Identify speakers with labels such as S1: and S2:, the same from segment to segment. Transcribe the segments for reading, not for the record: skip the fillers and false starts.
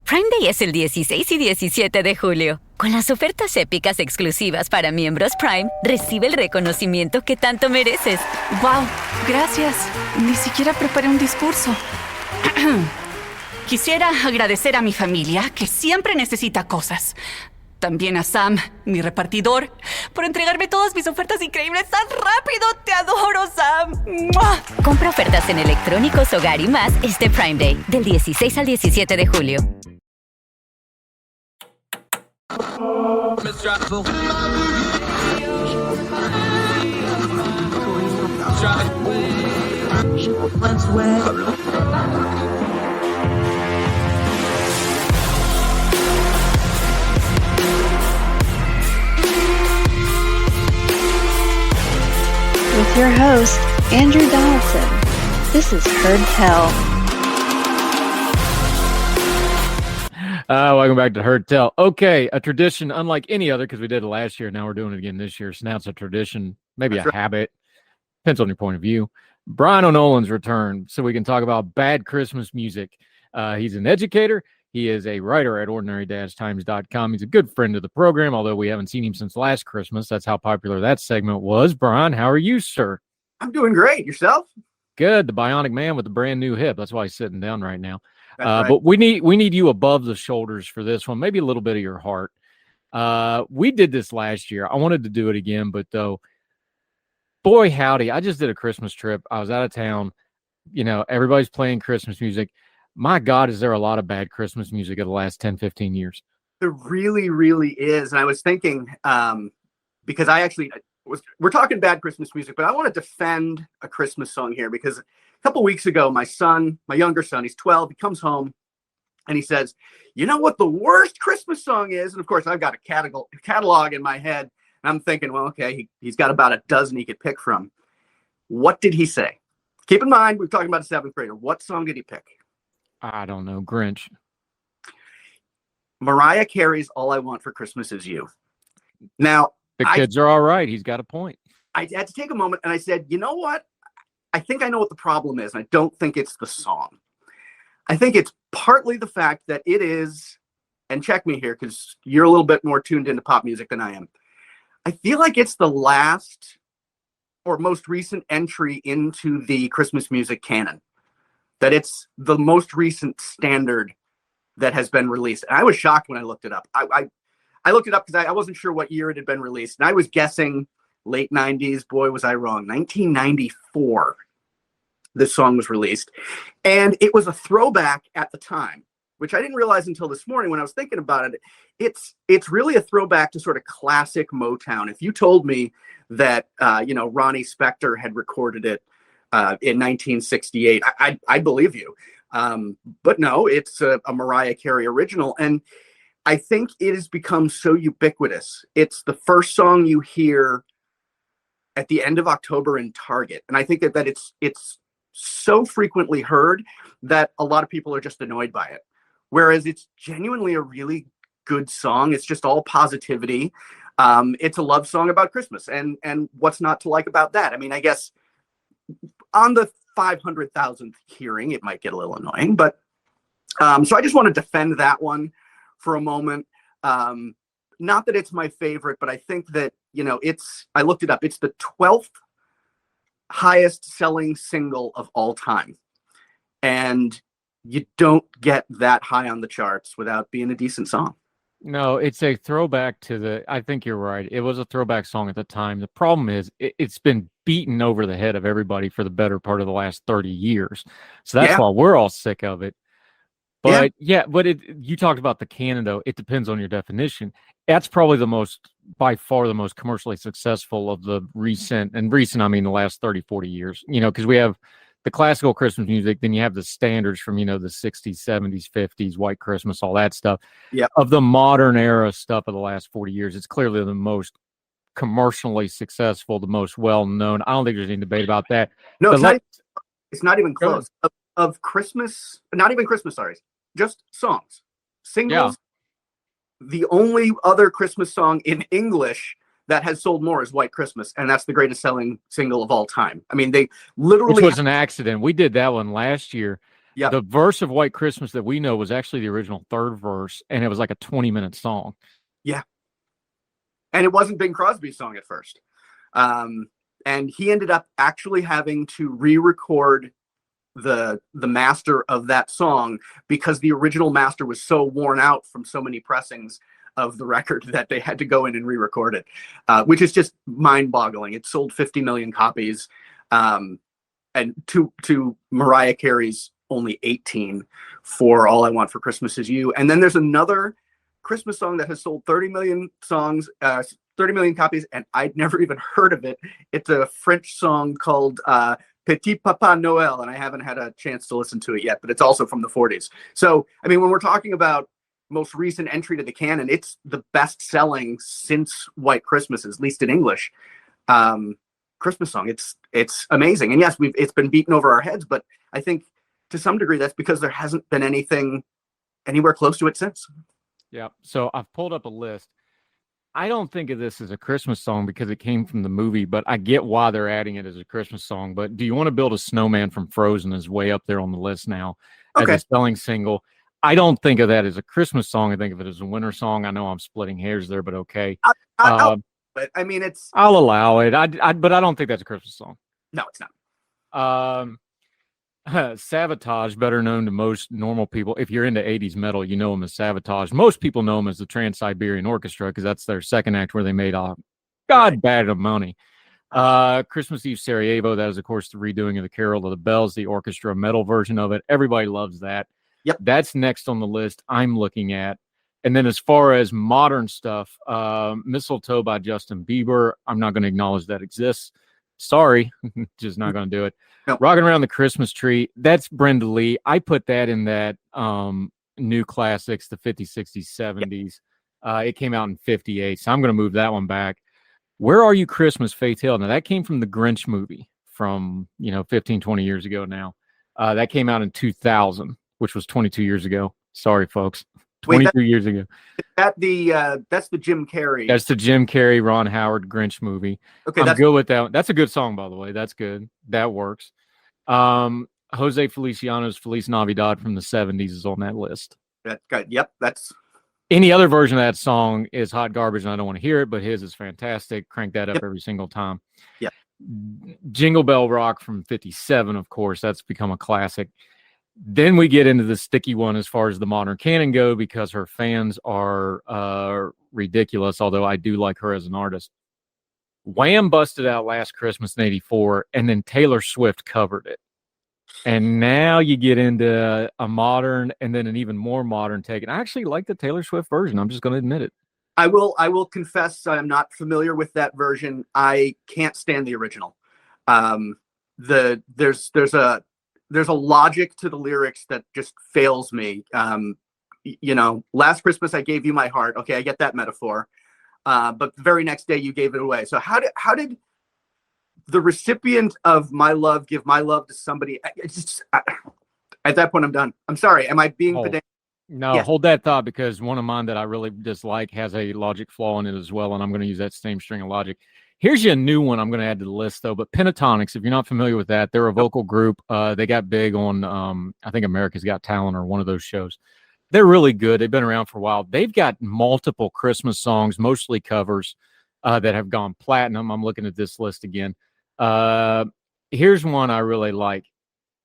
S1: Prime Day es el 16 y 17 de julio. Con las ofertas épicas exclusivas para miembros Prime, recibe el reconocimiento que tanto mereces.
S2: ¡Wow! Gracias. Ni siquiera preparé un discurso. Quisiera agradecer a mi familia, que siempre necesita cosas. También a Sam, mi repartidor, por entregarme todas mis ofertas increíbles tan rápido. ¡Te adoro, Sam! ¡Mua!
S1: Compra ofertas en electrónicos, hogar y más este Prime Day, del 16 al 17 de julio.
S3: With your host, Andrew Donaldson. This is Heard Tell.
S4: Welcome back to Heard Tell. Okay, a tradition unlike any other, because we did it last year. Now we're doing it again this year. So now it's a tradition, maybe a habit. Depends on your point of view. Bryan O'Nolan's return, so we can talk about bad Christmas music. He's an educator. He is a writer at ordinary-times.com. He's a good friend of the program, although we haven't seen him since last Christmas. That's how popular that segment was. Bryan, how are you, sir?
S5: I'm doing great. Yourself?
S4: Good. The bionic man with the brand new hip. That's why he's sitting down right now.
S5: Right.
S4: But we need you above the shoulders for this one, maybe a little bit of your heart. We did this last year. I wanted to do it again, but though, boy, howdy, I just did a Christmas trip. I was out of town. You know, everybody's playing Christmas music. My God, is there a lot of bad Christmas music of the last 10, 15 years?
S5: There really, really is. And I was thinking, because we're talking bad Christmas music, but I want to defend a Christmas song here because a couple weeks ago, my younger son, he's 12, he comes home and he says, you know what the worst Christmas song is? And of course, I've got a catalog in my head. And I'm thinking, well, okay, he's got about a dozen he could pick from. What did he say? Keep in mind, we're talking about a seventh grader. What song did he pick?
S4: I don't know. Grinch.
S5: Mariah Carey's All I Want for Christmas Is You. Now,
S4: the kids are all right. He's got a point.
S5: I had to take a moment and I said, you know what? I think I know what the problem is. And I don't think it's the song. I think it's partly the fact that it is, and check me here because you're a little bit more tuned into pop music than I am. I feel like it's the last or most recent entry into the Christmas music canon. That it's the most recent standard that has been released. And I was shocked when I looked it up. I looked it up because I wasn't sure what year it had been released. And I was guessing late 90s. Boy, was I wrong. 1994, this song was released. And it was a throwback at the time, which I didn't realize until this morning when I was thinking about it. It's really a throwback to sort of classic Motown. If you told me that, Ronnie Spector had recorded it in 1968, I believe you. But no, it's a Mariah Carey original. And I think it has become so ubiquitous. It's the first song you hear at the end of October in Target. And I think that it's so frequently heard that a lot of people are just annoyed by it. Whereas it's genuinely a really good song. It's just all positivity. It's a love song about Christmas. And what's not to like about that? I mean, I guess on the 500,000th hearing, it might get a little annoying, but so I just want to defend that one for a moment. Not that it's my favorite, but I think that, I looked it up. It's the 12th highest selling single of all time. And you don't get that high on the charts without being a decent song.
S4: No, it's a throwback I think you're right. It was a throwback song at the time. The problem is it's been beaten over the head of everybody for the better part of the last 30 years. So that's why we're all sick of it. But you talked about the canon though. It depends on your definition. That's probably by far the most commercially successful of the recent, I mean the last 30, 40 years, because we have the classical Christmas music, then you have the standards from, the 60s, 70s, 50s, White Christmas, all that stuff.
S5: Yeah.
S4: Of the modern era stuff of the last 40 years, it's clearly the most commercially successful, the most well-known. I don't think there's any debate about that.
S5: No, it's not even close. Of Christmas, not even Christmas, sorry. Just songs. Singles. Yeah. The only other Christmas song in English that has sold more is White Christmas, and that's the greatest selling single of all time. I mean, they literally...
S4: Which was an accident. We did that one last year.
S5: Yep.
S4: The verse of White Christmas that we know was actually the original third verse, and it was like a 20-minute song.
S5: Yeah. And it wasn't Bing Crosby's song at first. And he ended up actually having to re-record the master of that song because the original master was so worn out from so many pressings of the record that they had to go in and re-record it, which is just mind-boggling. It sold 50 million copies, and to Mariah Carey's only 18 for All I Want for Christmas Is You. And then there's another Christmas song that has sold 30 million copies, and I'd never even heard of it. It's a French song called Petit Papa Noel, and I haven't had a chance to listen to it yet, but it's also from the 40s. So, I mean, when we're talking about most recent entry to the canon, it's the best-selling since White Christmases, at least in English, Christmas song. It's amazing. And yes, it's been beaten over our heads, but I think to some degree that's because there hasn't been anything anywhere close to it since.
S4: Yeah. So I've pulled up a list. I don't think of this as a Christmas song because it came from the movie, but I get why they're adding it as a Christmas song. But Do You Want to Build a Snowman from Frozen is way up there on the list now as a selling single. I don't think of that as a Christmas song. I think of it as a winter song. I know I'm splitting hairs there, but okay.
S5: But I mean,
S4: I'll allow it. But I don't think that's a Christmas song.
S5: No, it's not.
S4: Sabotage, better known to most normal people. If you're into 80s metal, you know him as Sabotage. Most people know him as the Trans-Siberian Orchestra because that's their second act where they made a bad of money. Christmas Eve Sarajevo, that is, of course, the redoing of the Carol of the Bells, the orchestra metal version of it. Everybody loves that.
S5: Yep.
S4: That's next on the list I'm looking at. And then as far as modern stuff, Mistletoe by Justin Bieber, I'm not going to acknowledge that exists. Sorry, just not going to do it.
S5: No.
S4: Rocking Around the Christmas Tree, that's Brenda Lee. I put that in that new classics, the 50s, 60s, 70s. It came out in 58, so I'm going to move that one back. Where Are You Christmas, Faith Hill? Now, that came from the Grinch movie from, 15, 20 years ago now. That came out in 2000, which was 22 years ago. Sorry, folks. 22 years ago.
S5: That's the Jim Carrey.
S4: That's the Jim Carrey, Ron Howard Grinch movie. Okay, I'm good with that one. That's a good song, by the way. That's good. That works. Jose Feliciano's Feliz Navidad from the 70s is on that list.
S5: Yep, that's...
S4: Any other version of that song is hot garbage, and I don't want to hear it, but his is fantastic. Crank that up every single time.
S5: Yeah.
S4: Jingle Bell Rock from 57, of course. That's become a classic. Then we get into the sticky one as far as the modern canon go because her fans are ridiculous, although I do like her as an artist. Wham busted out Last Christmas in 84, and then Taylor Swift covered it. And now you get into a modern and then an even more modern take. And I actually like the Taylor Swift version. I'm just going to admit it.
S5: I will confess I'm not familiar with that version. I can't stand the original. There's a logic to the lyrics that just fails me. Last Christmas I gave you my heart. Okay, I get that metaphor. But the very next day you gave it away. So how did the recipient of my love give my love to somebody? At that point I'm done. I'm sorry. Am I being pedantic?
S4: No, Hold that thought, because one of mine that I really dislike has a logic flaw in it as well, and I'm going to use that same string of logic. Here's your new one I'm going to add to the list, though. But Pentatonics, if you're not familiar with that, they're a vocal group. They got big on, I think, America's Got Talent or one of those shows. They're really good. They've been around for a while. They've got multiple Christmas songs, mostly covers, that have gone platinum. I'm looking at this list again. Here's one I really like.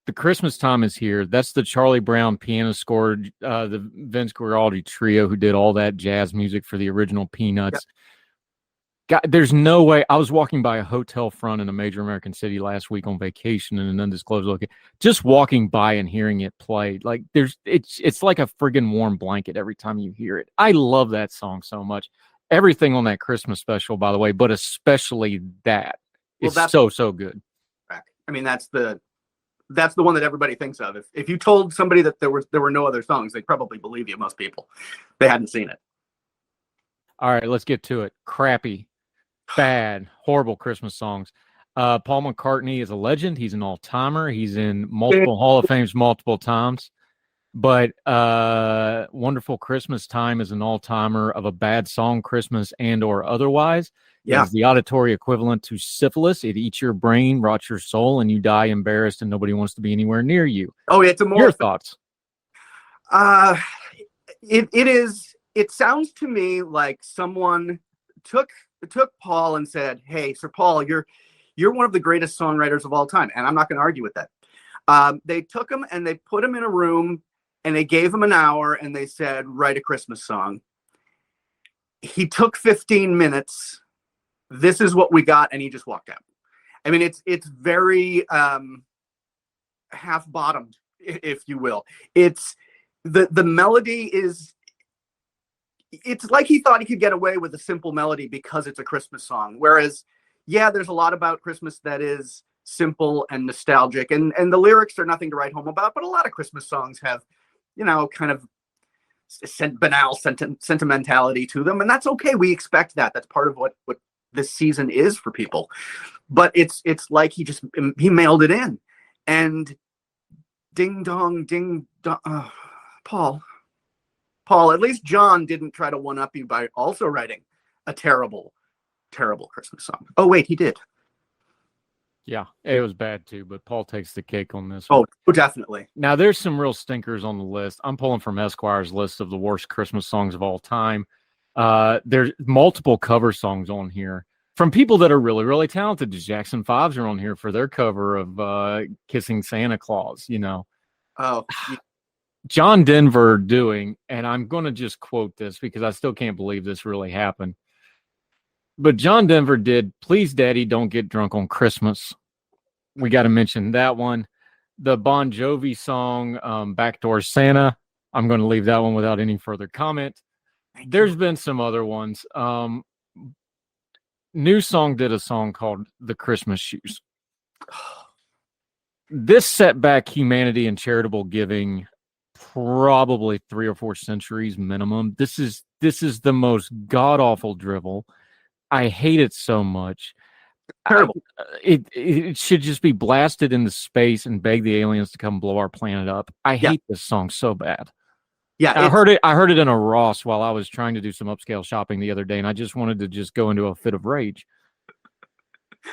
S4: The Christmas Time Is Here. That's the Charlie Brown piano score, the Vince Guaraldi trio who did all that jazz music for the original Peanuts. Yep. God, there's no way. I was walking by a hotel front in a major American city last week on vacation in an undisclosed location. Just walking by and hearing it played, like it's like a friggin' warm blanket every time you hear it. I love that song so much. Everything on that Christmas special, by the way, but especially that. It's so good.
S5: I mean, that's the one that everybody thinks of. If you told somebody that there were no other songs, they'd probably believe you. Most people, they hadn't seen it.
S4: All right, let's get to it. Crappy, bad, horrible Christmas songs. Paul McCartney is a legend. He's an all-timer. He's in multiple Hall of Fames multiple times. But Wonderful Christmas Time is an all-timer of a bad song, Christmas and or otherwise.
S5: Yeah.
S4: It's the auditory equivalent to syphilis. It eats your brain, rots your soul, and you die embarrassed and nobody wants to be anywhere near you.
S5: Oh, it's a more...
S4: Your thoughts?
S5: It sounds to me like someone took Paul and said, "Hey, Sir Paul, you're one of the greatest songwriters of all time," and I'm not going to argue with that. They took him and they put him in a room and they gave him an hour and they said, "Write a Christmas song." He took 15 minutes. This is what we got, and he just walked out. I mean, it's very half-bottomed, if you will. It's the melody is. It's like he thought he could get away with a simple melody because it's a Christmas song. Whereas, yeah, there's a lot about Christmas that is simple and nostalgic, and the lyrics are nothing to write home about. But a lot of Christmas songs have, kind of banal sentimentality to them, and that's okay. We expect that. That's part of what this season is for people. But it's like he mailed it in, and ding dong, Paul, at least John didn't try to one-up you by also writing a terrible, terrible Christmas song. Oh, wait, he did.
S4: Yeah, it was bad too, but Paul takes the cake on this
S5: one.
S4: Oh,
S5: definitely.
S4: Now, there's some real stinkers on the list. I'm pulling from Esquire's list of the worst Christmas songs of all time. There's multiple cover songs on here from people that are really, really talented. The Jackson 5s are on here for their cover of Kissing Santa Claus,
S5: Oh,
S4: John Denver doing, and I'm going to just quote this because I still can't believe this really happened. But John Denver did Please Daddy Don't Get Drunk on Christmas. We got to mention that one. The Bon Jovi song, Backdoor Santa. I'm going to leave that one without any further comment. There's been some other ones. New Song did a song called The Christmas Shoes. This set back humanity and charitable giving probably 3 or 4 centuries minimum. This is the most god-awful drivel. I hate it so much.
S5: Terrible.
S4: It should just be blasted into space and beg the aliens to come blow our planet up. I hate this song so bad.
S5: Yeah,
S4: I heard it in a Ross while I was trying to do some upscale shopping the other day, and I just wanted to just go into a fit of rage.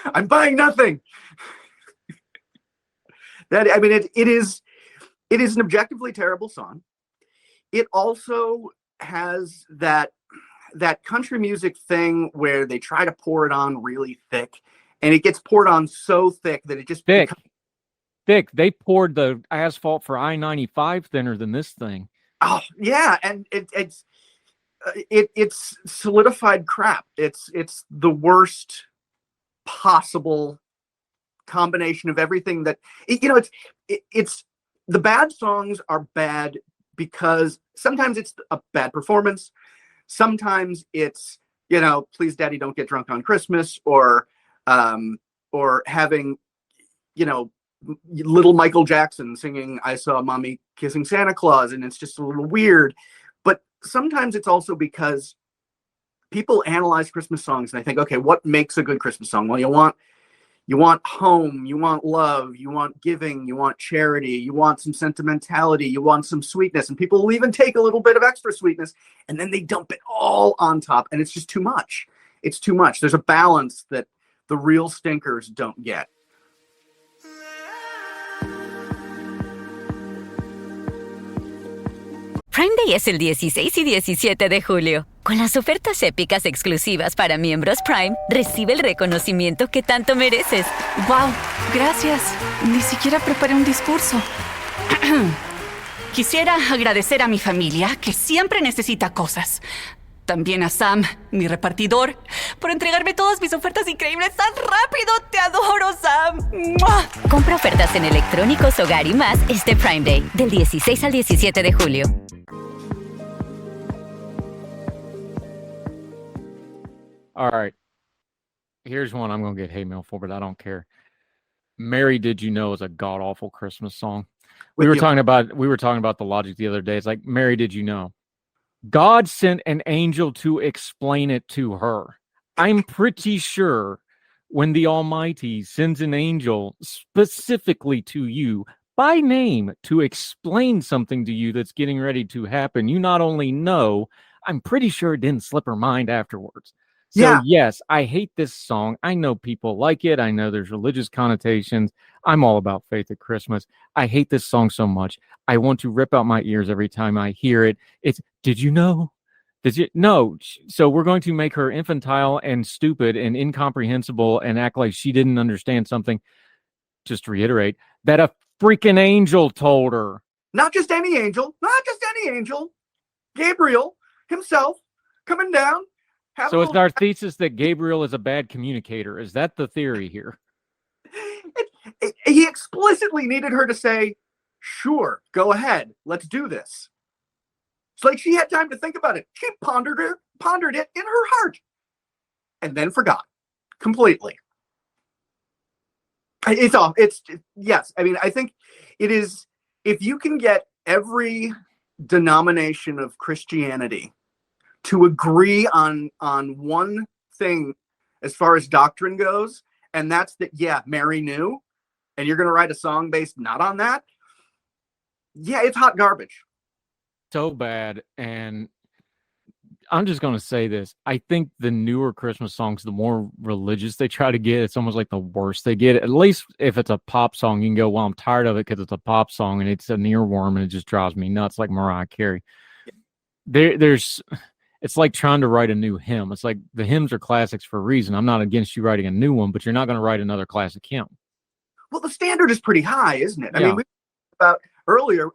S5: I'm buying nothing. It is an objectively terrible song. It also has that country music thing where they try to pour it on really thick, and it gets poured on so thick that it just
S4: thick. They poured the asphalt for I-95 thinner than this thing.
S5: Oh yeah, and it's solidified crap. It's the worst possible combination of everything that it's the bad songs are bad because sometimes it's a bad performance. Sometimes it's, Please Daddy Don't Get Drunk on Christmas, or having, little Michael Jackson singing I Saw Mommy Kissing Santa Claus, and it's just a little weird. But sometimes it's also because people analyze Christmas songs and they think, okay, what makes a good Christmas song? Well, you want home, you want love, you want giving, you want charity, you want some sentimentality, you want some sweetness. And people will even take a little bit of extra sweetness and then they dump it all on top. And it's just too much. It's too much. There's a balance that the real stinkers don't get.
S1: Prime Day es el 16 y 17 de julio. Con las ofertas épicas exclusivas para miembros Prime, recibe el reconocimiento que tanto mereces.
S2: ¡Wow! Gracias. Ni siquiera preparé un discurso. Quisiera agradecer a mi familia, que siempre necesita cosas. También a Sam, mi repartidor, por entregarme todas mis ofertas increíbles tan rápido. ¡Te adoro, Sam! ¡Mua!
S1: Compra ofertas en electrónicos, hogar y más este Prime Day, del 16 al 17 de julio.
S4: All right. Here's one I'm going to get hate mail for, but I don't care. Mary Did You Know is a god-awful Christmas song. We were talking about the logic the other day. It's like, Mary Did You Know? God sent an angel to explain it to her. I'm pretty sure when the Almighty sends an angel specifically to you, by name to explain something to you that's getting ready to happen, you not only know, I'm pretty sure it didn't slip her mind afterwards. So yes, I hate this song. I know people like it. I know there's religious connotations. I'm all about faith at Christmas. I hate this song so much. I want to rip out my ears every time I hear it. It's, did you know? Did you? No. So we're going to make her infantile and stupid and incomprehensible and act like she didn't understand something. Just to reiterate, that a freaking angel told her.
S5: Not just any angel. Gabriel himself coming down.
S4: So it's our thesis that Gabriel is a bad communicator. Is that the theory here?
S5: He explicitly needed her to say, sure, go ahead. Let's do this. It's like she had time to think about it. She pondered it in her heart and then forgot completely. Yes. I mean, I think it is, if you can get every denomination of Christianity to agree on one thing as far as doctrine goes, and that's that, yeah, Mary knew, and you're going to write a song based not on that, yeah, it's hot garbage.
S4: So bad. And I'm just going to say this. I think the newer Christmas songs, the more religious they try to get, it's almost like the worse they get. At least if it's a pop song, you can go, well, I'm tired of it because it's a pop song and it's an earworm and it just drives me nuts, like Mariah Carey. It's like trying to write a new hymn. It's like the hymns are classics for a reason. I'm not against you writing a new one, but you're not going to write another classic hymn.
S5: Well, the standard is pretty high, isn't it? I mean, we talked about earlier,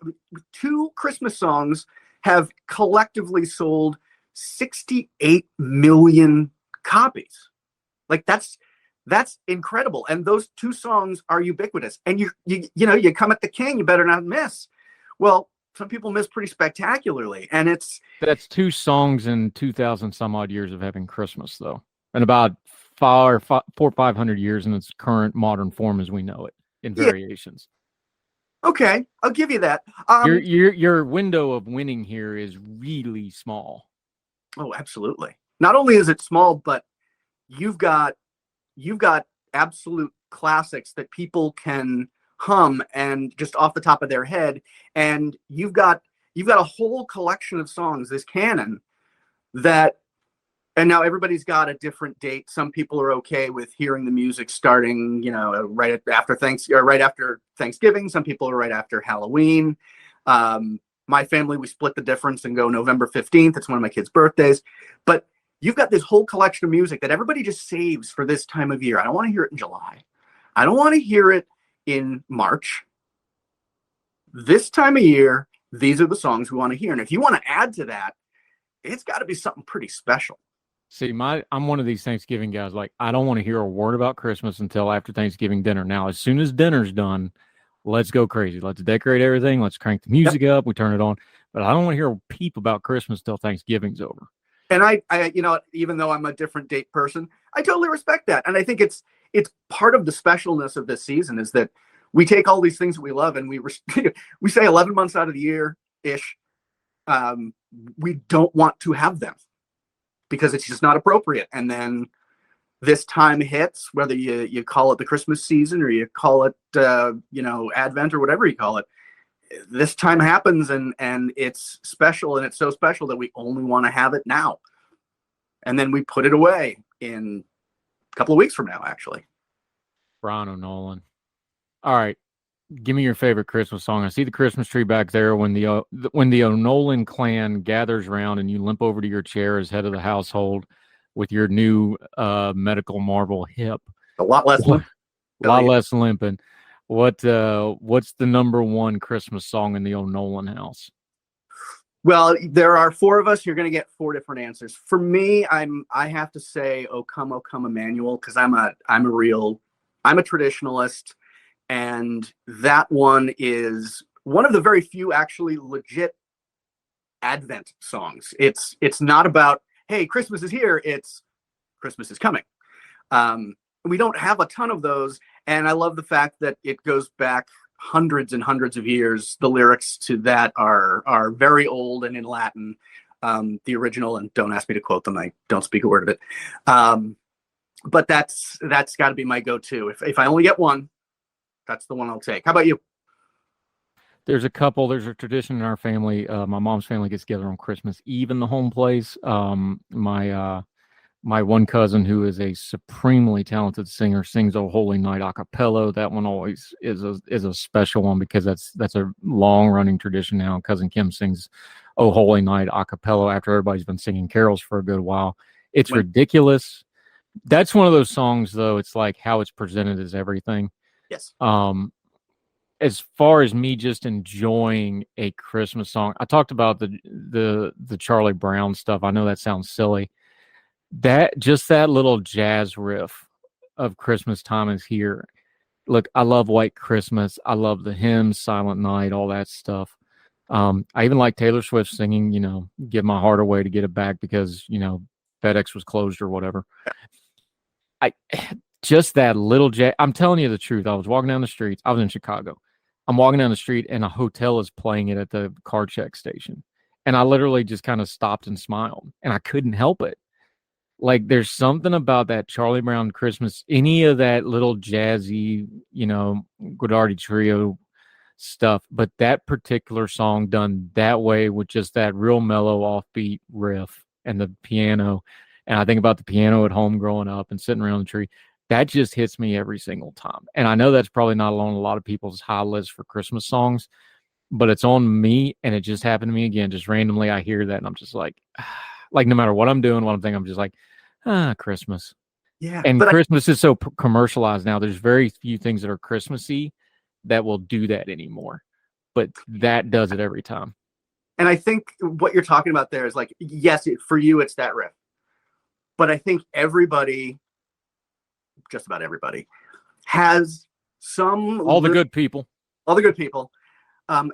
S5: 2 Christmas songs have collectively sold 68 million copies. Like that's incredible. And those 2 songs are ubiquitous. And you come at the king, you better not miss. Well, some people miss pretty spectacularly. And
S4: that's 2 songs in 2,000 some odd years of having Christmas, though. And about 400 or 500 years in its current modern form as we know it in variations.
S5: Okay, I'll give you that.
S4: Your window of winning here is really small.
S5: Oh, absolutely. Not only is it small, but you've got absolute classics that people can hum and just off the top of their head, and you've got a whole collection of songs, this canon, that, and now everybody's got a different date. Some people are okay with hearing the music starting, right after Thanksgiving. Some people are right after Halloween. My family, we split the difference and go November 15th. It's one of my kids' birthdays. But you've got this whole collection of music that everybody just saves for this time of year. I don't want to hear it in July. I don't want to hear it in March. This time of year, these are the songs we want to hear. And if you want to add to that, it's got to be something pretty special.
S4: See, I'm one of these Thanksgiving guys. Like, I don't want to hear a word about Christmas until after Thanksgiving dinner. Now, as soon as dinner's done, let's go crazy. Let's decorate everything. Let's crank the music up. We turn it on. But I don't want to hear a peep about Christmas till Thanksgiving's over.
S5: And I even though I'm a different date person, I totally respect that. And I think it's part of the specialness of this season is that we take all these things that we love and we say 11 months out of the year ish, we don't want to have them because it's just not appropriate. And then this time hits, whether you call it the Christmas season or you call it Advent or whatever you call it. This time happens and it's special, and it's so special that we only want to have it now. And then we put it away in a couple of weeks from now, actually.
S4: Bryan O'Nolan. All right. Give me your favorite Christmas song. I see the Christmas tree back there when the O'Nolan clan gathers around and you limp over to your chair as head of the household with your new medical marble hip.
S5: A lot less
S4: limping. What's the number 1 Christmas song in the O'Nolan house?
S5: Well, there are 4 of us. You're going to get 4 different answers. For me, I have to say, O Come Emmanuel, because I'm a traditionalist, and that one is one of the very few actually legit Advent songs. It's not about, hey, Christmas is here. It's Christmas is coming. We don't have a ton of those. And I love the fact that it goes back hundreds and hundreds of years. The lyrics to that are very old and in Latin. The original, and don't ask me to quote them. I don't speak a word of it. But that's got to be my go-to. If I only get one, that's the one I'll take. How about you?
S4: There's a couple. There's a tradition in our family. My mom's family gets together on Christmas Eve in the home place. My one cousin, who is a supremely talented singer, sings "Oh Holy Night" a cappella. That one always is a special one because that's a long running tradition now. Cousin Kim sings "Oh Holy Night" a cappella after everybody's been singing carols for a good while. It's ridiculous. That's one of those songs, though. It's like how it's presented is everything.
S5: Yes.
S4: As far as me just enjoying a Christmas song, I talked about the Charlie Brown stuff. I know that sounds silly. That little jazz riff of Christmas time is here. Look, I love White Christmas. I love the hymns, Silent Night, all that stuff. I even like Taylor Swift singing, "Give My Heart Away to Get It Back" because, FedEx was closed or whatever. Just that little jazz. I'm telling you the truth. I was walking down the streets. I was in Chicago. I'm walking down the street and a hotel is playing it at the car check station. And I literally just kind of stopped and smiled and I couldn't help it. Like there's something about that Charlie Brown Christmas, any of that little jazzy, Guardi Trio stuff, but that particular song done that way with just that real mellow offbeat riff and the piano. And I think about the piano at home growing up and sitting around the tree. That just hits me every single time. And I know that's probably not on a lot of people's high list for Christmas songs, but it's on me. And it just happened to me again. Just randomly, I hear that and I'm just like no matter what I'm doing, what I'm thinking, I'm just like, Christmas.
S5: Yeah.
S4: And Christmas is so commercialized now. There's very few things that are Christmassy that will do that anymore. But that does it every time.
S5: And I think what you're talking about there is like, yes, for you, it's that riff. But I think just about everybody, has
S4: all the good people,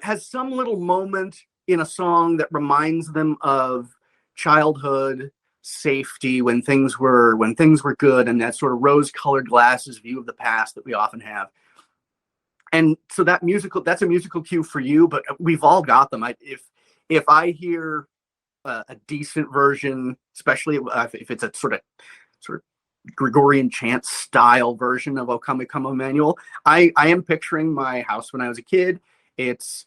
S5: has some little moment in a song that reminds them of childhood, safety, when things were good, and that sort of rose-colored glasses view of the past that we often have. And so that's a musical cue for you, but we've all got them. If I hear a decent version, especially if it's a sort of Gregorian chant style version of "O Come, Come Emmanuel," I am picturing my house when I was a kid. It's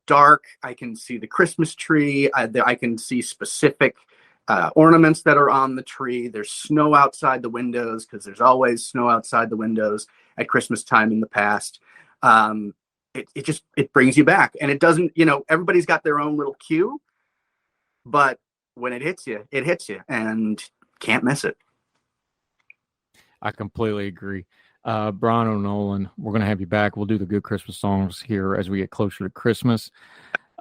S5: dark. I can see the Christmas tree. I can see specific ornaments that are on the tree. There's snow outside the windows because there's always snow outside the windows at Christmas time in the past. It brings you back, and it doesn't. Everybody's got their own little cue, but when it hits you, and can't miss it.
S4: I completely agree. Bryan O'Nolan, we're going to have you back. We'll do the good Christmas songs here as we get closer to Christmas.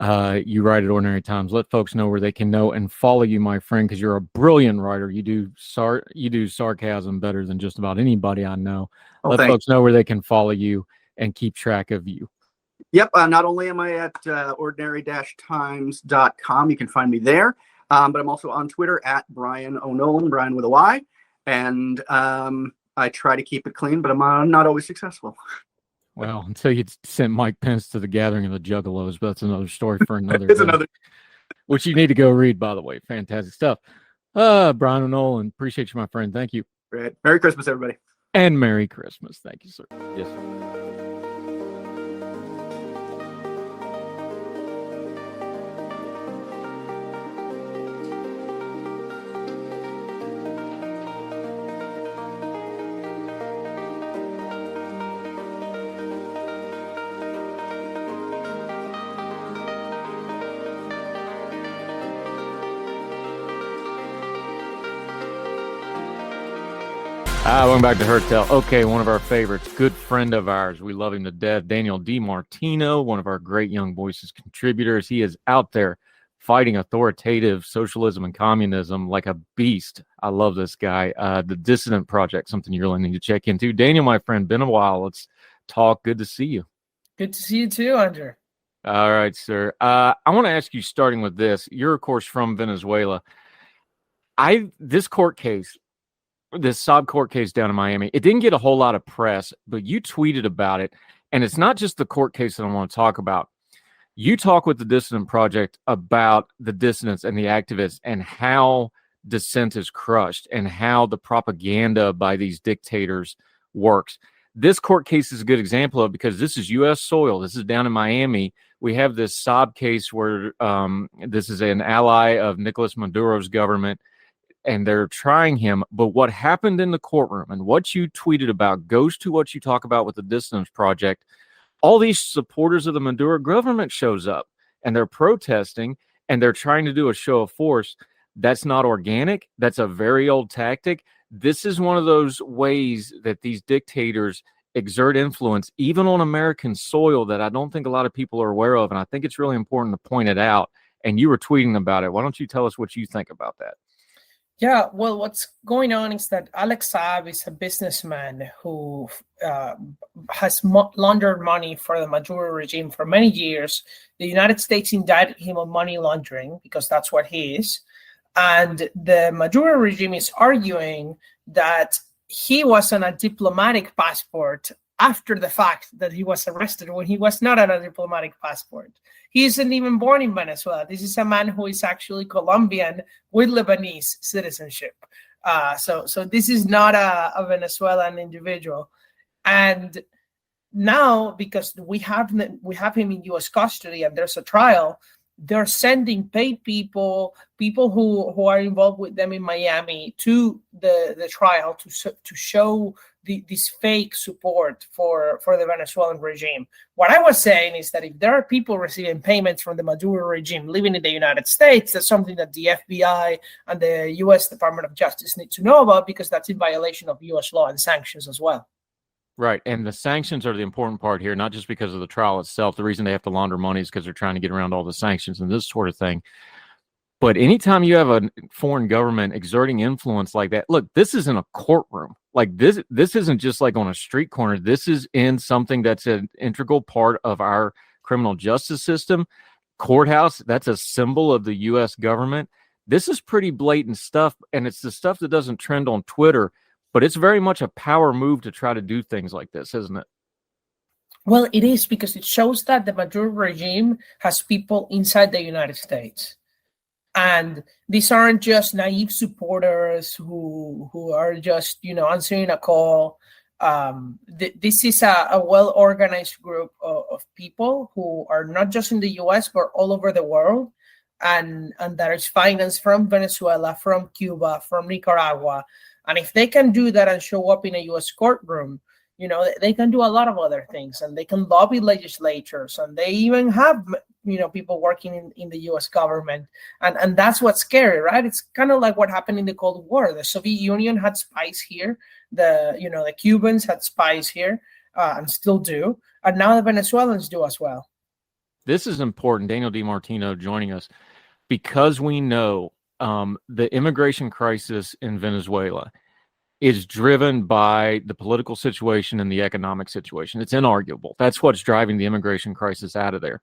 S4: You write at Ordinary Times. Let folks know where they can know and follow you, my friend, because you're a brilliant writer. You do sarcasm better than just about anybody I know. Let folks know where they can follow you and keep track of you.
S5: Yep. Not only am I at ordinary-times.com, you can find me there, but I'm also on Twitter at Bryan O'Nolan, Bryan with a Y. And I try to keep it clean, but I'm not always successful.
S4: Well, until you sent Mike Pence to the gathering of the Juggalos, but that's another story for another
S5: day.
S4: Which you need to go read, by the way. Fantastic stuff. Bryan O'Nolan, appreciate you, my friend. Thank you.
S5: Great. Merry Christmas, everybody.
S4: And Merry Christmas. Thank you, sir. Yes, sir. Welcome back to Heard Tell. Okay, one of our favorites, good friend of ours. We love him to death. Daniel D. Martino, one of our great Young Voices contributors. He is out there fighting authoritative socialism and communism like a beast. I love this guy. The Dissident Project, something you really need to check into. Daniel, my friend, been a while. Let's talk. Good to see you.
S6: Good to see you too, Andrew.
S4: All right, sir. I want to ask you, starting with this. You're, of course, from Venezuela. This court case, this Saab court case down in Miami, it didn't get a whole lot of press, but you tweeted about it. And it's not just the court case that I want to talk about. You talk with the Dissident Project about the dissidents and the activists and how dissent is crushed and how the propaganda by these dictators works. This court case is a good example of, because this is U.S. soil. This is down in Miami. We have this Saab case where this is an ally of Nicolas Maduro's government, and they're trying him. But what happened in the courtroom and what you tweeted about goes to what you talk about with the Dissidents Project. All these supporters of the Maduro government shows up, and they're protesting, and they're trying to do a show of force. That's not organic. That's a very old tactic. This is one of those ways that these dictators exert influence, even on American soil, that I don't think a lot of people are aware of. And I think it's really important to point it out. And you were tweeting about it. Why don't you tell us what you think about that?
S6: Yeah, well, what's going on is that Alex Saab is a businessman who has laundered money for the Maduro regime for many years. The United States indicted him on money laundering because that's what he is. And the Maduro regime is arguing that he was on a diplomatic passport after the fact that he was arrested, when he was not on a diplomatic passport. He isn't even born in Venezuela. This is a man who is actually Colombian with Lebanese citizenship. So this is not a Venezuelan individual. And now, because we have him in U.S. custody and there's a trial, they're sending paid people who are involved with them in Miami to the trial to show this fake support for the Venezuelan regime. What I was saying is that if there are people receiving payments from the Maduro regime living in the United States, that's something that the FBI and the U.S. Department of Justice need to know about, because that's in violation of U.S. law and sanctions as well.
S4: Right. And the sanctions are the important part here, not just because of the trial itself. The reason they have to launder money is because they're trying to get around all the sanctions and this sort of thing. But anytime you have a foreign government exerting influence like that, look, this is in a courtroom. Like this isn't just like on a street corner. This is in something that's an integral part of our criminal justice system. Courthouse, that's a symbol of the U.S. government. This is pretty blatant stuff, and it's the stuff that doesn't trend on Twitter. But it's very much a power move to try to do things like this, isn't it?
S6: Well, it is, because it shows that the Maduro regime has people inside the United States. And these aren't just naive supporters who are just, answering a call. This is a well-organized group of people who are not just in the U.S., but all over the world. And that is financed from Venezuela, from Cuba, from Nicaragua. And if they can do that and show up in a U.S. courtroom, they can do a lot of other things, and they can lobby legislatures, and they even have, people working in the U.S. government. And that's what's scary, right? It's kind of like what happened in the Cold War. The Soviet Union had spies here. The Cubans had spies here and still do. And now the Venezuelans do as well.
S4: This is important. Daniel DiMartino joining us, because we know the immigration crisis in Venezuela is driven by the political situation and the economic situation. It's inarguable. That's what's driving the immigration crisis out of there.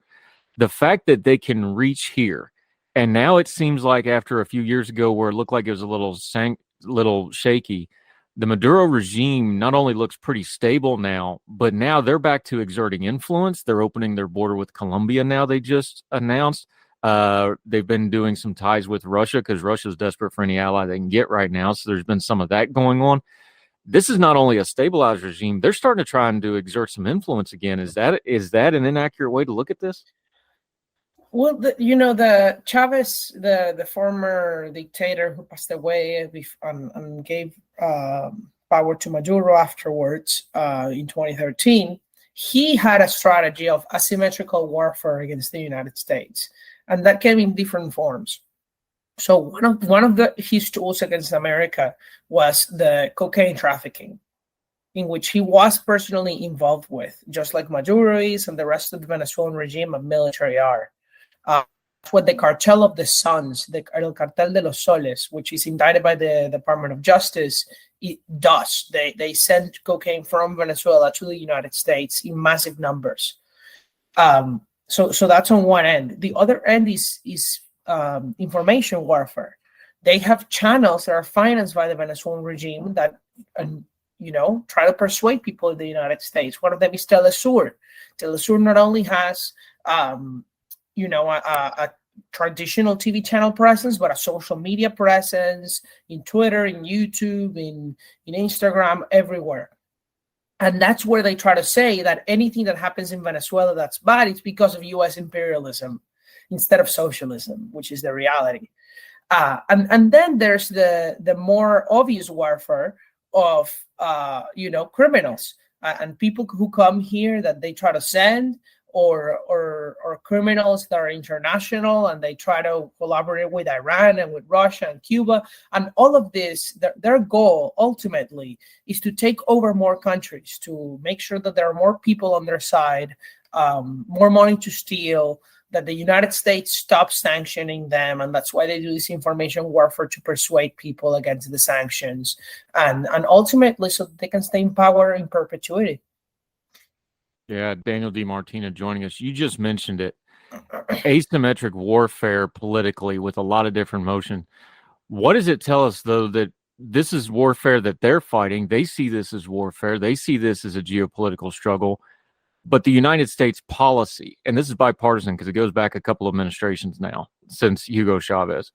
S4: The fact that they can reach here, and now it seems like after a few years ago where it looked like it was a little shaky, the Maduro regime not only looks pretty stable now, but now they're back to exerting influence. They're opening their border with Colombia now, they just announced. They've been doing some ties with Russia because Russia's desperate for any ally they can get right now. So there's been some of that going on. This is not only a stabilized regime, they're starting to try and exert some influence again. Is that an inaccurate way to look at this?
S6: Well, the Chavez, the former dictator who passed away and gave power to Maduro afterwards in 2013, he had a strategy of asymmetrical warfare against the United States. And that came in different forms. So one of his tools against America was the cocaine trafficking, in which he was personally involved with, just like Maduro is and the rest of the Venezuelan regime and military are. What the Cartel of the Suns, the El Cartel de los Soles, which is indicted by the Department of Justice, it does. They send cocaine from Venezuela to the United States in massive numbers. So that's on one end. The other end is information warfare. They have channels that are financed by the Venezuelan regime that, try to persuade people in the United States. One of them is Telesur. Telesur not only has, a traditional TV channel presence, but a social media presence in Twitter, in YouTube, in Instagram, everywhere. And that's where they try to say that anything that happens in Venezuela that's bad, it's because of U.S. imperialism instead of socialism, which is the reality. And then there's the more obvious warfare of criminals and people who come here that they try to send, or criminals that are international and they try to collaborate with Iran and with Russia and Cuba. And all of this, their goal ultimately is to take over more countries, to make sure that there are more people on their side, more money to steal, that the United States stops sanctioning them. And that's why they do this information warfare, to persuade people against the sanctions and ultimately so that they can stay in power in perpetuity.
S4: Yeah, Daniel D. Martino joining us. You just mentioned it. Asymmetric warfare politically with a lot of different motion. What does it tell us, though, that this is warfare that they're fighting? They see this as warfare. They see this as a geopolitical struggle. But the United States policy, and this is bipartisan because it goes back a couple of administrations now since Hugo Chavez,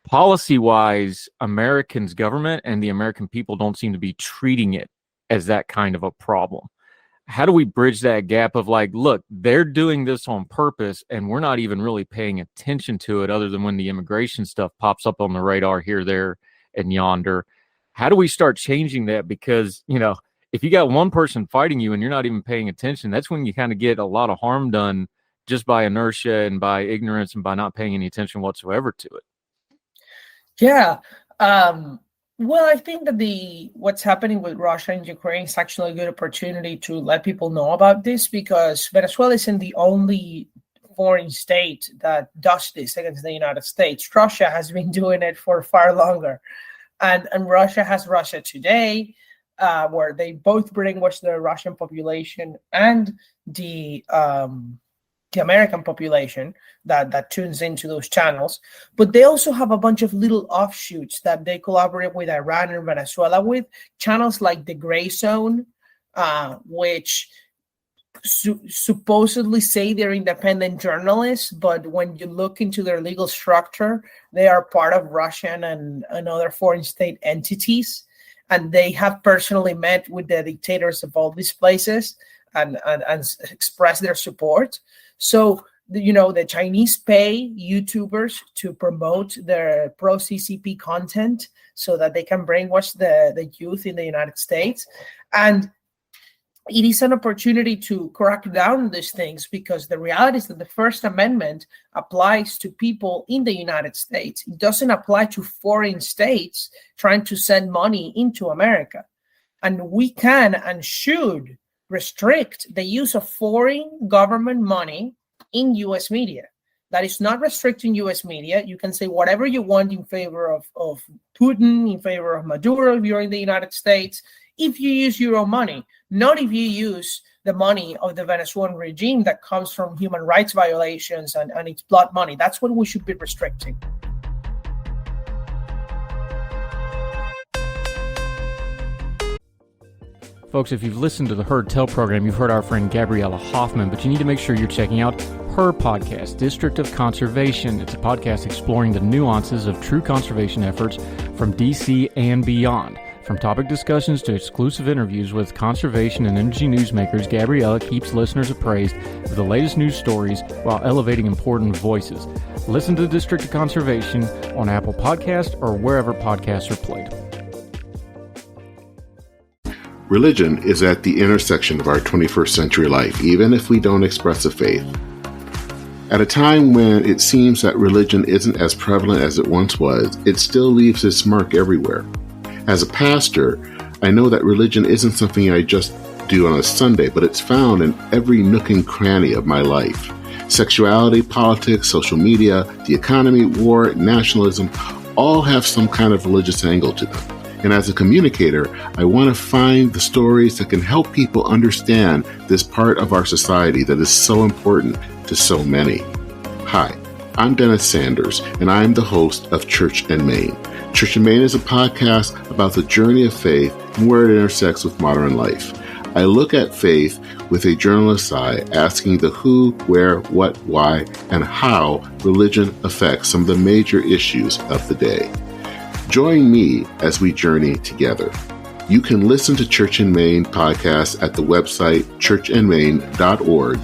S4: policy-wise, Americans' government and the American people don't seem to be treating it as that kind of a problem. How do we bridge that gap of like, look, they're doing this on purpose and we're not even really paying attention to it other than when the immigration stuff pops up on the radar here, there, and yonder? How do we start changing that? Because, if you got one person fighting you and you're not even paying attention, that's when you kind of get a lot of harm done just by inertia and by ignorance and by not paying any attention whatsoever to it.
S6: Yeah. Well, I think that what's happening with Russia and Ukraine is actually a good opportunity to let people know about this, because Venezuela isn't the only foreign state that does this against the United States. Russia has been doing it for far longer. And Russia has Russia Today, where they both brainwash the Russian population and the American population that tunes into those channels. But they also have a bunch of little offshoots that they collaborate with Iran and Venezuela with, channels like the Gray Zone, which supposedly say they're independent journalists, but when you look into their legal structure, they are part of Russian and other foreign state entities, and they have personally met with the dictators of all these places and express their support. So, the Chinese pay YouTubers to promote their pro-CCP content so that they can brainwash the youth in the United States. And it is an opportunity to crack down on these things, because the reality is that the First Amendment applies to people in the United States. It doesn't apply to foreign states trying to send money into America. And we can and should restrict the use of foreign government money in U.S. media. That is not restricting U.S. media. You can say whatever you want in favor of Putin, in favor of Maduro if you're in the United States, if you use your own money, not if you use the money of the Venezuelan regime that comes from human rights violations and its blood money. That's what we should be restricting.
S4: Folks, if you've listened to the Heard Tell program, you've heard our friend Gabriella Hoffman, but you need to make sure you're checking out her podcast, District of Conservation. It's a podcast exploring the nuances of true conservation efforts from DC and beyond. From topic discussions to exclusive interviews with conservation and energy newsmakers, Gabriella keeps listeners appraised of the latest news stories while elevating important voices. Listen to District of Conservation on Apple Podcasts or wherever podcasts are played.
S7: Religion is at the intersection of our 21st century life, even if we don't express a faith. At a time when it seems that religion isn't as prevalent as it once was, it still leaves its mark everywhere. As a pastor, I know that religion isn't something I just do on a Sunday, but it's found in every nook and cranny of my life. Sexuality, politics, social media, the economy, war, nationalism, all have some kind of religious angle to them. And as a communicator, I want to find the stories that can help people understand this part of our society that is so important to so many. Hi, I'm Dennis Sanders, and I'm the host of Church and Main. Church and Main is a podcast about the journey of faith and where it intersects with modern life. I look at faith with a journalist's eye, asking the who, where, what, why, and how religion affects some of the major issues of the day. Join me as we journey together. You can listen to Church in Maine podcasts at the website churchinmaine.org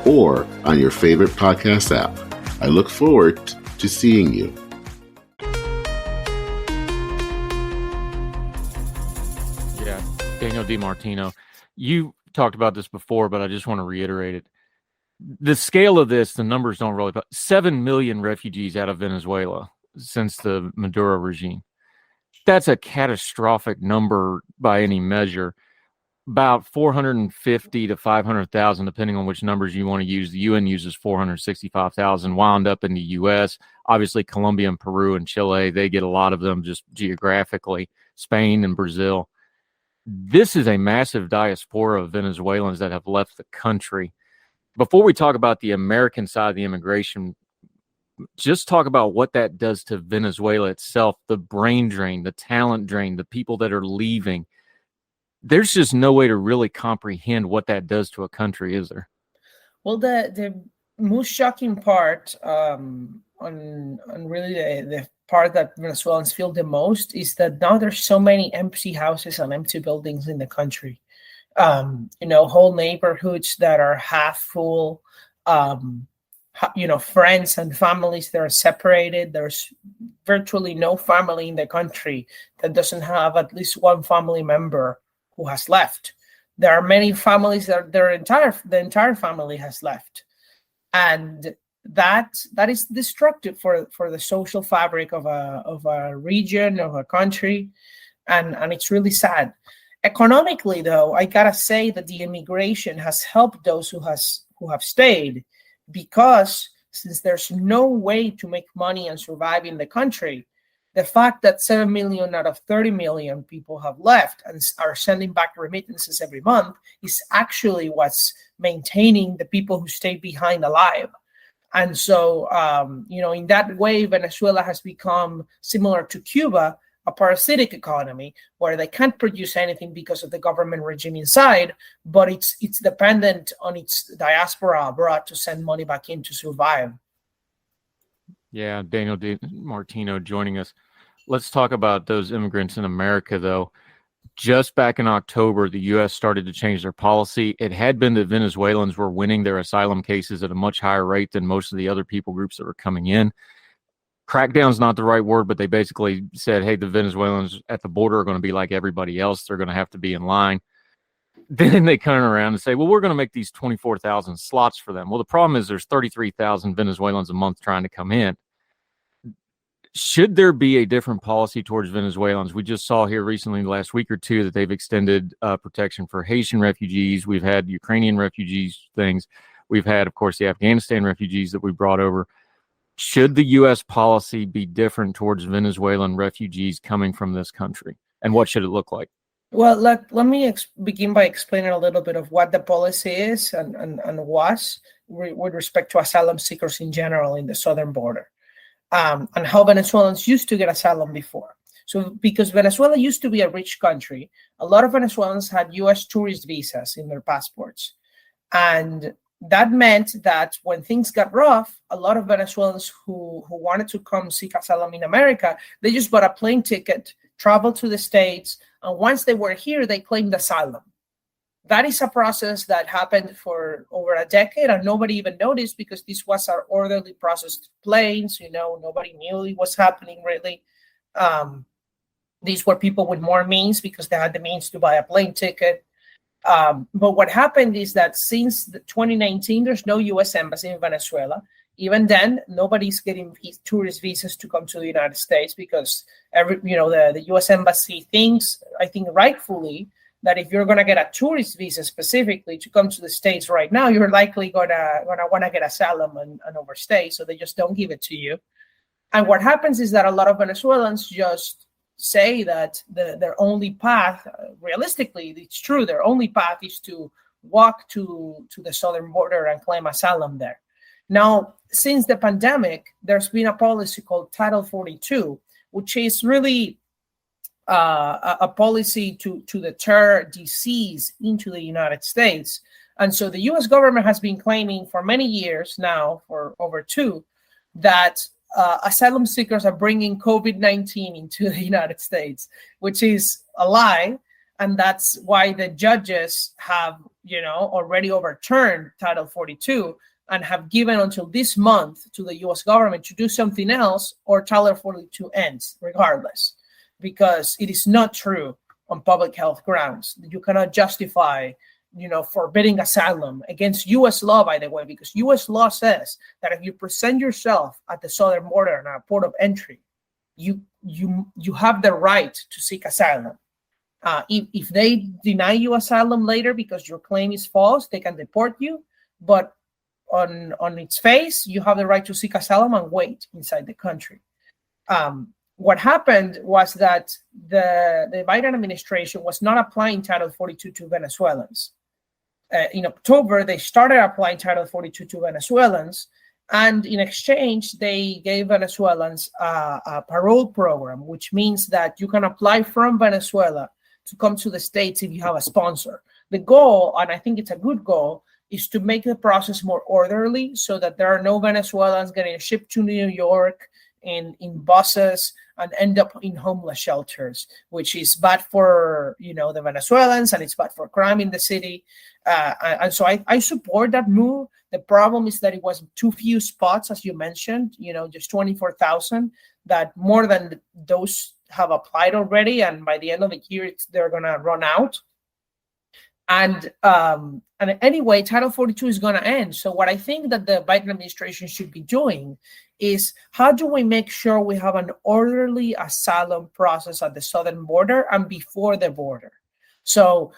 S7: or on your favorite podcast app. I look forward to seeing you.
S4: Yeah, Daniel Martino, you talked about this before, but I just want to reiterate it. The scale of this, the numbers don't really, but 7 million refugees out of Venezuela since the Maduro regime. That's a catastrophic number by any measure. About 450 to 500,000, depending on which numbers you want to use. The UN uses 465,000, wound up in the U.S. Obviously, Colombia and Peru and Chile, they get a lot of them just geographically. Spain and Brazil. This is a massive diaspora of Venezuelans that have left the country. Before we talk about the American side of the immigration, just talk about what that does to Venezuela itself, the brain drain, the talent drain, the people that are leaving. There's just no way to really comprehend what that does to a country, is there?
S6: Well, the most shocking part on really the part that Venezuelans feel the most is that now there's so many empty houses and empty buildings in the country. Whole neighborhoods that are half full, friends and families that are separated. There's virtually no family in the country that doesn't have at least one family member who has left. There are many families that the entire family has left. And that is destructive for the social fabric of a region, of a country. And it's really sad. Economically, though, I gotta say that the immigration has helped those who have stayed, because since there's no way to make money and survive in the country, the fact that 7 million out of 30 million people have left and are sending back remittances every month is actually what's maintaining the people who stay behind alive. And so, in that way, Venezuela has become similar to Cuba, a parasitic economy where they can't produce anything because of the government regime inside, but it's dependent on its diaspora abroad to send money back in to survive.
S4: Yeah, Daniel Martino joining us. Let's talk about those immigrants in America, though. Just back in October, the U.S. started to change their policy. It had been that Venezuelans were winning their asylum cases at a much higher rate than most of the other people groups that were coming in. Crackdown is not the right word, but they basically said, hey, the Venezuelans at the border are going to be like everybody else. They're going to have to be in line. Then they turn around and say, well, we're going to make these 24,000 slots for them. Well, the problem is there's 33,000 Venezuelans a month trying to come in. Should there be a different policy towards Venezuelans? We just saw here recently, last week or two, that they've extended protection for Haitian refugees. We've had Ukrainian refugees things. We've had, of course, the Afghanistan refugees that we brought over. Should the U.S. policy be different towards Venezuelan refugees coming from this country? And what should it look like?
S6: Well, let me begin by explaining a little bit of what the policy is and was with respect to asylum seekers in general in the southern border. And how Venezuelans used to get asylum before. So because Venezuela used to be a rich country, a lot of Venezuelans had U.S. tourist visas in their passports. And that meant that when things got rough, a lot of Venezuelans who wanted to come seek asylum in America, they just bought a plane ticket, traveled to the States, and once they were here, they claimed asylum. That is a process that happened for over a decade, and nobody even noticed because this was our orderly processed planes. Nobody knew it was happening really. These were people with more means because they had the means to buy a plane ticket. But what happened is that since 2019, there's no U.S. embassy in Venezuela. Even then, nobody's getting tourist visas to come to the United States because the U.S. embassy thinks, I think rightfully, that if you're going to get a tourist visa specifically to come to the States right now, you're likely going to want to get asylum and overstay, so they just don't give it to you. And what happens is that a lot of Venezuelans just say that their only path, realistically, it's true, their only path is to walk to the southern border and claim asylum there. Now, since the pandemic, there's been a policy called Title 42, which is really a policy to deter disease into the United States. And so the U.S. government has been claiming for many years now, for over two, that asylum seekers are bringing COVID-19 into the United States, which is a lie. And that's why the judges have, already overturned Title 42 and have given until this month to the U.S. government to do something else, or Title 42 ends regardless, because it is not true on public health grounds. You cannot justify, forbidding asylum against U.S. law, by the way, because U.S. law says that if you present yourself at the southern border and at port of entry, you have the right to seek asylum. If they deny you asylum later because your claim is false, they can deport you. But on its face, you have the right to seek asylum and wait inside the country. What happened was that the Biden administration was not applying Title 42 to Venezuelans. In October, they started applying Title 42 to Venezuelans, and in exchange, they gave Venezuelans a parole program, which means that you can apply from Venezuela to come to the States if you have a sponsor. The goal, and I think it's a good goal, is to make the process more orderly so that there are no Venezuelans getting shipped to New York in buses and end up in homeless shelters, which is bad for, the Venezuelans, and it's bad for crime in the city. And so I support that move. The problem is that it was too few spots, as you mentioned, just 24,000, that more than those have applied already. And by the end of the year, they're going to run out. And anyway, Title 42 is going to end. So what I think that the Biden administration should be doing is, how do we make sure we have an orderly asylum process at the southern border and before the border? So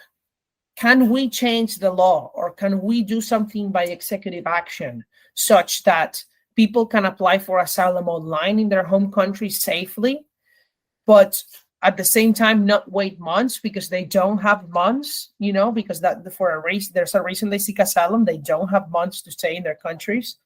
S6: can we change the law, or can we do something by executive action such that people can apply for asylum online in their home country safely, but at the same time not wait months because they don't have months, because that for a race, there's a reason they seek asylum. They don't have months to stay in their countries.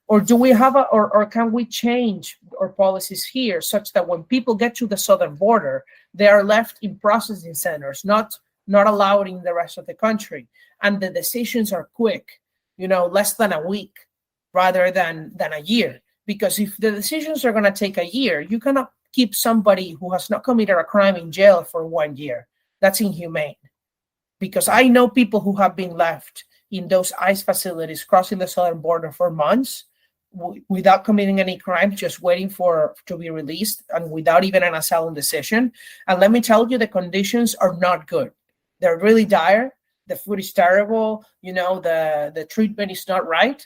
S6: Or do we have or can we change our policies here such that when people get to the southern border, they are left in processing centers, not allowed in the rest of the country, and the decisions are quick, less than a week rather than a year? Because if the decisions are going to take a year, you cannot keep somebody who has not committed a crime in jail for 1 year. That's inhumane. Because I know people who have been left in those ICE facilities crossing the southern border for months without committing any crime, just waiting to be released, and without even an asylum decision. And let me tell you, the conditions are not good. They're really dire. The food is terrible. The treatment is not right.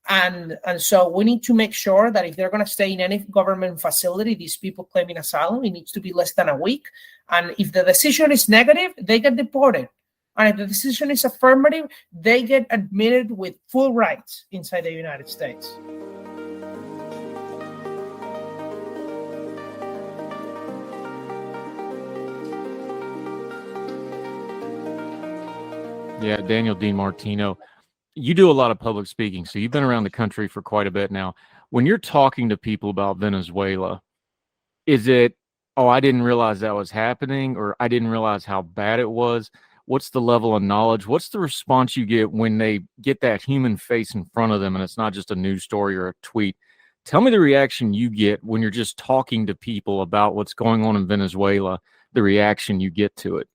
S6: And so we need to make sure that if they're going to stay in any government facility, these people claiming asylum, it needs to be less than a week. And if the decision is negative, they get deported. And if the decision is affirmative, they get admitted with full rights inside the United States.
S4: Yeah, Daniel Dean Martino, you do a lot of public speaking, so you've been around the country for quite a bit now. When you're talking to people about Venezuela, is it, oh, I didn't realize that was happening, or I didn't realize how bad it was? What's the level of knowledge? What's the response you get when they get that human face in front of them and it's not just a news story or a tweet? Tell me the reaction you get when you're just talking to people about what's going on in Venezuela, the reaction you get to it.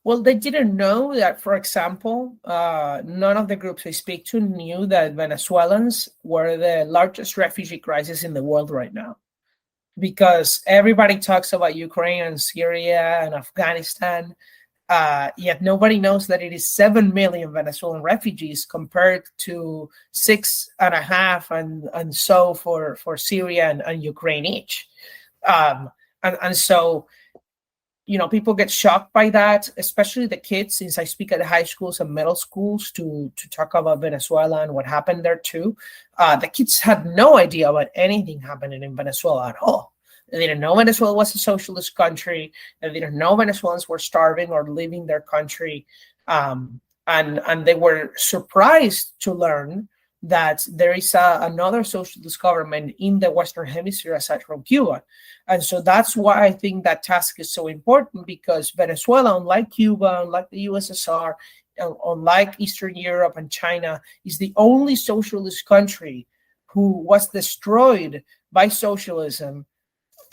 S6: Well, they didn't know that, for example, none of the groups I speak to knew that Venezuelans were the largest refugee crisis in the world right now. Because everybody talks about Ukraine and Syria and Afghanistan, yet nobody knows that it is 7 million Venezuelan refugees compared to 6.5 and so for Syria and Ukraine each. And so, people get shocked by that, especially the kids, since I speak at the high schools and middle schools to talk about Venezuela and what happened there too. The kids had no idea about anything happening in Venezuela at all. They didn't know Venezuela was a socialist country. They didn't know Venezuelans were starving or leaving their country. And they were surprised to learn that there is another socialist government in the Western Hemisphere aside from Cuba. And so that's why I think that task is so important, because Venezuela, unlike Cuba, unlike the USSR, unlike Eastern Europe and China, is the only socialist country who was destroyed by socialism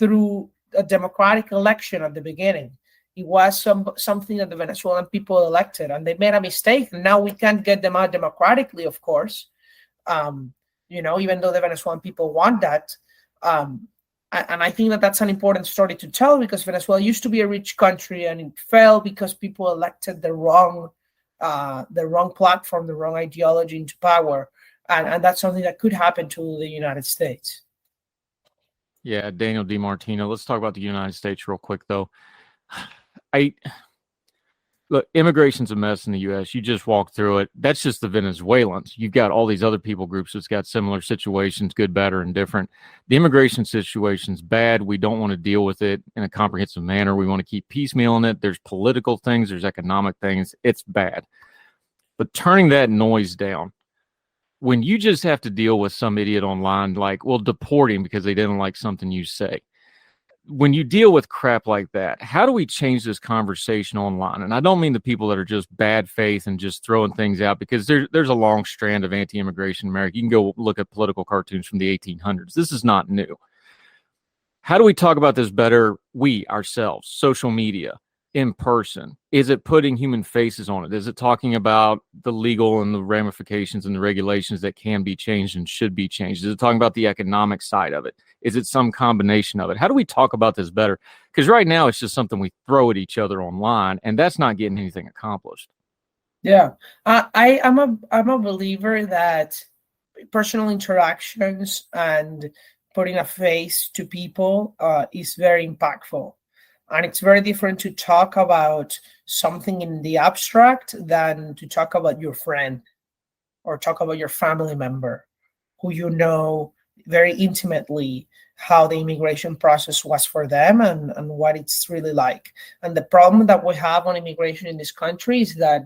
S6: through a democratic election at the beginning. It was something that the Venezuelan people elected, and they made a mistake. And now we can't get them out democratically, of course. Even though the Venezuelan people want that. And I think that that's an important story to tell, because Venezuela used to be a rich country and it fell because people elected the wrong platform, the wrong ideology into power. And that's something that could happen to the United States.
S4: Yeah, Daniel DiMartino. Let's talk about the United States real quick, though. Look, immigration's a mess in the U.S. You just walk through it. That's just the Venezuelans. You've got all these other people groups that's got similar situations, good, bad, or indifferent. The immigration situation's bad. We don't want to deal with it in a comprehensive manner. We want to keep piecemealing it. There's political things. There's economic things. It's bad. But turning that noise down, when you just have to deal with some idiot online, like, well, deport him because they didn't like something you say. When you deal with crap like that, how do we change this conversation online? And I don't mean the people that are just bad faith and just throwing things out, because there's a long strand of anti-immigration in America. You can go look at political cartoons from the 1800s. This is not new. How do we talk about this better? We, ourselves, social media, in person. Is it putting human faces on it? Is it talking about the legal and the ramifications and the regulations that can be changed and should be changed? Is it talking about the economic side of it? Is it some combination of it? How do we talk about this better? Because right now it's just something we throw at each other online, and that's not getting anything accomplished.
S6: Yeah, I'm a believer that personal interactions and putting a face to people is very impactful. And it's very different to talk about something in the abstract than to talk about your friend or talk about your family member who you know very intimately how the immigration process was for them and what it's really like. And the problem that we have on immigration in this country is that,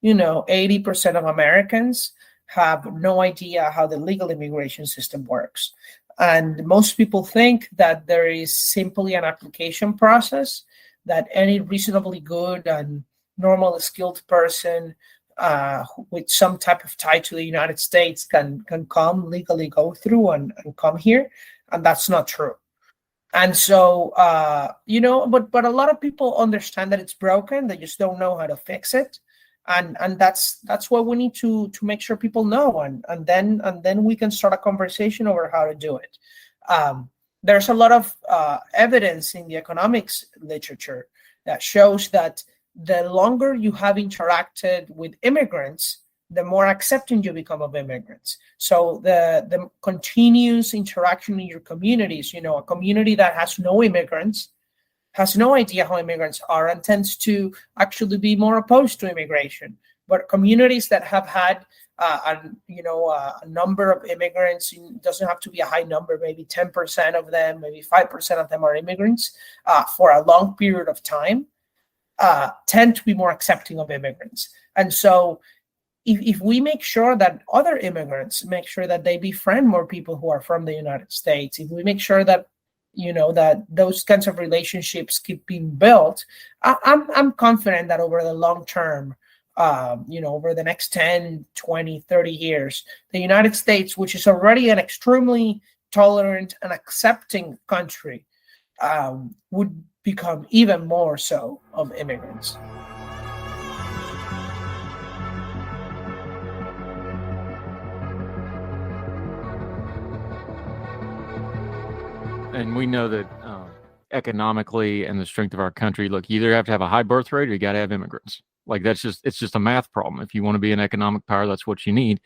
S6: 80% of Americans have no idea how the legal immigration system works. And most people think that there is simply an application process that any reasonably good and normal skilled person with some type of tie to the United States can come legally, go through and come here. And that's not true. And so, but a lot of people understand that it's broken. They just don't know how to fix it. And that's what we need to make sure people know. And then we can start a conversation over how to do it. There's a lot of evidence in the economics literature that shows that the longer you have interacted with immigrants, the more accepting you become of immigrants. So the continuous interaction in your communities, a community that has no immigrants has no idea how immigrants are and tends to actually be more opposed to immigration. But communities that have had a number of immigrants, it doesn't have to be a high number, maybe 10% of them, maybe 5% of them are immigrants for a long period of time, tend to be more accepting of immigrants. And so if we make sure that other immigrants make sure that they befriend more people who are from the United States, if we make sure that that those kinds of relationships keep being built, I'm confident that over the long term, over the next 10, 20, 30 years, the United States, which is already an extremely tolerant and accepting country, would become even more so of immigrants.
S4: And we know that economically and the strength of our country, look, you either have to have a high birth rate or you got to have immigrants. Like it's just a math problem. If you want to be an economic power, that's what you need.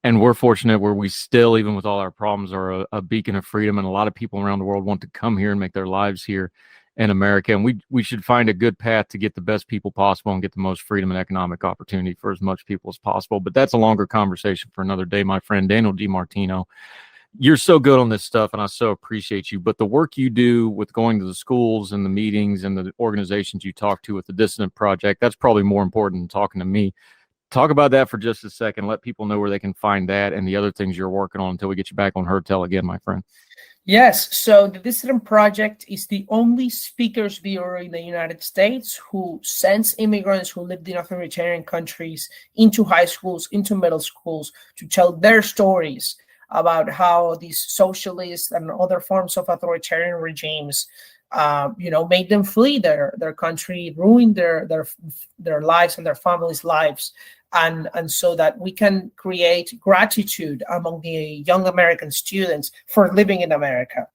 S4: And we're fortunate where we still, even with all our problems, are a beacon of freedom. And a lot of people around the world want to come here and make their lives here in America. And we should find a good path to get the best people possible and get the most freedom and economic opportunity for as much people as possible. But that's a longer conversation for another day, my friend Daniel DiMartino. You're so good on this stuff, and I so appreciate you. But the work you do with going to the schools and the meetings and the organizations you talk to with the Dissident Project, that's probably more important than talking to me. Talk about that for just a second. Let people know where they can find that and the other things you're working on until we get you back on Heard Tell again, my friend.
S6: Yes. So the Dissident Project is the only speakers bureau in the United States who sends immigrants who lived in authoritarian countries into high schools, into middle schools to tell their stories about how these socialist and other forms of authoritarian regimes, made them flee their country, ruined their lives and their families' lives. And so that we can create gratitude among the young American students for living in America.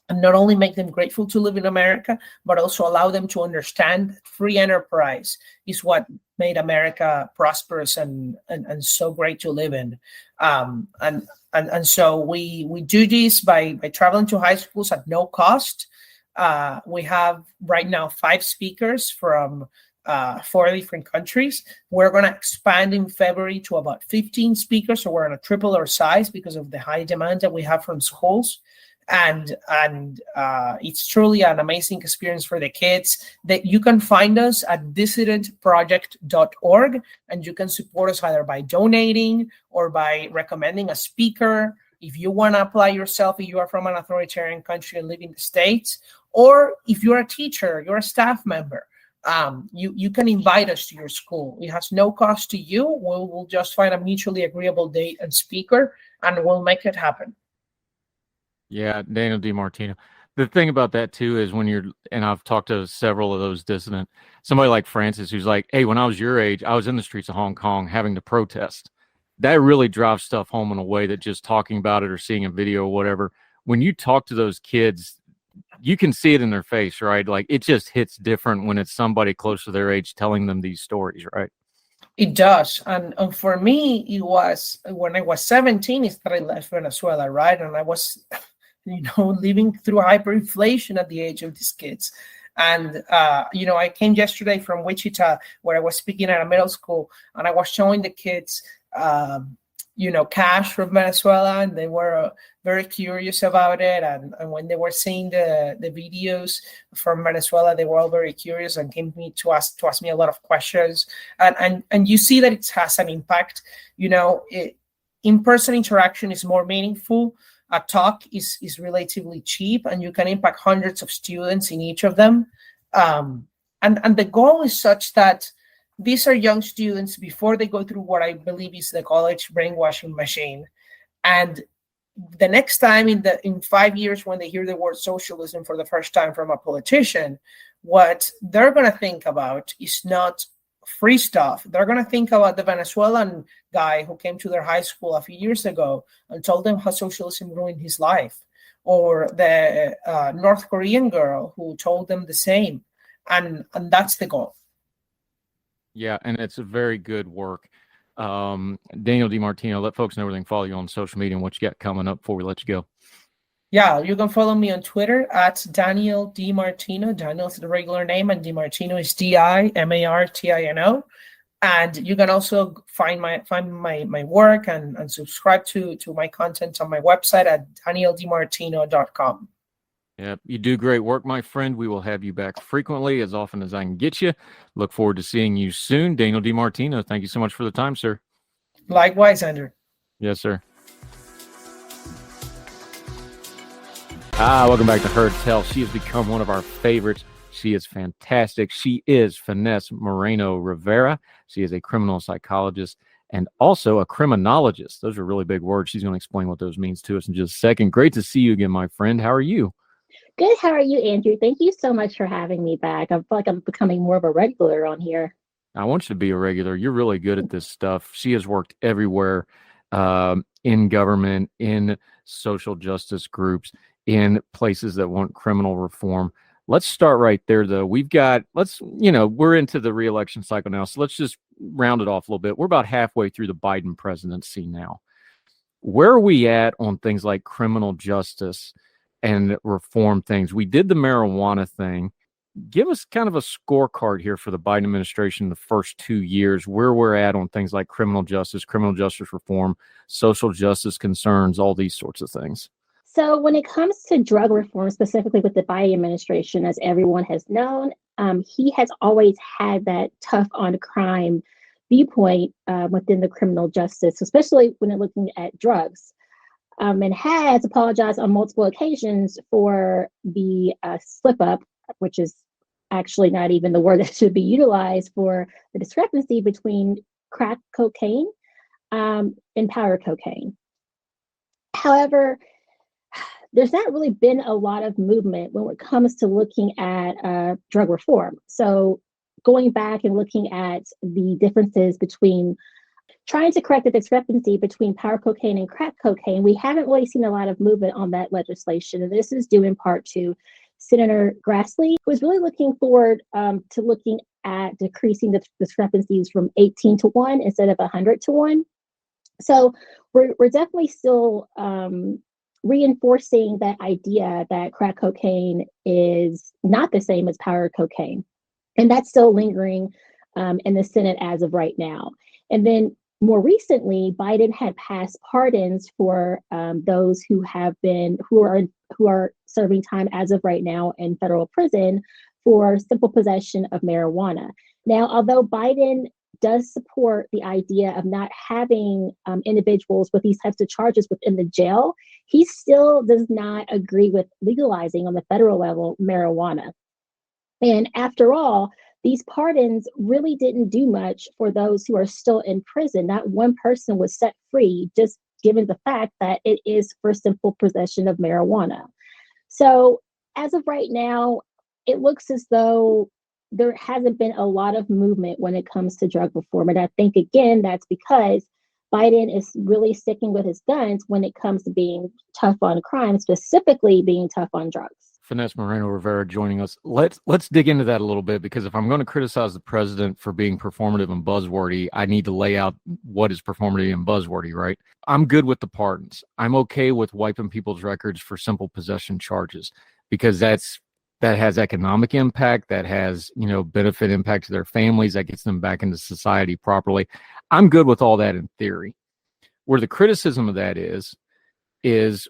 S6: And not only make them grateful to live in America, but also allow them to understand that free enterprise is what made America prosperous and so great to live in. And so we do this by traveling to high schools at no cost. We have right now 5 speakers from 4 different countries. We're going to expand in February to about 15 speakers, so we're going to triple our size because of the high demand that we have from schools. And it's truly an amazing experience for the kids. That you can find us at dissidentproject.org, and you can support us either by donating or by recommending a speaker. If you want to apply yourself, if you are from an authoritarian country and live in the States, or if you're a teacher, you're a staff member, you can invite us to your school. It has no cost to you. We'll just find a mutually agreeable date and speaker, and we'll make it happen.
S4: Yeah, Daniel DiMartino. The thing about that too is and I've talked to several of those dissident, somebody like Francis, who's like, hey, when I was your age, I was in the streets of Hong Kong having to protest. That really drives stuff home in a way that just talking about it or seeing a video or whatever, when you talk to those kids, you can see it in their face, right? Like it just hits different when it's somebody close to their age telling them these stories, right?
S6: It does. And for me, it was when I was 17 is that I left Venezuela, right? And I was, living through hyperinflation at the age of these kids. And, I came yesterday from Wichita, where I was speaking at a middle school, and I was showing the kids, cash from Venezuela, and they were very curious about it. And when they were seeing the videos from Venezuela, they were all very curious and came to me to ask me a lot of questions. And you see that it has an impact. In-person interaction is more meaningful. A talk is relatively cheap, and you can impact hundreds of students in each of them. And the goal is such that these are young students before they go through what I believe is the college brainwashing machine. And the next time in 5 years, when they hear the word socialism for the first time from a politician, what they're going to think about is not free stuff. They're going to think about the Venezuelan guy who came to their high school a few years ago and told them how socialism ruined his life, or the North Korean girl who told them the same. And that's the goal.
S4: Yeah, and it's a very good work. Daniel DiMartino, let folks know where they can follow you on social media and what you got coming up before we let you go.
S6: Yeah, you can follow me on Twitter at Daniel DiMartino. Daniel is the regular name, and DiMartino is DiMartino. And you can also find my work and subscribe to my content on my website at danieldimartino.com.
S4: Yeah, you do great work, my friend. We will have you back frequently, as often as I can get you. Look forward to seeing you soon. Daniel DiMartino, thank you so much for the time, sir.
S6: Likewise, Andrew.
S4: Yes, sir. Welcome back to Heard Tell. She has become one of our favorites. She is fantastic. She is Finesse Moreno-Rivera. She is a criminal psychologist and also a criminologist. Those are really big words. She's going to explain what those means to us in just a second. Great to see you again, my friend. How are you?
S8: Good. How are you, Andrew? Thank you so much for having me back. I feel like I'm becoming more of a regular on here.
S4: I want you to be a regular. You're really good at this stuff. She has worked everywhere, in government, in social justice groups, in places that want criminal reform. Let's start right there, though. We're into the re-election cycle now, so let's just round it off a little bit. We're about halfway through the Biden presidency now. Where are we at on things like criminal justice and reform things? We did the marijuana thing. Give us kind of a scorecard here for the Biden administration in the first 2 years, where we're at on things like criminal justice reform, social justice concerns, all these sorts of things.
S8: So when it comes to drug reform, specifically with the Biden administration, as everyone has known, he has always had that tough on crime viewpoint within the criminal justice, especially when they're looking at drugs, and has apologized on multiple occasions for the slip up, which is actually not even the word that should be utilized, for the discrepancy between crack cocaine and powder cocaine. However, there's not really been a lot of movement when it comes to looking at drug reform. So going back and looking at the differences between trying to correct the discrepancy between powder cocaine and crack cocaine, we haven't really seen a lot of movement on that legislation. And this is due in part to Senator Grassley, who is really looking forward to looking at decreasing the discrepancies from 18 to 1 instead of 100 to 1. So we're definitely still reinforcing that idea that crack cocaine is not the same as powder cocaine. And that's still lingering in the Senate as of right now. And then more recently, Biden had passed pardons for those who are serving time as of right now in federal prison for simple possession of marijuana. Now, although Biden does support the idea of not having individuals with these types of charges within the jail, he still does not agree with legalizing on the federal level marijuana. And after all, these pardons really didn't do much for those who are still in prison. Not one person was set free, just given the fact that it is for simple possession of marijuana. So as of right now, it looks as though there hasn't been a lot of movement when it comes to drug reform. And I think, again, that's because Biden is really sticking with his guns when it comes to being tough on crime, specifically being tough on drugs.
S4: Finesse Moreno-Rivera joining us. Let's dig into that a little bit, because if I'm going to criticize the president for being performative and buzzwordy, I need to lay out what is performative and buzzwordy, right? I'm good with the pardons. I'm okay with wiping people's records for simple possession charges, because that has economic impact, that has, benefit impact to their families, that gets them back into society properly. I'm good with all that in theory. Where the criticism of that is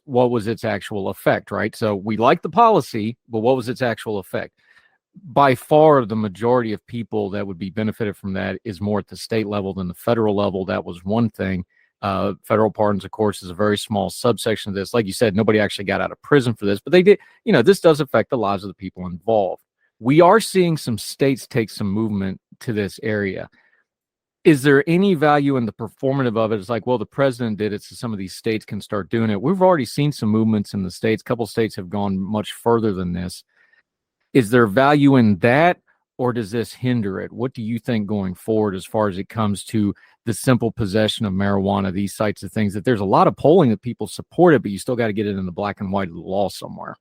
S4: what was its actual effect, right? So we like the policy, but what was its actual effect? By far, the majority of people that would be benefited from that is more at the state level than the federal level. That was one thing. Federal pardons, of course, is a very small subsection of this. Like you said, nobody actually got out of prison for this, but they did, this does affect the lives of the people involved. We are seeing some states take some movement to this area. Is there any value in the performative of it? It's like, well, the president did it, so some of these states can start doing it. We've already seen some movements in the states. A couple states have gone much further than this. Is there value in that, or does this hinder it? What do you think going forward as far as it comes to the simple possession of marijuana, these types of things, that there's a lot of polling that people support it, but you still got to get it in the black and white of the law somewhere?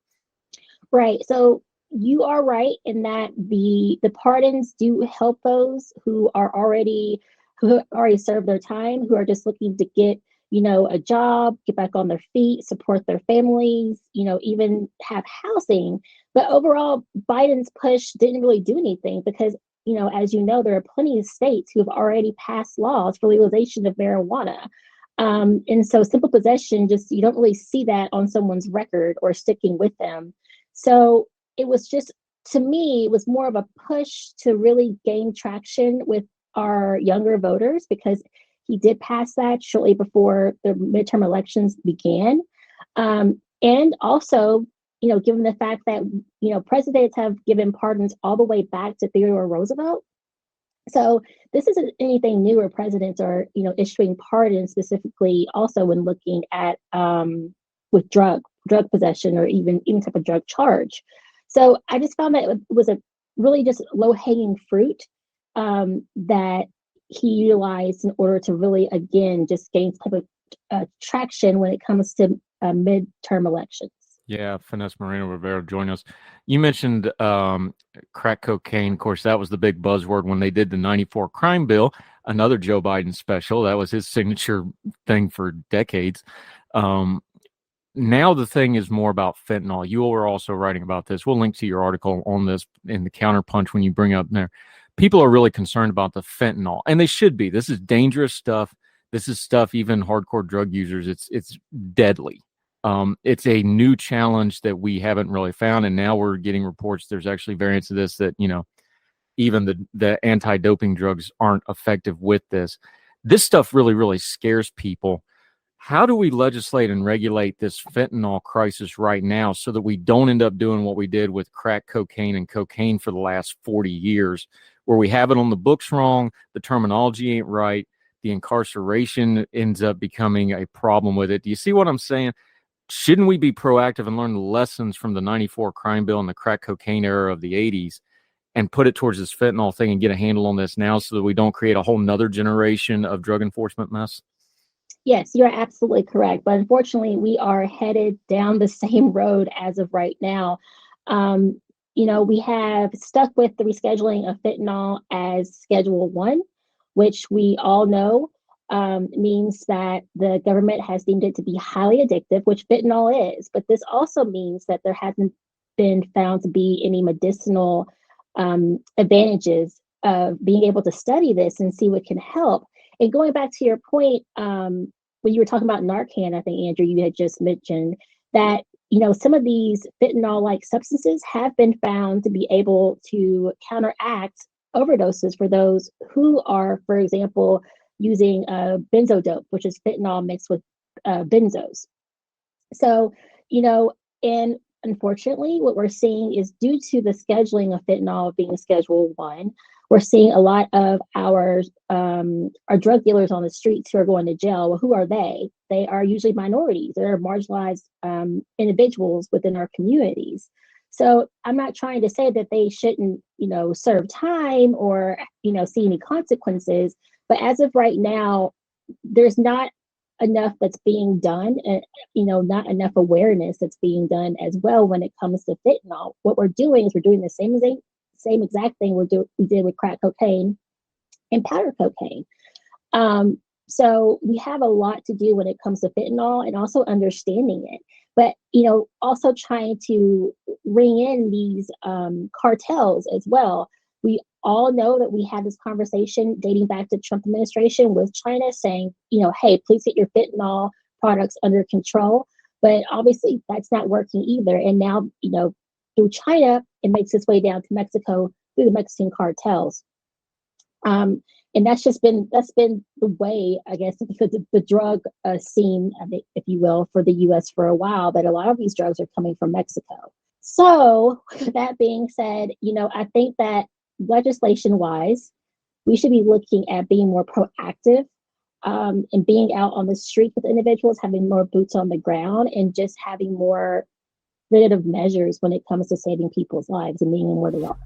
S8: Right. So you are right in that the pardons do help those who already served their time, who are just looking to get, a job, get back on their feet, support their families, even have housing. But overall, Biden's push didn't really do anything because, as there are plenty of states who have already passed laws for legalization of marijuana. And so simple possession, you don't really see that on someone's record or sticking with them. So it was just, to me, it was more of a push to really gain traction with our younger voters, because he did pass that shortly before the midterm elections began. And also, given the fact that, presidents have given pardons all the way back to Theodore Roosevelt. So this isn't anything new where presidents are, issuing pardons specifically also when looking at with drug possession or even type of drug charge. So I just found that it was a really just low-hanging fruit that he utilized in order to really, again, just gain type of traction when it comes to midterm elections.
S4: Yeah, Finesse Moreno-Rivera join us. You mentioned crack cocaine. Of course, that was the big buzzword when they did the 94 crime bill, another Joe Biden special. That was his signature thing for decades. Now the thing is more about fentanyl. You were also writing about this. We'll link to your article on this in the Counterpunch when you bring up there. People are really concerned about the fentanyl, and they should be. This is dangerous stuff. This is stuff even hardcore drug users, it's deadly. It's a new challenge that we haven't really found, and now we're getting reports there's actually variants of this that, even the anti-doping drugs aren't effective with this. This stuff really, really scares people. How do we legislate and regulate this fentanyl crisis right now so that we don't end up doing what we did with crack cocaine and cocaine for the last 40 years, where we have it on the books wrong, the terminology ain't right, the incarceration ends up becoming a problem with it. Do you see what I'm saying? Shouldn't we be proactive and learn the lessons from the 94 crime bill and the crack cocaine era of the 80s and put it towards this fentanyl thing and get a handle on this now so that we don't create a whole nother generation of drug enforcement mess?
S8: Yes, you're absolutely correct. But unfortunately, we are headed down the same road as of right now. We have stuck with the rescheduling of fentanyl as Schedule 1, which we all know means that the government has deemed it to be highly addictive, which fentanyl is. But this also means that there hasn't been found to be any medicinal advantages of being able to study this and see what can help. And going back to your point, when you were talking about Narcan, I think, Andrew, you had just mentioned that, some of these fentanyl-like substances have been found to be able to counteract overdoses for those who are, for example, using benzodope, which is fentanyl mixed with benzos. So, and unfortunately, what we're seeing is due to the scheduling of fentanyl being Schedule 1, we're seeing a lot of our drug dealers on the streets who are going to jail. Well, who are they? They are usually minorities. They're marginalized individuals within our communities. So I'm not trying to say that they shouldn't, serve time or, see any consequences. But as of right now, there's not enough that's being done and, not enough awareness that's being done as well when it comes to fentanyl. What we're doing is we're doing the same exact thing we did with crack cocaine and powder cocaine. So we have a lot to do when it comes to fentanyl and also understanding it. But, also trying to ring in these cartels as well. We all know that we had this conversation dating back to Trump administration with China saying, hey, please get your fentanyl products under control. But obviously that's not working either. And now, through China, it makes its way down to Mexico through the Mexican cartels. And that's been the way, I guess, the drug scene, if you will, for the U.S. for a while, that a lot of these drugs are coming from Mexico. So that being said, I think that legislation-wise, we should be looking at being more proactive and being out on the street with individuals, having more boots on the ground, and just having more preventative measures when it comes to saving people's lives and being where they are.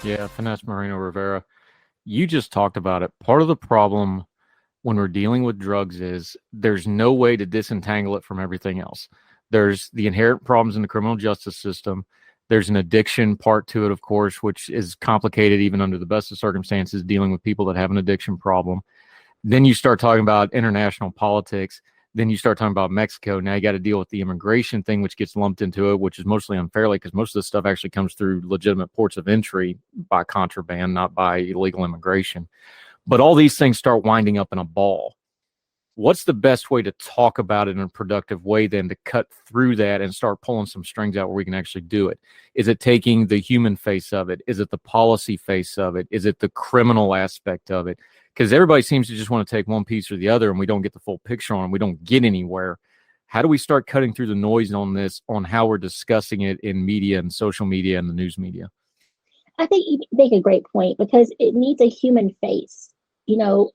S4: Yeah, Finesse Moreno-Rivera, you just talked about it. Part of the problem when we're dealing with drugs is there's no way to disentangle it from everything else. There's the inherent problems in the criminal justice system. There's an addiction part to it, of course, which is complicated even under the best of circumstances, dealing with people that have an addiction problem. Then you start talking about international politics. Then you start talking about Mexico. Now you got to deal with the immigration thing, which gets lumped into it, which is mostly unfairly because most of this stuff actually comes through legitimate ports of entry by contraband, not by illegal immigration. But all these things start winding up in a ball. What's the best way to talk about it in a productive way then to cut through that and start pulling some strings out where we can actually do it? Is it taking the human face of it? Is it the policy face of it? Is it the criminal aspect of it? Because everybody seems to just want to take one piece or the other and we don't get the full picture on it. We don't get anywhere. How do we start cutting through the noise on this, on how we're discussing it in media and social media and the news media?
S8: I think you make a great point because it needs a human face.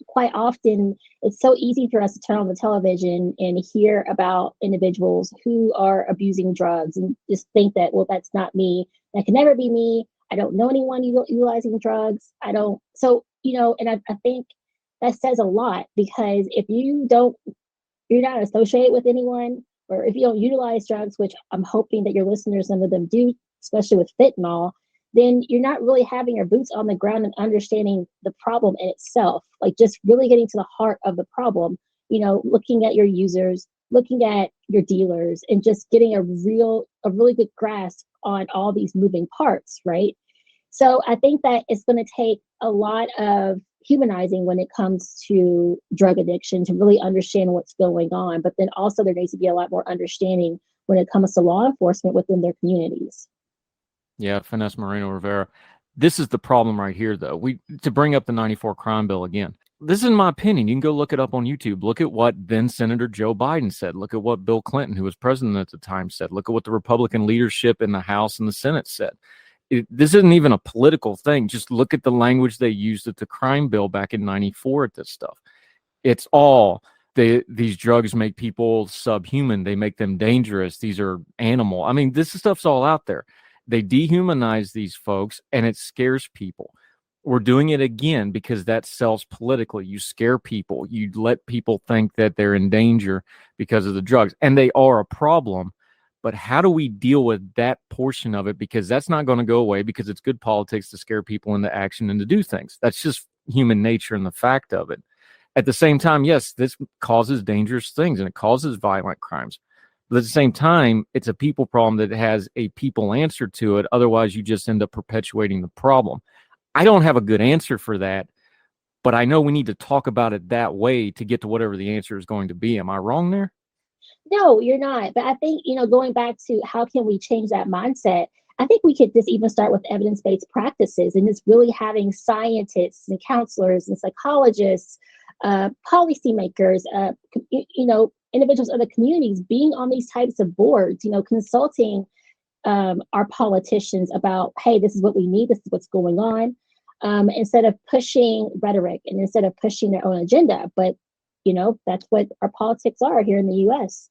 S8: Quite often it's so easy for us to turn on the television and hear about individuals who are abusing drugs and just think that, well, that's not me. That can never be me. I don't know anyone utilizing drugs. And I think that says a lot because if you're not associated with anyone, or if you don't utilize drugs, which I'm hoping that your listeners, some of them do, especially with fentanyl, then you're not really having your boots on the ground and understanding the problem in itself, like just really getting to the heart of the problem, looking at your users, looking at your dealers, and just getting a really good grasp on all these moving parts, right? So I think that it's going to take a lot of humanizing when it comes to drug addiction to really understand what's going on. But then also there needs to be a lot more understanding when it comes to law enforcement within their communities.
S4: Yeah, Finesse Moreno-Rivera. This is the problem right here, though. To bring up the 94 crime bill again. This is my opinion. You can go look it up on YouTube. Look at what then Senator Joe Biden said. Look at what Bill Clinton, who was president at the time, said. Look at what the Republican leadership in the House and the Senate said. This isn't even a political thing. Just look at the language they used at the crime bill back in 94 at this stuff. It's all, these drugs make people subhuman. They make them dangerous. These are animal. I mean, this stuff's all out there. They dehumanize these folks, and it scares people. We're doing it again because that sells politically. You scare people. You let people think that they're in danger because of the drugs, and they are a problem. But how do we deal with that portion of it? Because that's not going to go away, because it's good politics to scare people into action and to do things. That's just human nature and the fact of it. At the same time, yes, this causes dangerous things and it causes violent crimes. But at the same time, it's a people problem that has a people answer to it. Otherwise, you just end up perpetuating the problem. I don't have a good answer for that, but I know we need to talk about it that way to get to whatever the answer is going to be. Am I wrong there?
S8: No, you're not. But I think, going back to how can we change that mindset, I think we could just even start with evidence-based practices and just really having scientists and counselors and psychologists, policymakers, individuals of the communities being on these types of boards, consulting our politicians about, hey, this is what we need, this is what's going on, instead of pushing rhetoric and instead of pushing their own agenda. But, that's what our politics are here in the U.S.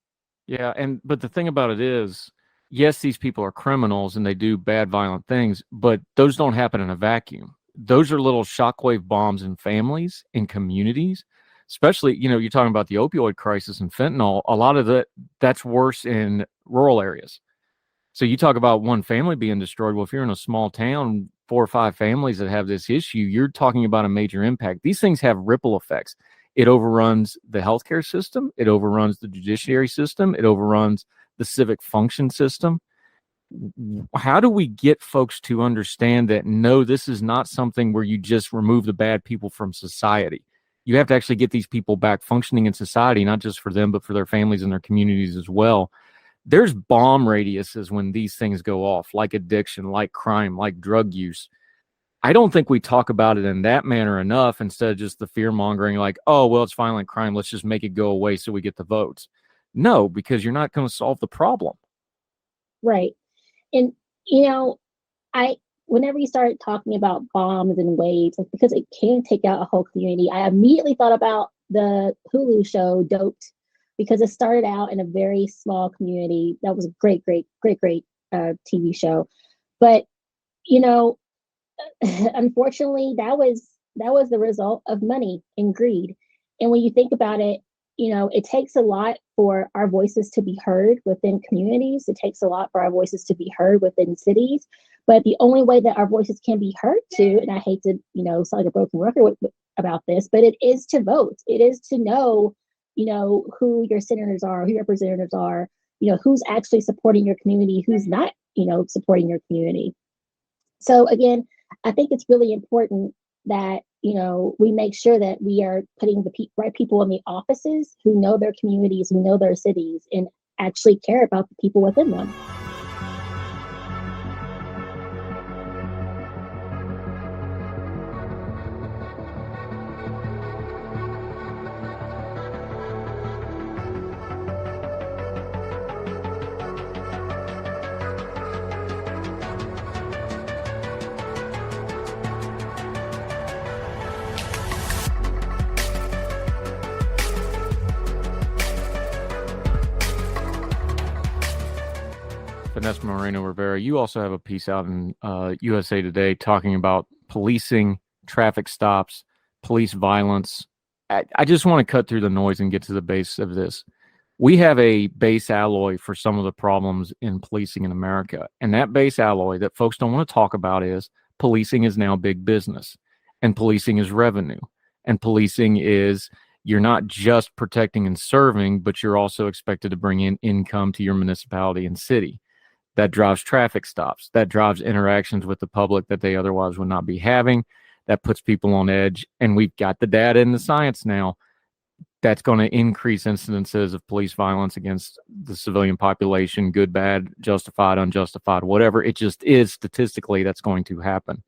S4: Yeah, but the thing about it is, yes, these people are criminals and they do bad, violent things, but those don't happen in a vacuum. Those are little shockwave bombs in families, in communities. Especially, you're talking about the opioid crisis and fentanyl. A lot of that's worse in rural areas. So you talk about one family being destroyed. Well, if you're in a small town, 4 or 5 families that have this issue, you're talking about a major impact. These things have ripple effects. It overruns the healthcare system. It overruns the judiciary system. It overruns the civic function system. How do we get folks to understand that, no, this is not something where you just remove the bad people from society? You have to actually get these people back functioning in society, not just for them, but for their families and their communities as well. There's bomb radiuses when these things go off, like addiction, like crime, like drug use. I don't think we talk about it in that manner enough, instead of just the fear mongering, like, oh, well, it's violent crime, let's just make it go away so we get the votes. No, because you're not going to solve the problem.
S8: Right. And, whenever you started talking about bombs and waves, because it can take out a whole community, I immediately thought about the Hulu show Doped, because it started out in a very small community. That was a great TV show. But, unfortunately, that was the result of money and greed. And when you think about it, it takes a lot for our voices to be heard within communities. It takes a lot for our voices to be heard within cities. But the only way that our voices can be heard too, and I hate to, sound like a broken record about this, but it is to vote. It is to know, who your senators are, who your representatives are, who's actually supporting your community, who's not, supporting your community. So again, I think it's really important that, we make sure that we are putting the right people in the offices who know their communities, who know their cities, and actually care about the people within them.
S4: Finesse Moreno-Rivera, you also have a piece out in USA Today talking about policing, traffic stops, police violence. I just want to cut through the noise and get to the base of this. We have a base alloy for some of the problems in policing in America. And that base alloy that folks don't want to talk about is policing is now big business, and policing is revenue. And policing is, you're not just protecting and serving, but you're also expected to bring in income to your municipality and city. That drives traffic stops. That drives interactions with the public that they otherwise would not be having. that puts people on edge. And we've got the data and the science now that's going to increase incidences of police violence against the civilian population, good, bad, justified, unjustified, whatever. It just is statistically that's going to happen.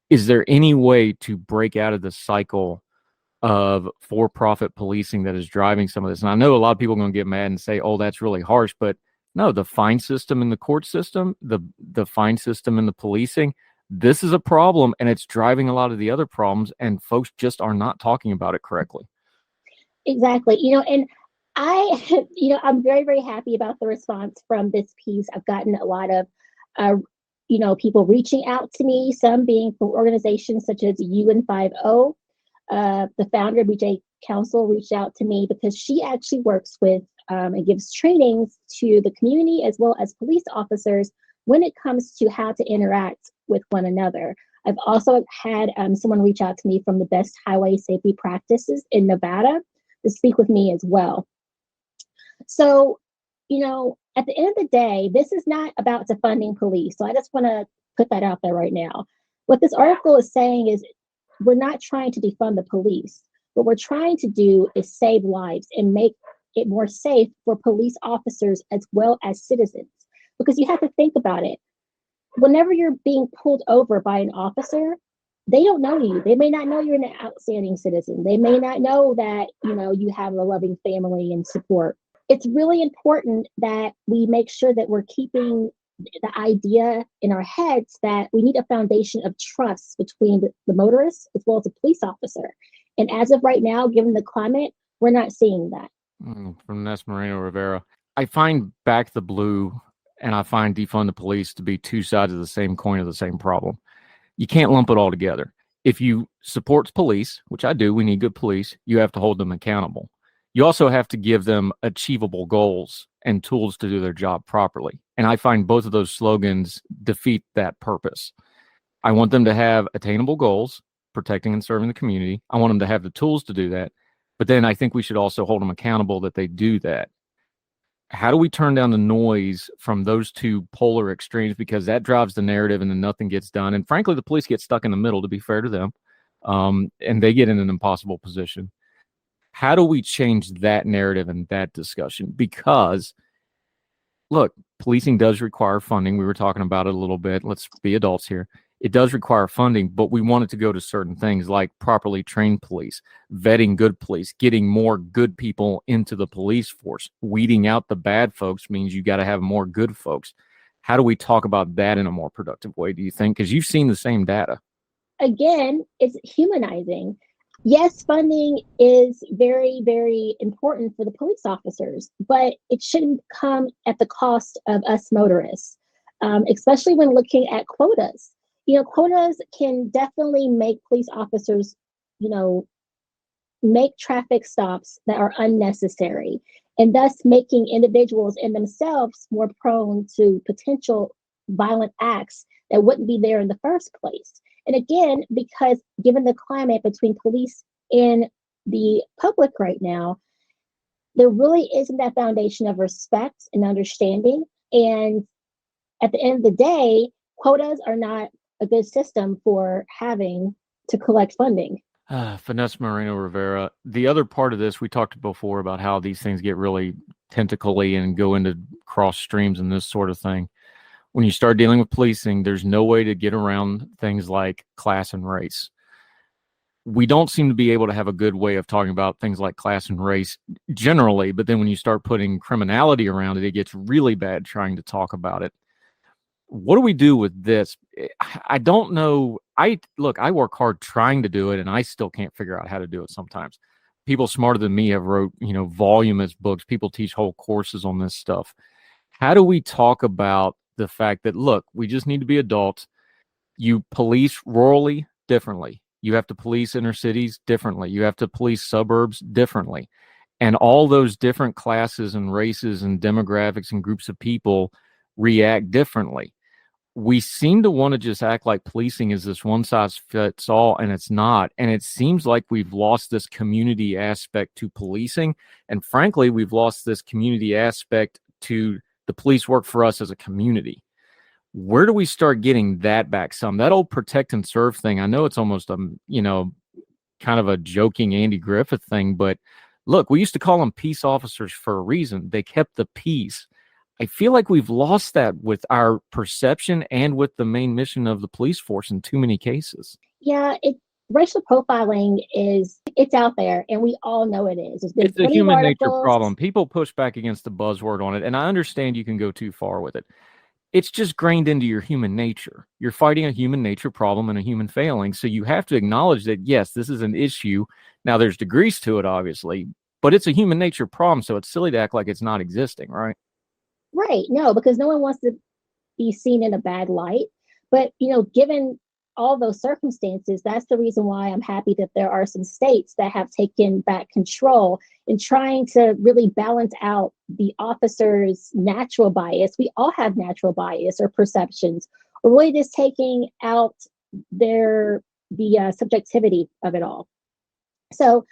S4: Is there any way to break out of the cycle of for-profit policing that is driving some of this? And I know a lot of people are going to get mad and say, oh, that's really harsh, but no, the fine system in the court system, the fine system in the policing, this is a problem, and it's driving a lot of the other problems, and folks just are not talking about it correctly.
S8: Exactly. And I'm very, very happy about the response from this piece. I've gotten a lot of, people reaching out to me, some being from organizations such as UN50. The founder of BJ Council reached out to me because she actually works with and gives trainings to the community as well as police officers when it comes to how to interact with one another. I've also had someone reach out to me from the Best Highway Safety Practices in Nevada to speak with me as well. So, at the end of the day, this is not about defunding police. So I just want to put that out there right now. What this article is saying is we're not trying to defund the police. What we're trying to do is save lives and make it more safe for police officers as well as citizens. Because you have to think about it. Whenever you're being pulled over by an officer, they don't know you. They may not know you're an outstanding citizen. They may not know that, you have a loving family and support. It's really important that we make sure that we're keeping the idea in our heads that we need a foundation of trust between the motorist as well as the police officer. And as of right now, given the climate, we're not seeing that.
S4: From Finesse Moreno-Rivera, I find Back the Blue and I find defund the police to be two sides of the same coin of the same problem. You can't lump it all together. If you support police, which I do, we need good police, you have to hold them accountable. You also have to give them achievable goals and tools to do their job properly. And I find both of those slogans defeat that purpose. I want them to have attainable goals, protecting and serving the community. I want them to have the tools to do that. But then I think we should also hold them accountable that they do that. How do we turn down the noise from those two polar extremes? Because that drives the narrative and then nothing gets done. And frankly, the police get stuck in the middle, to be fair to them. And they get in an impossible position. How do we change that narrative and that discussion? Because, look, policing does require funding. We were talking about it a little bit. Let's be adults here. It does require funding, but we want it to go to certain things like properly trained police, vetting good police, getting more good people into the police force. Weeding out the bad folks means you got to have more good folks. How do we talk about that in a more productive way, do you think? Because you've seen the same data.
S8: Again, it's humanizing. Yes, funding is very, very important for the police officers, but it shouldn't come at the cost of us motorists, especially when looking at quotas. Quotas can definitely make police officers, make traffic stops that are unnecessary, and thus making individuals in themselves more prone to potential violent acts that wouldn't be there in the first place. And again, because given the climate between police and the public right now, there really isn't that foundation of respect and understanding. And at the end of the day, quotas are not a good system for having to collect funding.
S4: Finesse Moreno-Rivera, the other part of this, we talked before about how these things get really tentacly and go into cross streams and this sort of thing. When you start dealing with policing, there's no way to get around things like class and race. We don't seem to be able to have a good way of talking about things like class and race generally, but then when you start putting criminality around it, it gets really bad trying to talk about it. What do we do with this? I don't know. I work hard trying to do it, and I still can't figure out how to do it sometimes. People smarter than me have wrote, voluminous books. People teach whole courses on this stuff. How do we talk about the fact that, look, we just need to be adults. You police rurally differently. You have to police inner cities differently. You have to police suburbs differently. And all those different classes and races and demographics and groups of people react differently. We seem to want to just act like policing is this one size fits all, and it's not. And it seems like we've lost this community aspect to policing. And frankly, we've lost this community aspect to the police work for us as a community. Where do we start getting that back some? That old protect and serve thing, I know it's almost kind of a joking Andy Griffith thing, but look, we used to call them peace officers for a reason. They kept the peace. I feel like we've lost that with our perception and with the main mission of the police force in too many cases.
S8: Yeah, racial profiling it's out there, and we all know it is.
S4: It's a human nature problem. People push back against the buzzword on it, and I understand you can go too far with it. It's just grained into your human nature. You're fighting a human nature problem and a human failing, so you have to acknowledge that, yes, this is an issue. Now, there's degrees to it, obviously, but it's a human nature problem, so it's silly to act like it's not existing, right?
S8: Right. No, because no one wants to be seen in a bad light. But, given all those circumstances, that's the reason why I'm happy that there are some states that have taken back control in trying to really balance out the officer's natural bias. We all have natural bias or perceptions, or really just taking out the subjectivity of it all. So,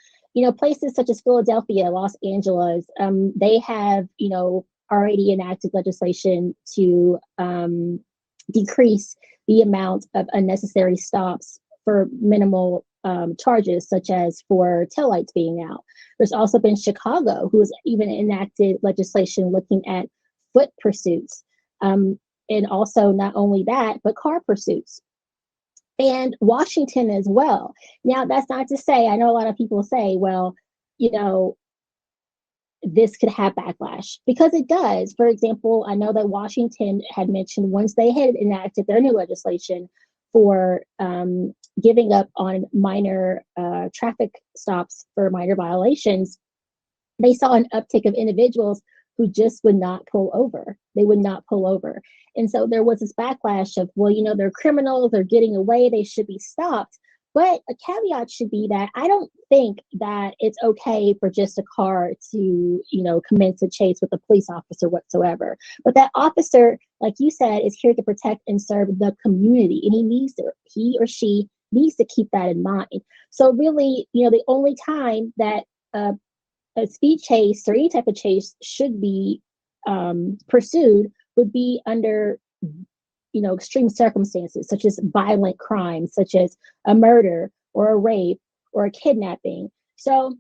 S8: places such as Philadelphia, Los Angeles, they have, already enacted legislation to decrease the amount of unnecessary stops for minimal charges, such as for taillights being out. There's also been Chicago, who has even enacted legislation looking at foot pursuits. And also not only that, but car pursuits. And Washington as well. Now, that's not to say, I know a lot of people say, well, this could have backlash, because it does. For example, I know that Washington had mentioned once they had enacted their new legislation for giving up on minor traffic stops for minor violations, they saw an uptick of individuals who just would not pull over. They would not pull over. And so there was this backlash of, well, they're criminals, they're getting away, they should be stopped. But a caveat should be that I don't think that it's okay for just a car to, commence a chase with a police officer whatsoever. But that officer, like you said, is here to protect and serve the community. And he or she needs to keep that in mind. So really, the only time that a speed chase or any type of chase should be pursued would be under extreme circumstances, such as violent crimes, such as a murder or a rape or a kidnapping. So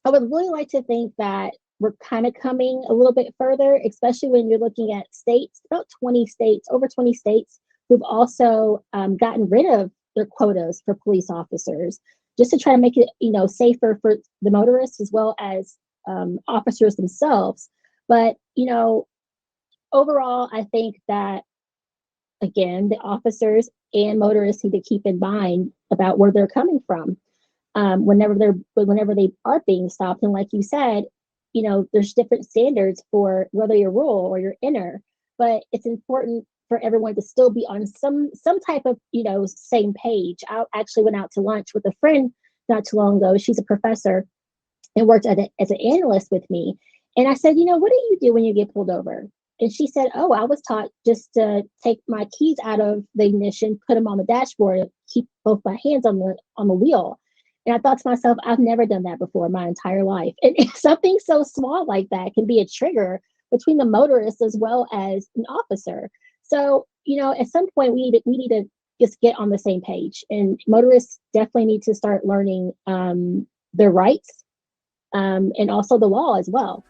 S8: I would really like to think that we're kind of coming a little bit further, especially when you're looking at states, about 20 states, over 20 states, who've also gotten rid of their quotas for police officers, just to try to make it, safer for the motorists as well as officers themselves. But, overall, I think that, again, the officers and motorists need to keep in mind about where they're coming from whenever they are being stopped. And like you said, there's different standards for whether you're rural or you're inner, but it's important for everyone to still be on some type of same page. I actually went out to lunch with a friend not too long ago. She's a professor and worked as an analyst with me. And I said, what do you do when you get pulled over? And she said, oh, I was taught just to take my keys out of the ignition, put them on the dashboard, and keep both my hands on the wheel. And I thought to myself, I've never done that before in my entire life. And something so small like that can be a trigger between the motorist as well as an officer. So, at some point we need to just get on the same page. And motorists definitely need to start learning their rights and also the law as well.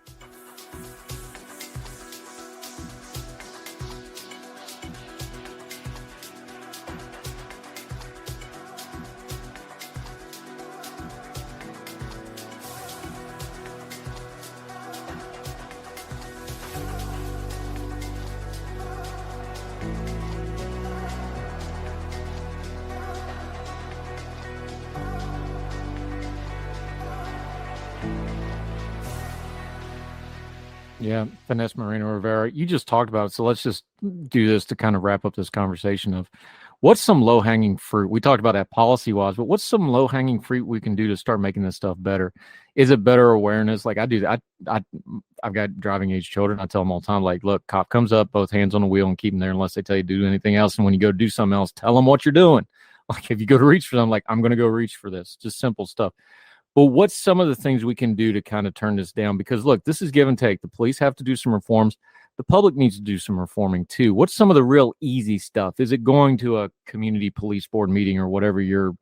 S4: Yeah, Finesse Moreno-Rivera, you just talked about it. So let's just do this to kind of wrap up this conversation of what's some low-hanging fruit. We talked about that policy-wise, but what's some low-hanging fruit we can do to start making this stuff better? Is it better awareness? Like I do, I've got driving age children. I tell them all the time, like, look, cop comes up, both hands on the wheel and keep them there unless they tell you to do anything else. And when you go do something else, tell them what you're doing. Like if you go to reach for them, like I'm going to go reach for this, just simple stuff. But what's some of the things we can do to kind of turn this down? Because look, this is give and take. The police have to do some reforms. the public needs to do some reforming too. What's some of the real easy stuff? Is it going to a community police board meeting or whatever your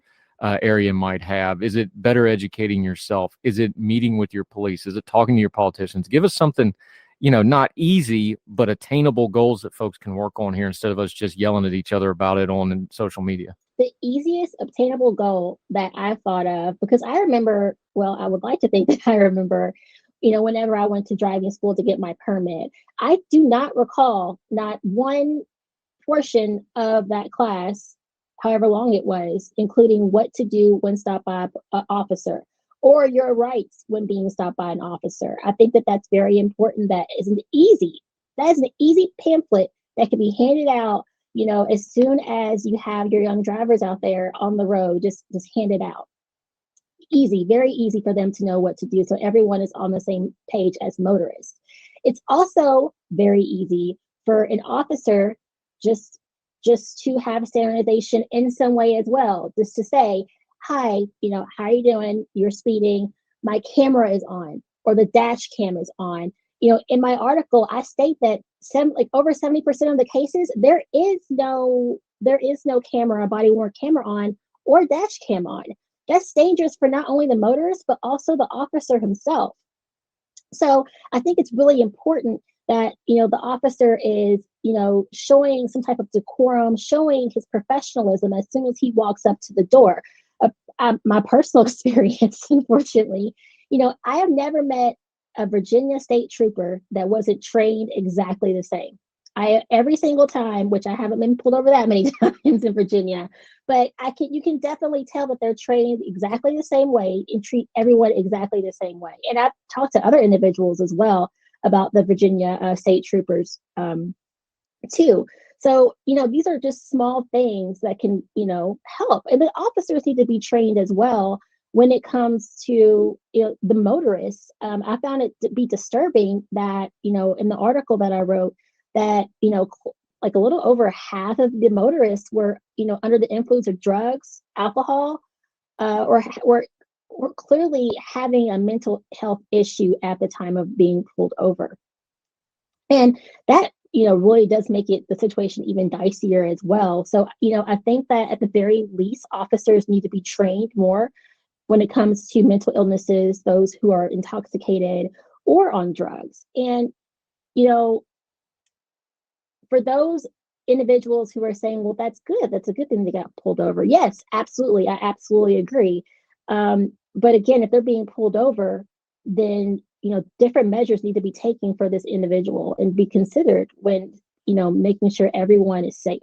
S4: area might have? Is it better educating yourself? Is it meeting with your police? Is it talking to your politicians? Give us something, not easy, but attainable goals that folks can work on here instead of us just yelling at each other about it on social media.
S8: The easiest obtainable goal that I've thought of, because I remember, I would like to think that I remember, whenever I went to driving school to get my permit, I do not recall not one portion of that class, however long it was, including what to do when stopped by an officer or your rights when being stopped by an officer. I think that that's very important. That is an easy pamphlet that can be handed out, as soon as you have your young drivers out there on the road, just hand it out. Easy, very easy for them to know what to do. So everyone is on the same page as motorists. It's also very easy for an officer just to have standardization in some way as well. Just to say, hi, how are you doing? You're speeding. My camera is on, or the dash cam is on. In my article, I state that over 70% of the cases, there is no camera, body worn camera on, or dash cam on. That's dangerous for not only the motorist, but also the officer himself. So I think it's really important that, the officer is, showing some type of decorum, showing his professionalism as soon as he walks up to the door. My personal experience, unfortunately, I have never met a Virginia state trooper that wasn't trained exactly the same. Every single time, which I haven't been pulled over that many times in Virginia, but you can definitely tell that they're trained exactly the same way and treat everyone exactly the same way. And I've talked to other individuals as well about the Virginia state troopers too. So, these are just small things that can, help. And the officers need to be trained as well when it comes to, the motorists. I found it to be disturbing that, in the article that I wrote, that, like a little over half of the motorists were, under the influence of drugs, alcohol, or were clearly having a mental health issue at the time of being pulled over. And that, really does make the situation even dicier as well. So, I think that at the very least, officers need to be trained more when it comes to mental illnesses, those who are intoxicated or on drugs. And, for those individuals who are saying, well, that's good, that's a good thing they got pulled over. Yes, absolutely. I absolutely agree. But again, if they're being pulled over, then, different measures need to be taken for this individual and be considered when, making sure everyone is safe.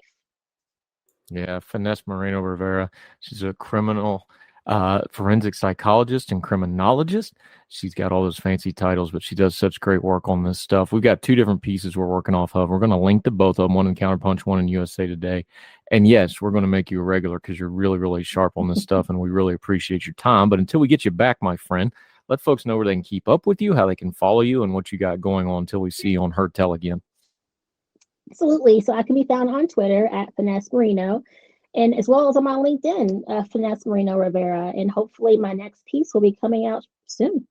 S4: Yeah, Finesse Moreno-Rivera. She's a criminal forensic psychologist and criminologist. She's got all those fancy titles, but she does such great work on this stuff. We've got two different pieces we're working off of. We're going to link to both of them, one in Counterpunch, one in USA Today. And yes, we're going to make you a regular because you're really, really sharp on this stuff, and we really appreciate your time. But until we get you back, my friend, let folks know where they can keep up with you, how they can follow you, and what you got going on until we see you on Heard Tell again.
S8: Absolutely. So I can be found on Twitter at Finesse Moreno, and as well as on my LinkedIn, Finesse Moreno-Rivera. And hopefully my next piece will be coming out soon.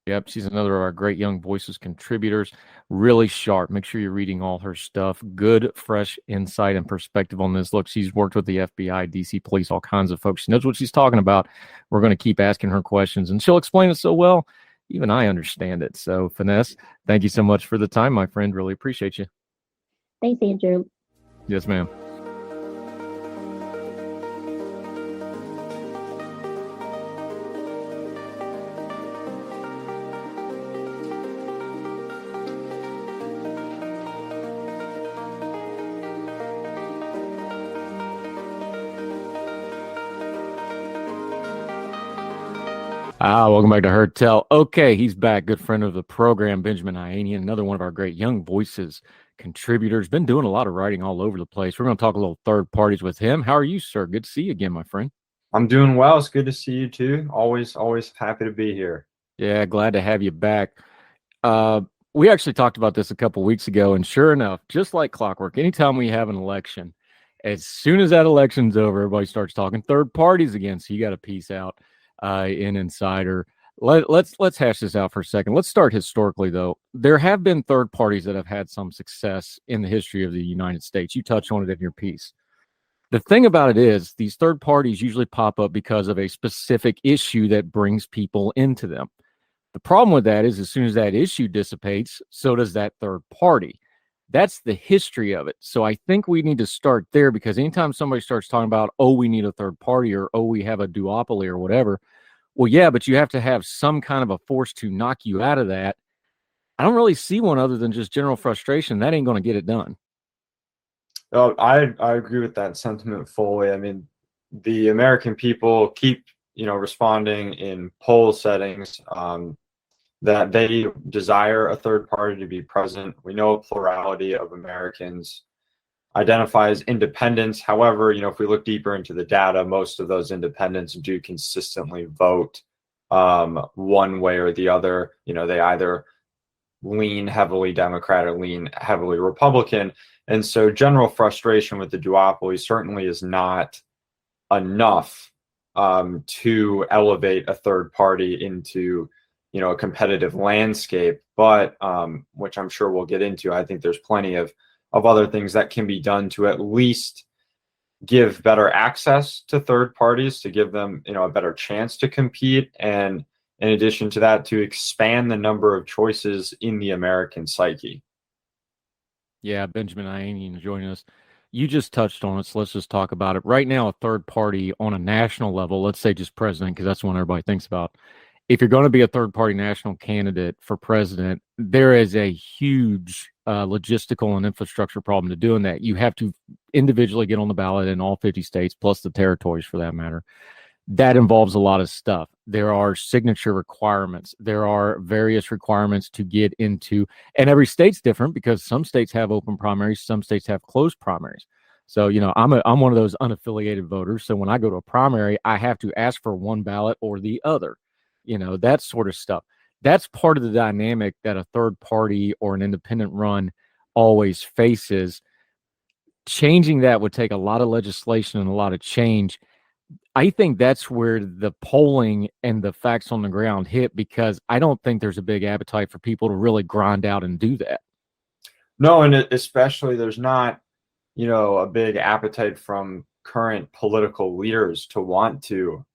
S4: Yep, she's another of our great Young Voices contributors. Really sharp. Make sure you're reading all her stuff. Good, fresh insight and perspective on this. Look, she's worked with the FBI, DC police, all kinds of folks. She knows what she's talking about. We're going to keep asking her questions, and she'll explain it so well, even I understand it. So, Finesse, thank you so much for the time, my friend. Really appreciate you.
S8: Thanks, Andrew.
S4: Yes, ma'am. Welcome back to Heard Tell. Okay, he's back. Good friend of the program, Benjamin Ayanian, another one of our great Young Voices contributors. Been doing a lot of writing all over the place. We're going to talk a little third parties with him. How are you, sir? Good to see you again, my friend.
S9: I'm doing well. It's good to see you too. Always happy to be here.
S4: Yeah, glad to have you back. We actually talked about this a couple weeks ago, and sure enough, just like clockwork, anytime we have an election, as soon as that election's over, everybody starts talking third parties again. So you got to piece out in Insider. Let's hash this out for a second. Let's start historically, though. There have been third parties that have had some success in the history of the United States. You touched on it in your piece. The thing about it is these third parties usually pop up because of a specific issue that brings people into them. The problem with that is as soon as that issue dissipates, so does that third party. That's the history of it. So I think we need to start there, because anytime somebody starts talking about, oh, we need a third party, or oh, we have a duopoly or whatever, well, yeah, but you have to have some kind of a force to knock you out of that. I don't really see one other than just general frustration. That ain't going to get it done.
S9: Oh, I agree with that sentiment fully. I mean, the American people keep, responding in poll settings that they desire a third party to be present. We know a plurality of Americans identify as independents. However, if we look deeper into the data, most of those independents do consistently vote one way or the other. They either lean heavily Democrat or lean heavily Republican. And so general frustration with the duopoly certainly is not enough to elevate a third party into, a competitive landscape. But which I'm sure we'll get into, I think there's plenty of other things that can be done to at least give better access to third parties, to give them, a better chance to compete. And in addition to that, to expand the number of choices in the American psyche.
S4: Yeah, Benjamin Ayanian joining us. You just touched on it, so let's just talk about it. Right now, a third party on a national level, let's say just president, because that's what everybody thinks about. If you're going to be a third party national candidate for president, there is a huge logistical and infrastructure problem to doing that. You have to individually get on the ballot in all 50 states, plus the territories for that matter. That involves a lot of stuff. There are signature requirements. There are various requirements to get into, and every state's different because some states have open primaries, some states have closed primaries. So, I'm one of those unaffiliated voters. So when I go to a primary, I have to ask for one ballot or the other, that sort of stuff. That's part of the dynamic that a third party or an independent run always faces. Changing that would take a lot of legislation and a lot of change. I think that's where the polling and the facts on the ground hit, because I don't think there's a big appetite for people to really grind out and do that.
S9: No, and especially there's not, a big appetite from current political leaders to want to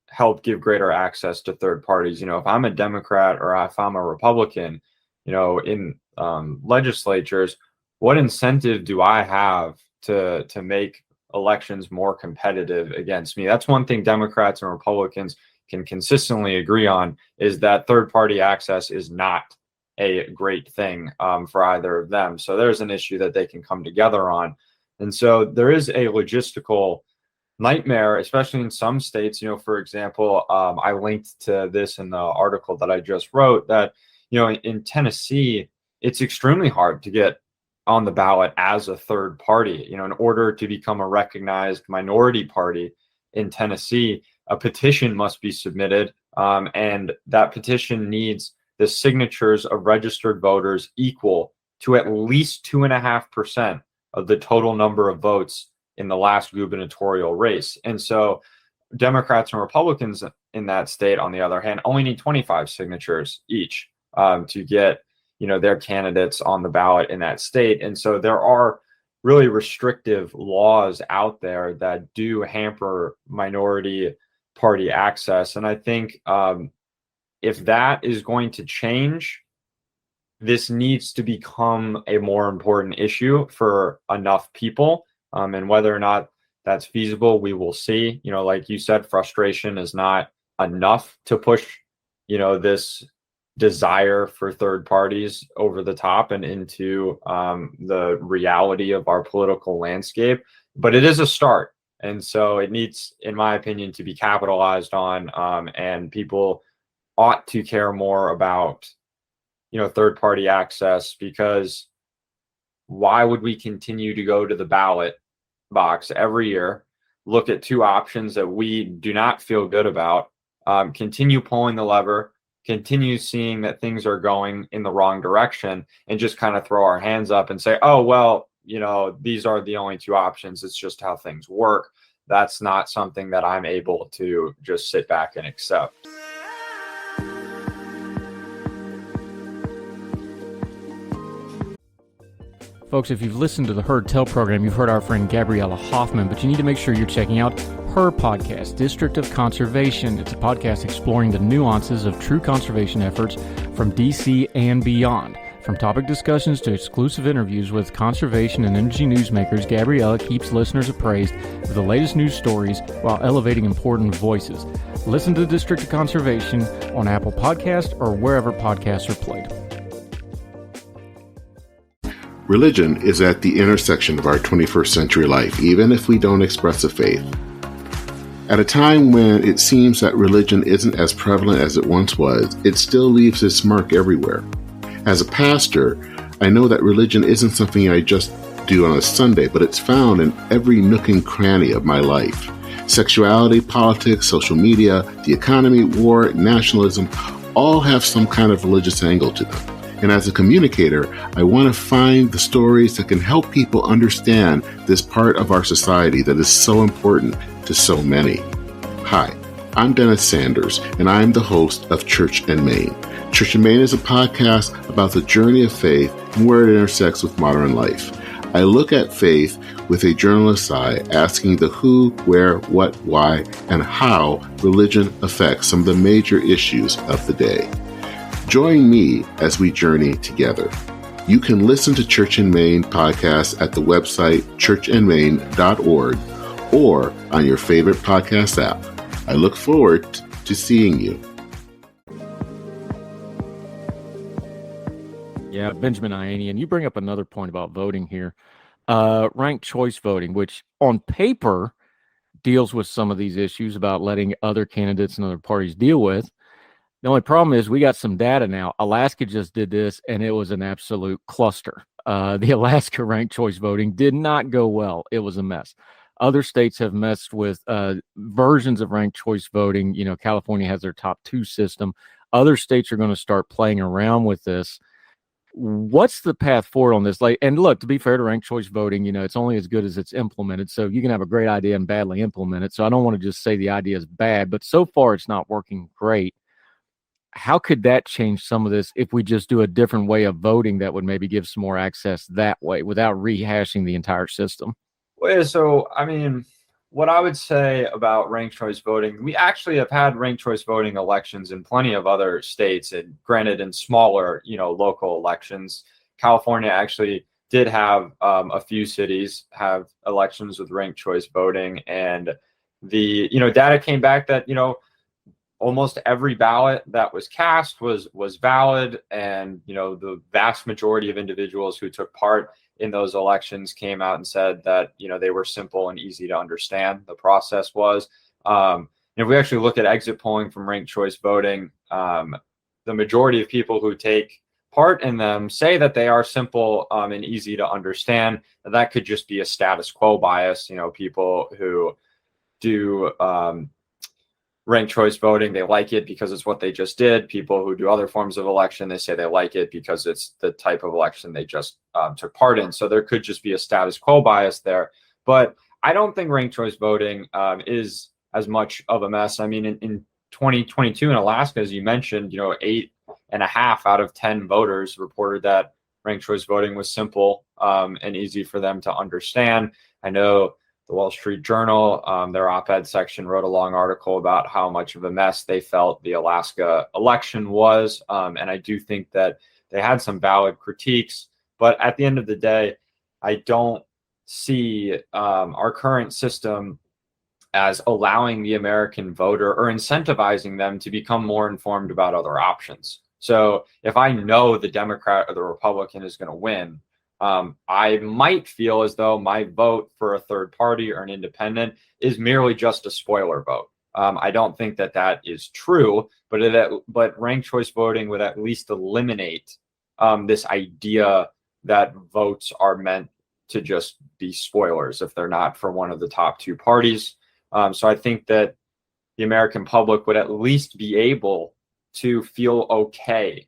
S9: help give greater access to third parties. If I'm a Democrat or if I'm a Republican, in legislatures, what incentive do I have to make elections more competitive against me? That's one thing Democrats and Republicans can consistently agree on, is that third party access is not a great thing for either of them. So there's an issue that they can come together on. And so there is a logistical nightmare, especially in some states. For example, I linked to this in the article that I just wrote, that, in Tennessee, it's extremely hard to get on the ballot as a third party. In order to become a recognized minority party in Tennessee, a petition must be submitted, and that petition needs the signatures of registered voters equal to at least 2.5% of the total number of votes in the last gubernatorial race. And so Democrats and Republicans in that state, on the other hand, only need 25 signatures each to get their candidates on the ballot in that state. And so there are really restrictive laws out there that do hamper minority party access. And I think if that is going to change, this needs to become a more important issue for enough people. And whether or not that's feasible, we will see. Like you said, frustration is not enough to push, this desire for third parties over the top and into the reality of our political landscape. But it is a start. And so it needs, in my opinion, to be capitalized on. And people ought to care more about, third party access, because why would we continue to go to the ballot box every year, look at two options that we do not feel good about, continue pulling the lever, continue seeing that things are going in the wrong direction, and just kind of throw our hands up and say, oh, well, these are the only two options. It's just how things work. That's not something that I'm able to just sit back and accept.
S4: Folks, if you've listened to the Heard Tell program, you've heard our friend Gabriella Hoffman, but you need to make sure you're checking out her podcast, District of Conservation. It's a podcast exploring the nuances of true conservation efforts from DC and beyond. From topic discussions to exclusive interviews with conservation and energy newsmakers, Gabriella keeps listeners appraised of the latest news stories while elevating important voices. Listen to District of Conservation on Apple Podcasts or wherever podcasts are played.
S7: Religion is at the intersection of our 21st century life, even if we don't express a faith. At a time when it seems that religion isn't as prevalent as it once was, it still leaves its mark everywhere. As a pastor, I know that religion isn't something I just do on a Sunday, but it's found in every nook and cranny of my life. Sexuality, politics, social media, the economy, war, nationalism, all have some kind of religious angle to them. And as a communicator, I want to find the stories that can help people understand this part of our society that is so important to so many. Hi, I'm Dennis Sanders, and I'm the host of Church and Main. Church and Main is a podcast about the journey of faith and where it intersects with modern life. I look at faith with a journalist's eye, asking the who, where, what, why, and how religion affects some of the major issues of the day. Join me as we journey together. You can listen to Church and Main podcast at the website churchandmain.org or on your favorite podcast app. I look forward to seeing you.
S4: Yeah, Benjamin Ayanian, you bring up another point about voting here. Ranked choice voting, which on paper deals with some of these issues about letting other candidates and other parties deal with. The only problem is we got some data now. Alaska just did this, and it was an absolute cluster. The Alaska ranked choice voting did not go well. It was a mess. Other states have messed with versions of ranked choice voting. You know, California has their top 2 system. Other states are going to start playing around with this. What's the path forward on this? Like, and look, to be fair to ranked choice voting, you know, it's only as good as it's implemented. So you can have a great idea and badly implement it. So I don't want to just say the idea is bad, but so far it's not working great. How could that change some of this if we just do a different way of voting that would maybe give some more access that way without rehashing the entire system?
S9: Well, so, I mean, what I would say about ranked choice voting, we actually have had ranked choice voting elections in plenty of other states, and granted in smaller, local elections. California actually did have a few cities have elections with ranked choice voting, and the, data came back that, almost every ballot that was cast was valid, and the vast majority of individuals who took part in those elections came out and said that they were simple and easy to understand. The process was. If we actually look at exit polling from ranked choice voting, the majority of people who take part in them say that they are simple and easy to understand. That could just be a status quo bias. People who do ranked choice voting, they like it because it's what they just did. People who do other forms of election, they say they like it because it's the type of election they just took part in. So there could just be a status quo bias there. But I don't think ranked choice voting is as much of a mess. I mean, in 2022 in Alaska, as you mentioned, 8.5 out of 10 voters reported that ranked choice voting was simple and easy for them to understand. I know the Wall Street Journal, their op-ed section, wrote a long article about how much of a mess they felt the Alaska election was. And I do think that they had some valid critiques. But at the end of the day, I don't see our current system as allowing the American voter or incentivizing them to become more informed about other options. So if I know the Democrat or the Republican is going to win, I might feel as though my vote for a third party or an independent is merely just a spoiler vote. I don't think that that is true, but ranked choice voting would at least eliminate this idea that votes are meant to just be spoilers if they're not for one of the top 2 parties. So I think that the American public would at least be able to feel okay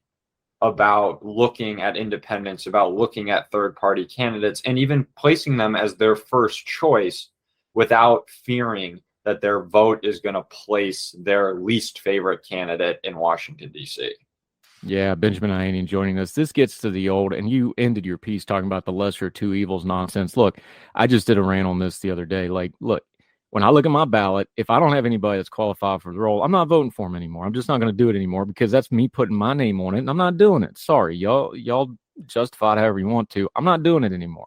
S9: about looking at independents, about looking at third-party candidates, and even placing them as their first choice without fearing that their vote is going to place their least favorite candidate in Washington, D.C.
S4: Yeah, Benjamin Ayanian joining us. This gets to the old, and you ended your piece talking about the lesser of two evils nonsense. Look, I just did a rant on this the other day. Like, look, when I look at my ballot, if I don't have anybody that's qualified for the role, I'm not voting for him anymore. I'm just not going to do it anymore because that's me putting my name on it, and I'm not doing it. Sorry, y'all justify it however you want to. I'm not doing it anymore.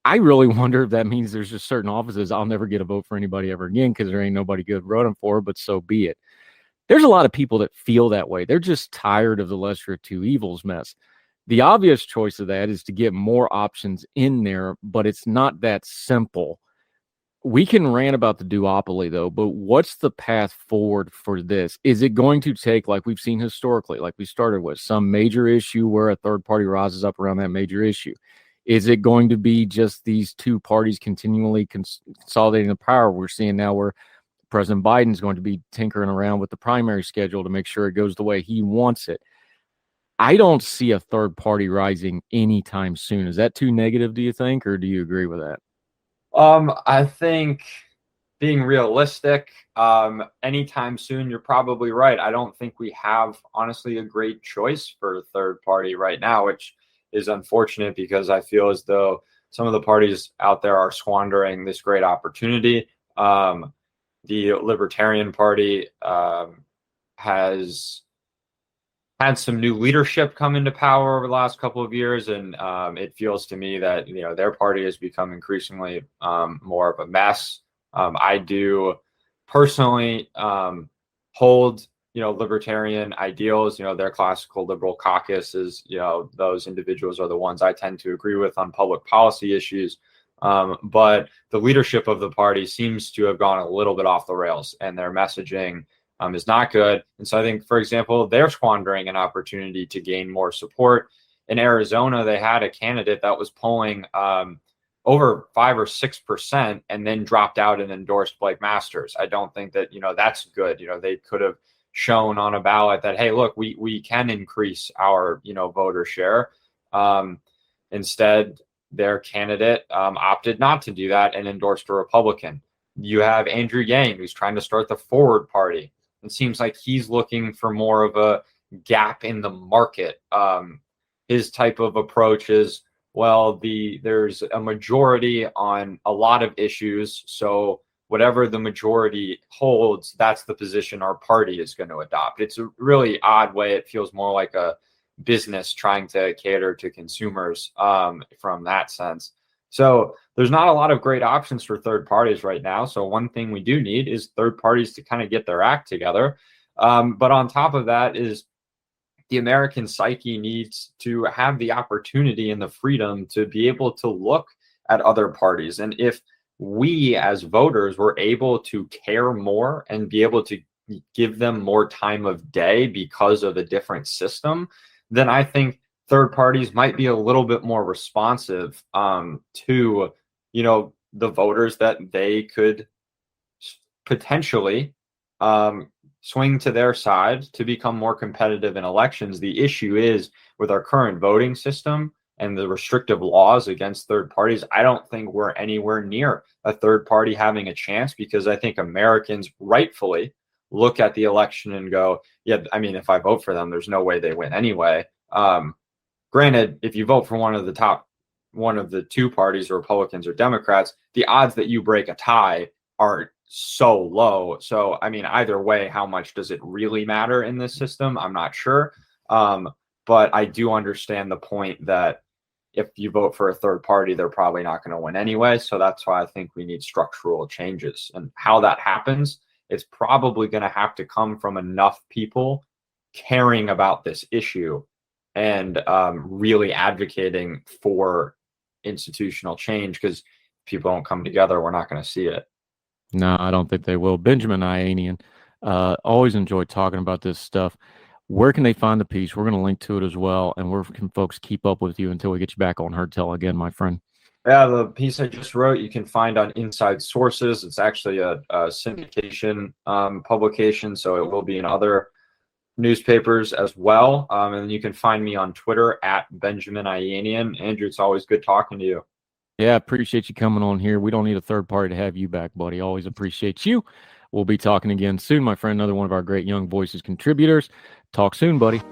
S4: I really wonder if that means there's just certain offices I'll never get a vote for anybody ever again because there ain't nobody good voting for, but so be it. There's a lot of people that feel that way. They're just tired of the lesser of two evils mess. The obvious choice of that is to get more options in there, but it's not that simple. We can rant about the duopoly, though, but what's the path forward for this? Is it going to take, like we've seen historically, like we started with, some major issue where a third party rises up around that major issue? Is it going to be just these two parties continually consolidating the power? We're seeing now where President Biden's going to be tinkering around with the primary schedule to make sure it goes the way he wants it. I don't see a third party rising anytime soon. Is that too negative, do you think, or do you agree with that?
S9: I think being realistic, anytime soon, you're probably right. I don't think we have, honestly, a great choice for a third party right now, which is unfortunate because I feel as though some of the parties out there are squandering this great opportunity. The Libertarian Party has had some new leadership come into power over the last couple of years, and it feels to me that their party has become increasingly more of a mess. I do personally hold libertarian ideals. Their classical liberal caucus is those individuals are the ones I tend to agree with on public policy issues. But the leadership of the party seems to have gone a little bit off the rails, and their messaging is not good. And so I think, for example, they're squandering an opportunity to gain more support. In Arizona, they had a candidate that was polling over 5 or 6% and then dropped out and endorsed Blake Masters. I don't think that, that's good. They could have shown on a ballot that, hey, look, we can increase our, voter share. Instead, their candidate opted not to do that and endorsed a Republican. You have Andrew Yang, who's trying to start the Forward Party. It seems like he's looking for more of a gap in the market. His type of approach is, well, there's a majority on a lot of issues, so whatever the majority holds, that's the position our party is going to adopt. It's a really odd way. It feels more like a business trying to cater to consumers from that sense. So there's not a lot of great options for third parties right now. So one thing we do need is third parties to kind of get their act together. But on top of that is the American psyche needs to have the opportunity and the freedom to be able to look at other parties. And if we as voters were able to care more and be able to give them more time of day because of a different system, then I think third parties might be a little bit more responsive to, the voters that they could potentially swing to their side to become more competitive in elections. The issue is with our current voting system and the restrictive laws against third parties, I don't think we're anywhere near a third party having a chance, because I think Americans rightfully look at the election and go, yeah, I mean, if I vote for them, there's no way they win anyway. Granted, if you vote for one of the two parties, Republicans or Democrats, the odds that you break a tie are so low. So, I mean, either way, how much does it really matter in this system? I'm not sure. But I do understand the point that if you vote for a third party, they're probably not going to win anyway. So that's why I think we need structural changes. And how that happens, it's probably going to have to come from enough people caring about this issue and really advocating for institutional change, because people don't come together, we're not going to see it.
S4: No, I don't think they will. Benjamin Ayanian, always enjoy talking about this stuff. Where can they find the piece? We're going to link to it as well. And where can folks keep up with you until we get you back on Heard Tell again, my friend?
S9: Yeah, the piece I just wrote, you can find on Inside Sources. It's actually a syndication publication, so it will be in other newspapers as well. And then you can find me on Twitter at Benjamin Ayanian. Andrew, it's always good talking to you.
S4: Yeah, appreciate you coming on here. We don't need a third party to have you back, buddy. Always appreciate you. We'll be talking again soon, my friend. Another one of our great young voices contributors. Talk soon, buddy.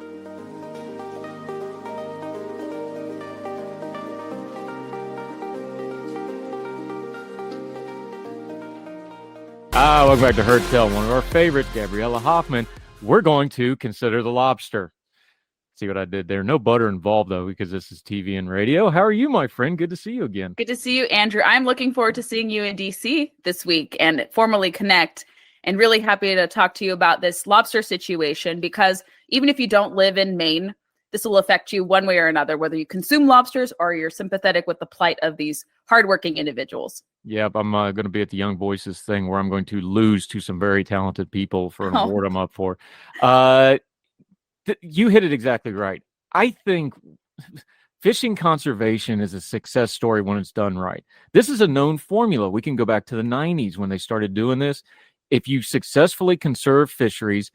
S4: Welcome back to Heard Tell, one of our favorites, Gabriella Hoffman. We're going to consider the lobster. See what I did there? No butter involved, though, because this is TV and radio. How are you, my friend? Good to see you again.
S10: Good to see you, Andrew. I'm looking forward to seeing you in D.C. this week and formally connect, and really happy to talk to you about this lobster situation, because even if you don't live in Maine, this will affect you one way or another, whether you consume lobsters or you're sympathetic with the plight of these hardworking individuals.
S4: Yep, I'm going to be at the Young Voices thing where I'm going to lose to some very talented people for an award I'm up for. You hit it exactly right. I think fishing conservation is a success story when it's done right. This is a known formula. We can go back to the 90s when they started doing this. If you successfully conserve fisheries,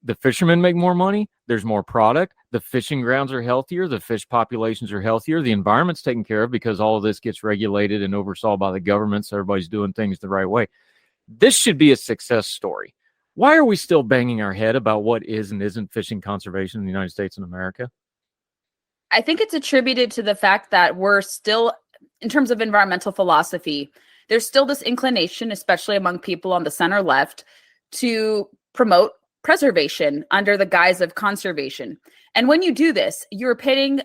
S4: the fishermen make more money, there's more product, the fishing grounds are healthier, the fish populations are healthier, the environment's taken care of because all of this gets regulated and oversaw by the government, so everybody's doing things the right way. This should be a success story. Why are we still banging our head about what is and isn't fishing conservation in the United States and America?
S10: I think it's attributed to the fact that we're still, in terms of environmental philosophy, there's still this inclination, especially among people on the center left, to promote preservation under the guise of conservation. And when you do this, you're pitting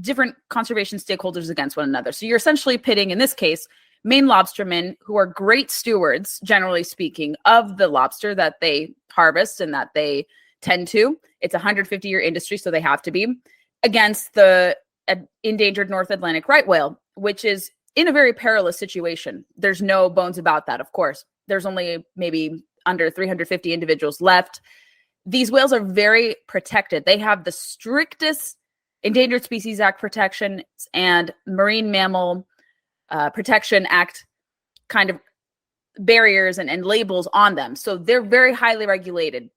S10: different conservation stakeholders against one another. So you're essentially pitting, in this case, Maine lobstermen, who are great stewards, generally speaking, of the lobster that they harvest and that they tend to. It's a 150-year industry, so they have to be, against the endangered North Atlantic right whale, which is in a very perilous situation. There's no bones about that, of course. There's only maybe under 350 individuals left. These whales are very protected. They have the strictest Endangered Species Act protections and Marine Mammal Protection Act kind of barriers and labels on them. So they're very highly regulated.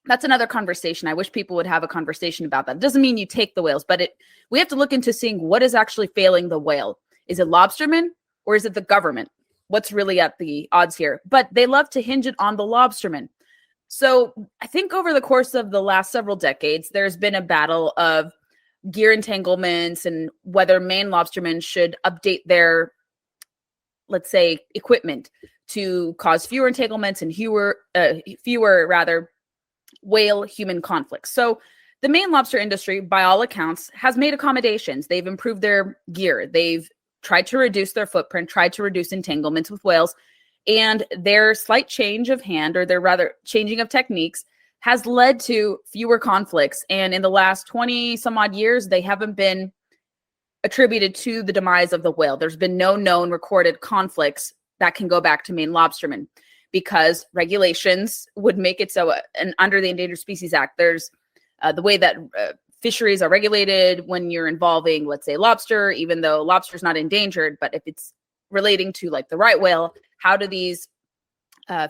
S10: That's another conversation. I wish people would have a conversation about that. It doesn't mean you take the whales, but we have to look into seeing what is actually failing the whale. Is it lobstermen or is it the government? What's really at the odds here? But they love to hinge it on the lobstermen. So I think over the course of the last several decades, there's been a battle of gear entanglements and whether Maine lobstermen should update their, let's say, equipment to cause fewer entanglements and fewer whale-human conflicts. So the Maine lobster industry, by all accounts, has made accommodations. They've improved their gear. They've tried to reduce their footprint, tried to reduce entanglements with whales, and their slight change of hand, or their rather changing of techniques, has led to fewer conflicts. And in the last 20 some odd years, they haven't been attributed to the demise of the whale. There's been no known recorded conflicts that can go back to Maine lobstermen, because regulations would make it so. And under the Endangered Species Act, there's the way that fisheries are regulated when you're involving, let's say, lobster, even though lobster is not endangered, but if it's relating to like the right whale, how do these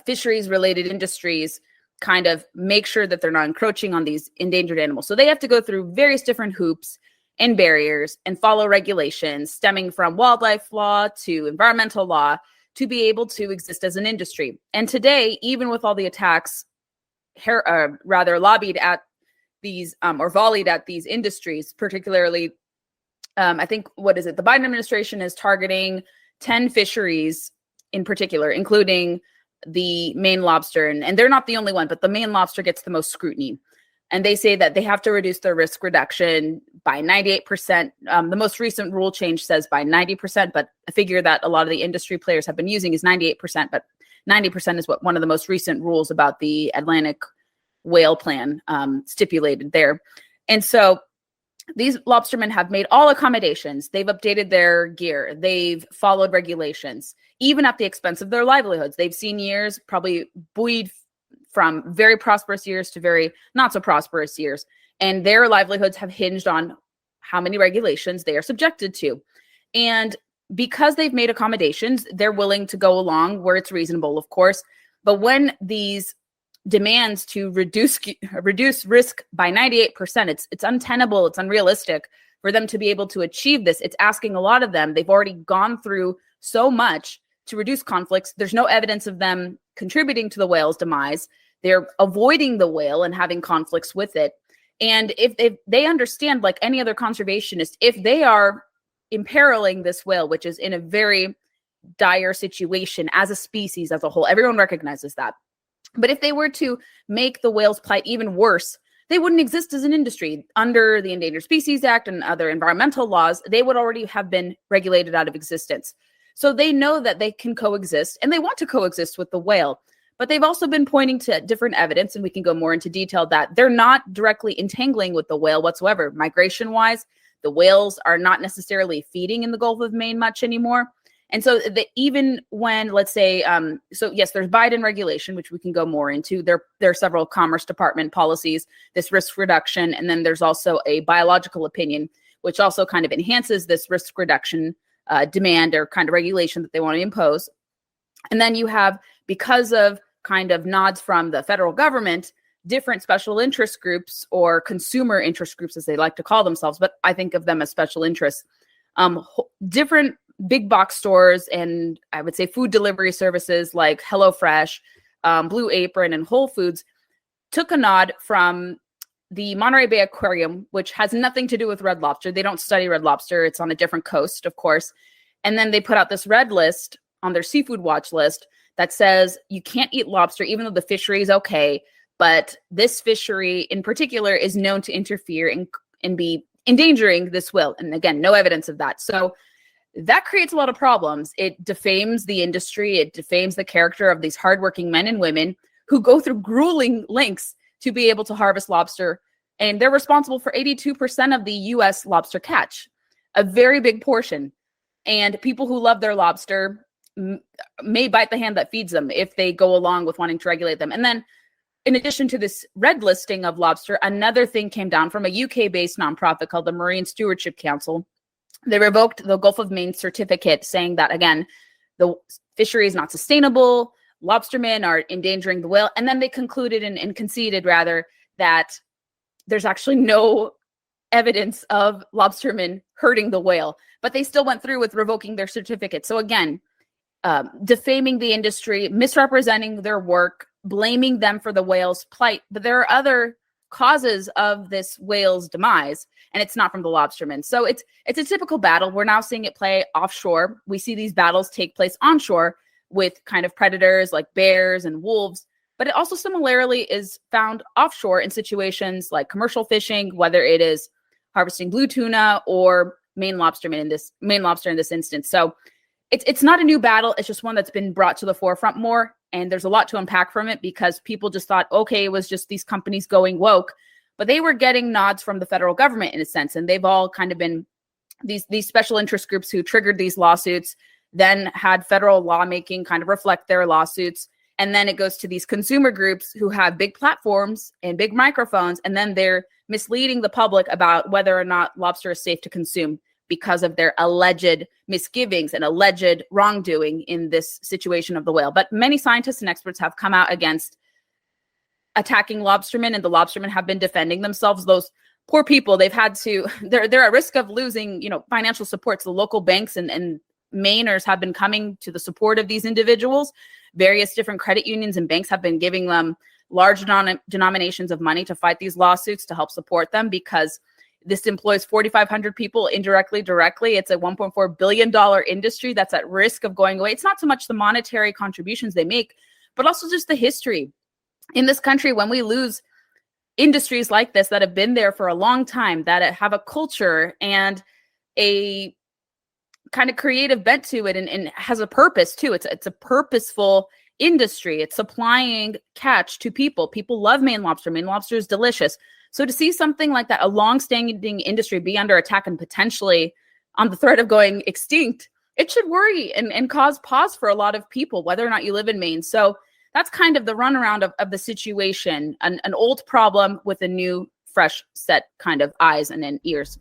S10: fisheries related industries kind of make sure that they're not encroaching on these endangered animals? So they have to go through various different hoops and barriers and follow regulations stemming from wildlife law to environmental law to be able to exist as an industry. And today, even with all the attacks, lobbied at these or volleyed at these industries, particularly, I think, the Biden administration is targeting 10 fisheries in particular, including the Maine lobster. And they're not the only one, but the Maine lobster gets the most scrutiny. And they say that they have to reduce their risk reduction by 98%. The most recent rule change says by 90%, but a figure that a lot of the industry players have been using is 98%, but 90% is what one of the most recent rules about the Atlantic whale plan stipulated there. And so these lobstermen have made all accommodations. They've updated their gear. They've followed regulations, even at the expense of their livelihoods. They've seen years probably buoyed from very prosperous years to very not so prosperous years. And their livelihoods have hinged on how many regulations they are subjected to. And because they've made accommodations, they're willing to go along where it's reasonable, of course. But when these demands to reduce risk by 98%, it's untenable, it's unrealistic for them to be able to achieve this. It's asking a lot of them. They've already gone through so much to reduce conflicts. There's no evidence of them contributing to the whale's demise. They're avoiding the whale and having conflicts with it. And if they understand, like any other conservationist, if they are imperiling this whale, which is in a very dire situation as a species as a whole. Everyone recognizes that. But if they were to make the whale's plight even worse, they wouldn't exist as an industry. Under the Endangered Species Act and other environmental laws, they would already have been regulated out of existence. So they know that they can coexist, and they want to coexist with the whale. But they've also been pointing to different evidence, and we can go more into detail, that they're not directly entangling with the whale whatsoever. Migration-wise, the whales are not necessarily feeding in the Gulf of Maine much anymore. And so even when, let's say, so yes, there's Biden regulation, which we can go more into. There are several Commerce Department policies, this risk reduction, and then there's also a biological opinion, which also kind of enhances this risk reduction demand or kind of regulation that they want to impose. And then you have, because of kind of nods from the federal government, different special interest groups or consumer interest groups, as they like to call themselves, but I think of them as special interests, different big box stores and I would say food delivery services like HelloFresh, Blue Apron, and Whole Foods took a nod from the Monterey Bay Aquarium, which has nothing to do with red lobster. They don't study red lobster. It's on a different coast, of course. And then they put out this red list on their seafood watch list that says you can't eat lobster, even though the fishery is okay. But this fishery in particular is known to interfere and be endangering this whale. And again, no evidence of that. So that creates a lot of problems. It defames the industry. It defames the character of these hardworking men and women who go through grueling lengths to be able to harvest lobster. And they're responsible for 82% of the U.S. lobster catch, a very big portion. And people who love their lobster may bite the hand that feeds them if they go along with wanting to regulate them. And then in addition to this red listing of lobster, another thing came down from a UK-based nonprofit called the Marine Stewardship Council. They revoked the Gulf of Maine certificate, saying that, again, the fishery is not sustainable, lobstermen are endangering the whale. And then they concluded and conceded, rather, that there's actually no evidence of lobstermen hurting the whale. But they still went through with revoking their certificate. So again, defaming the industry, misrepresenting their work, blaming them for the whale's plight. But there are other causes of this whale's demise, and it's not from the lobstermen. So it's a typical battle. We're now seeing it play offshore. We see these battles take place onshore with kind of predators like bears and wolves, but it also similarly is found offshore in situations like commercial fishing, whether it is harvesting blue tuna or Maine lobster in this instance. So it's not a new battle. It's just one that's been brought to the forefront more. And there's a lot to unpack from it because people just thought, okay, it was just these companies going woke, but they were getting nods from the federal government in a sense. And they've all kind of been these special interest groups who triggered these lawsuits, then had federal lawmaking kind of reflect their lawsuits. And then it goes to these consumer groups who have big platforms and big microphones. And then they're misleading the public about whether or not lobster is safe to consume because of their alleged misgivings and alleged wrongdoing in this situation of the whale. But many scientists and experts have come out against attacking lobstermen, and the lobstermen have been defending themselves. Those poor people, they're at risk of losing, financial support. So the local banks and Mainers have been coming to the support of these individuals. Various different credit unions and banks have been giving them large denominations of money to fight these lawsuits to help support them, because this employs 4,500 people indirectly, directly. It's a $1.4 billion industry that's at risk of going away. It's not so much the monetary contributions they make, but also just the history. In this country, when we lose industries like this that have been there for a long time, that have a culture and a kind of creative bent to it and has a purpose too. It's a purposeful industry. It's supplying catch to people. People love Maine lobster. Maine lobster is delicious. So to see something like that, a long-standing industry, be under attack and potentially on the threat of going extinct, it should worry and cause pause for a lot of people, whether or not you live in Maine. So that's kind of the runaround of the situation, an old problem with a new, fresh set kind of eyes and then ears.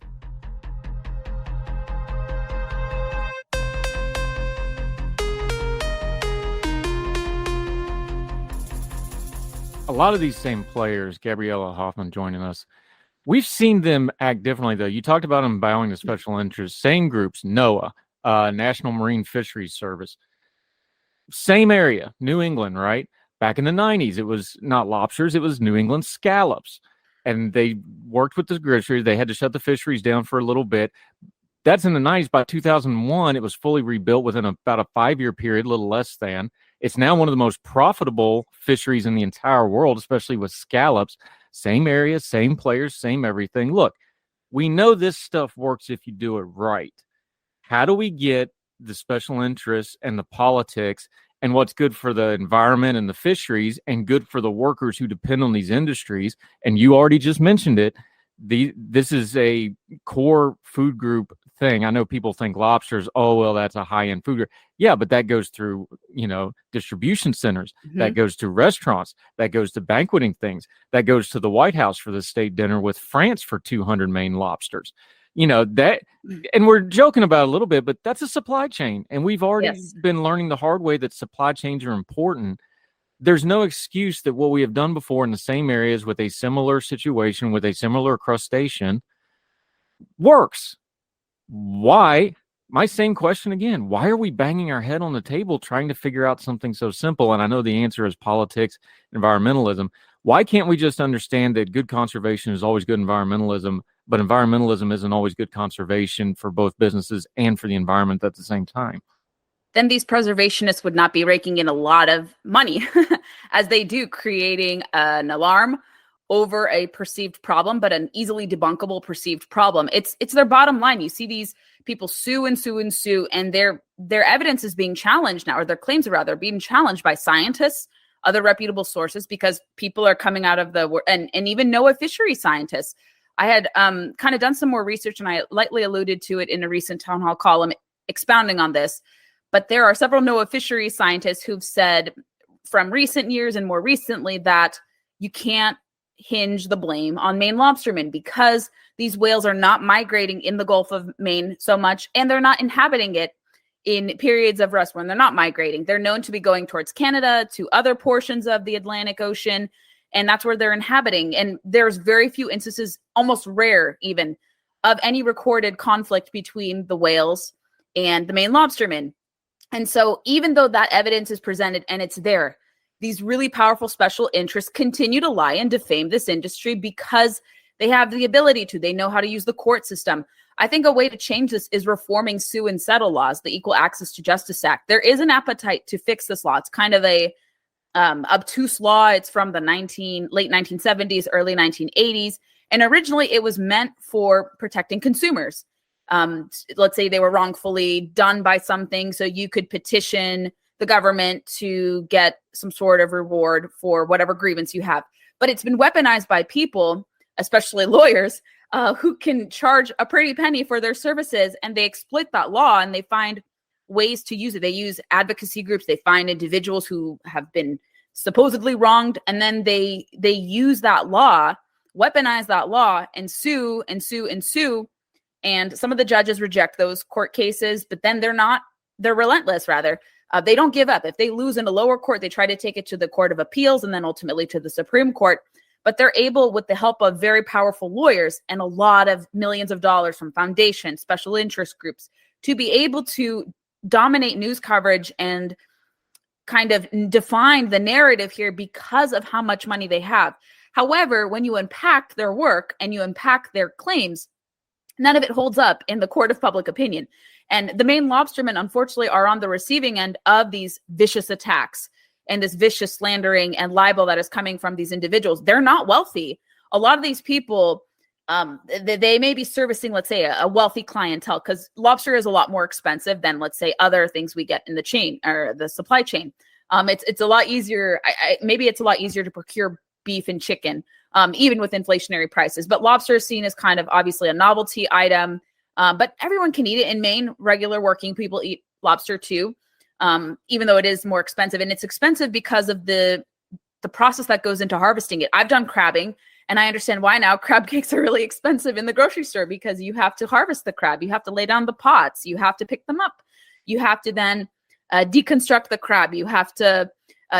S4: A lot of these same players, Gabriella Hoffman joining us, we've seen them act differently, though. You talked about them bowing to special interests. Same groups, NOAA, National Marine Fisheries Service. Same area, New England, right? Back in the 90s, it was not lobsters, it was New England scallops. And they worked with the fisheries. They had to shut the fisheries down for a little bit. That's in the 90s. By 2001, it was fully rebuilt within about a 5-year period, a little less than. It's now one of the most profitable fisheries in the entire world, especially with scallops. Same area, same players, same everything. Look, we know this stuff works if you do it right. How do we get the special interests and the politics and what's good for the environment and the fisheries and good for the workers who depend on these industries? And you already just mentioned it. This is a core food group thing. I know people think lobsters, oh, well, that's a high-end food group. Yeah, but that goes through, distribution centers. Mm-hmm. That goes to restaurants. That goes to banqueting things. That goes to the White House for the state dinner with France for 200 Maine lobsters. That, and we're joking about it a little bit, but that's a supply chain. And we've already been learning the hard way that supply chains are important. There's no excuse that what we have done before in the same areas with a similar situation, with a similar crustacean, works. Why? My same question again. Why are we banging our head on the table trying to figure out something so simple? And I know the answer is politics, environmentalism. Why can't we just understand that good conservation is always good environmentalism, but environmentalism isn't always good conservation for both businesses and for the environment at the same time?
S10: Then these preservationists would not be raking in a lot of money as they do, creating an alarm over a perceived problem, but an easily debunkable perceived problem. It's their bottom line. You see these people sue and sue and sue, and their evidence is being challenged now, or their claims are rather being challenged by scientists, other reputable sources, because people are coming out of and even NOAA fishery scientists. I had kind of done some more research, and I lightly alluded to it in a recent town hall column expounding on this. But there are several NOAA fishery scientists who've said from recent years and more recently that you can't hinge the blame on Maine lobstermen because these whales are not migrating in the Gulf of Maine so much, and they're not inhabiting it in periods of rest when they're not migrating. They're known to be going towards Canada, to other portions of the Atlantic Ocean, and that's where they're inhabiting. And there's very few instances, almost rare even, of any recorded conflict between the whales and the Maine lobstermen. And so even though that evidence is presented and it's there, these really powerful special interests continue to lie and defame this industry because they have the ability to. They know how to use the court system. I think a way to change this is reforming sue and settle laws, the Equal Access to Justice Act. There is an appetite to fix this law. It's kind of a obtuse law. It's from the late 1970s, early 1980s. And originally it was meant for protecting consumers. Let's say they were wrongfully done by something, so you could petition the government to get some sort of reward for whatever grievance you have. But it's been weaponized by people, especially lawyers, who can charge a pretty penny for their services, and they exploit that law and they find ways to use it. They use advocacy groups. They find individuals who have been supposedly wronged, and then they use that law, weaponize that law, and sue and sue and sue. And some of the judges reject those court cases, but then they're relentless, rather. They don't give up. If they lose in a lower court, they try to take it to the Court of Appeals and then ultimately to the Supreme Court. But they're able, with the help of very powerful lawyers and a lot of millions of dollars from foundations, special interest groups, to be able to dominate news coverage and kind of define the narrative here because of how much money they have. However, when you unpack their work and you unpack their claims, none of it holds up in the court of public opinion. And the Maine lobstermen, unfortunately, are on the receiving end of these vicious attacks and this vicious slandering and libel that is coming from these individuals. They're not wealthy. A lot of these people, they may be servicing, let's say, a wealthy clientele, because lobster is a lot more expensive than, let's say, other things we get in the chain or the supply chain. It's a lot easier. Maybe it's a lot easier to procure beef and chicken, even with inflationary prices. But lobster is seen as kind of obviously a novelty item, but everyone can eat it. In Maine, regular working people eat lobster too, even though it is more expensive. And it's expensive because of the process that goes into harvesting it. I've done crabbing, and I understand why now. Crab cakes are really expensive in the grocery store because you have to harvest the crab. You have to lay down the pots. You have to pick them up. You have to then deconstruct the crab. You have to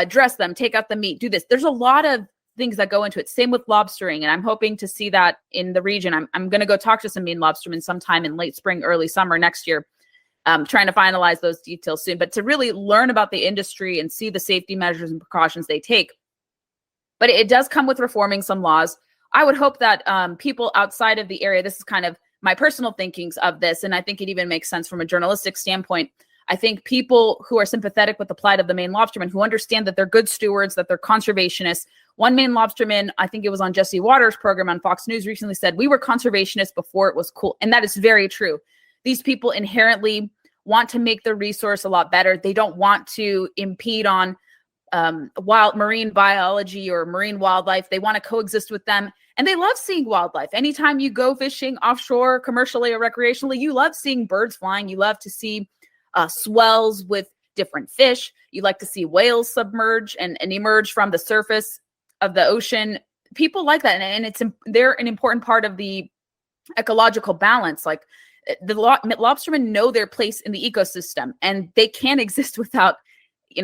S10: dress them, take out the meat, do this. There's a lot of things that go into it. Same with lobstering. And I'm hoping to see that in the region. I'm going to go talk to some Maine lobstermen sometime in late spring, early summer next year. Trying to finalize those details soon, but to really learn about the industry and see the safety measures and precautions they take. But it does come with reforming some laws. I would hope that people outside of the area, this is kind of my personal thinkings of this, and I think it even makes sense from a journalistic standpoint. I think people who are sympathetic with the plight of the Maine lobstermen, who understand that they're good stewards, that they're conservationists. One Maine lobsterman, I think it was on Jesse Waters' program on Fox News recently, said, we were conservationists before it was cool. And that is very true. These people inherently want to make the resource a lot better. They don't want to impede on wild marine biology or marine wildlife. They want to coexist with them. And they love seeing wildlife. Anytime you go fishing offshore, commercially or recreationally, you love seeing birds flying. You love to see swells with different fish. You like to see whales submerge and emerge from the surface of the ocean. People like that. And they're an important part of the ecological balance. Like the lobstermen know their place in the ecosystem, and they can't exist without,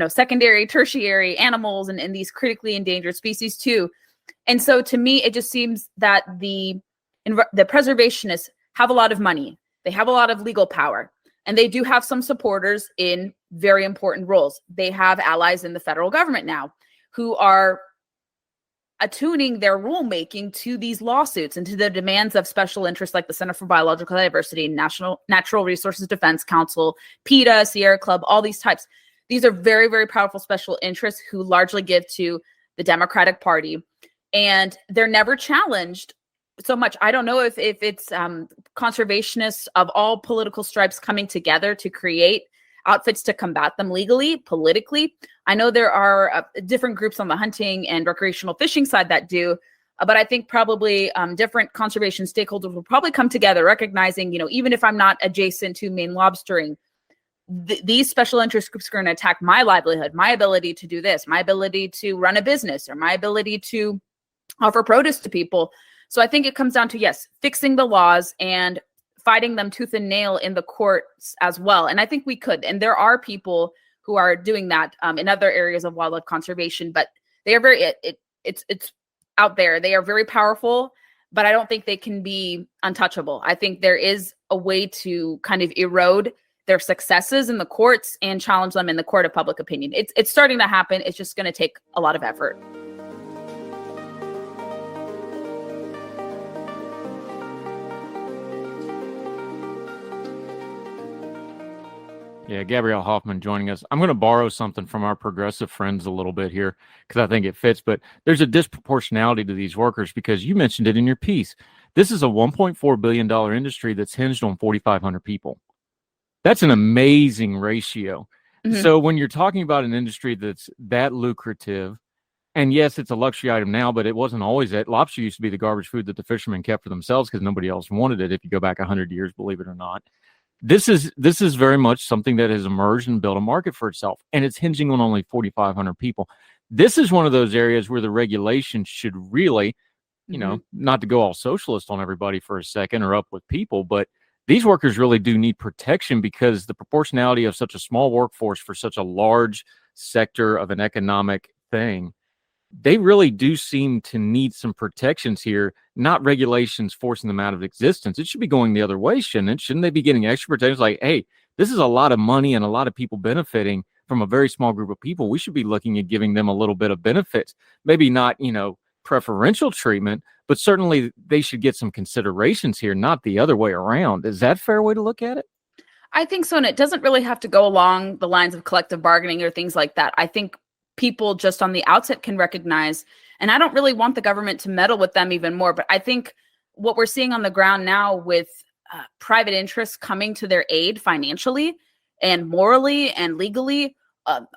S10: secondary, tertiary animals and these critically endangered species too. And so to me, it just seems that the preservationists have a lot of money. They have a lot of legal power, and they do have some supporters in very important roles. They have allies in the federal government now who are attuning their rulemaking to these lawsuits and to the demands of special interests like the Center for Biological Diversity, Natural Resources Defense Council, PETA, Sierra Club, all these types. These are very, very powerful special interests who largely give to the Democratic Party, and they're never challenged so much. I don't know if it's conservationists of all political stripes coming together to create outfits to combat them legally, politically. I know there are different groups on the hunting and recreational fishing side that do, but I think probably different conservation stakeholders will probably come together, recognizing, even if I'm not adjacent to Maine lobstering, these special interest groups are going to attack my livelihood, my ability to do this, my ability to run a business, or my ability to offer produce to people. So I think it comes down to, yes, fixing the laws and fighting them tooth and nail in the courts as well. And I think we could. And there are people who are doing that in other areas of wildlife conservation, but they are it's out there. They are very powerful, but I don't think they can be untouchable. I think there is a way to kind of erode their successes in the courts and challenge them in the court of public opinion. It's starting to happen. It's just going to take a lot of effort.
S4: Yeah, Gabriella Hoffman joining us. I'm going to borrow something from our progressive friends a little bit here because I think it fits, but there's a disproportionality to these workers because you mentioned it in your piece. This is a $1.4 billion industry that's hinged on 4,500 people. That's an amazing ratio. Mm-hmm. So when you're talking about an industry that's that lucrative, and yes, it's a luxury item now, but it wasn't always that. Lobster used to be the garbage food that the fishermen kept for themselves because nobody else wanted it. If you go back 100 years, believe it or not. This is very much something that has emerged and built a market for itself, and it's hinging on only 4,500 people. This is one of those areas where the regulation should really, not to go all socialist on everybody for a second or up with people, but these workers really do need protection because the proportionality of such a small workforce for such a large sector of an economic thing, they really do seem to need some protections here, not regulations forcing them out of existence. It should be going the other way, shouldn't it? Shouldn't they be getting extra protections? Like, hey, this is a lot of money and a lot of people benefiting from a very small group of people. We should be looking at giving them a little bit of benefits. Maybe not, preferential treatment, but certainly they should get some considerations here, not the other way around. Is that a fair way to look at it?
S10: I think so. And it doesn't really have to go along the lines of collective bargaining or things like that. I think people just on the outset can recognize, and I don't really want the government to meddle with them even more, but I think what we're seeing on the ground now with private interests coming to their aid financially and morally and legally,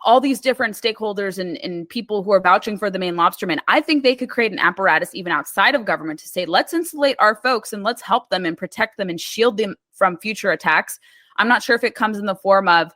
S10: all these different stakeholders and people who are vouching for the Maine lobstermen, I think they could create an apparatus even outside of government to say, let's insulate our folks and let's help them and protect them and shield them from future attacks. I'm not sure if it comes in the form of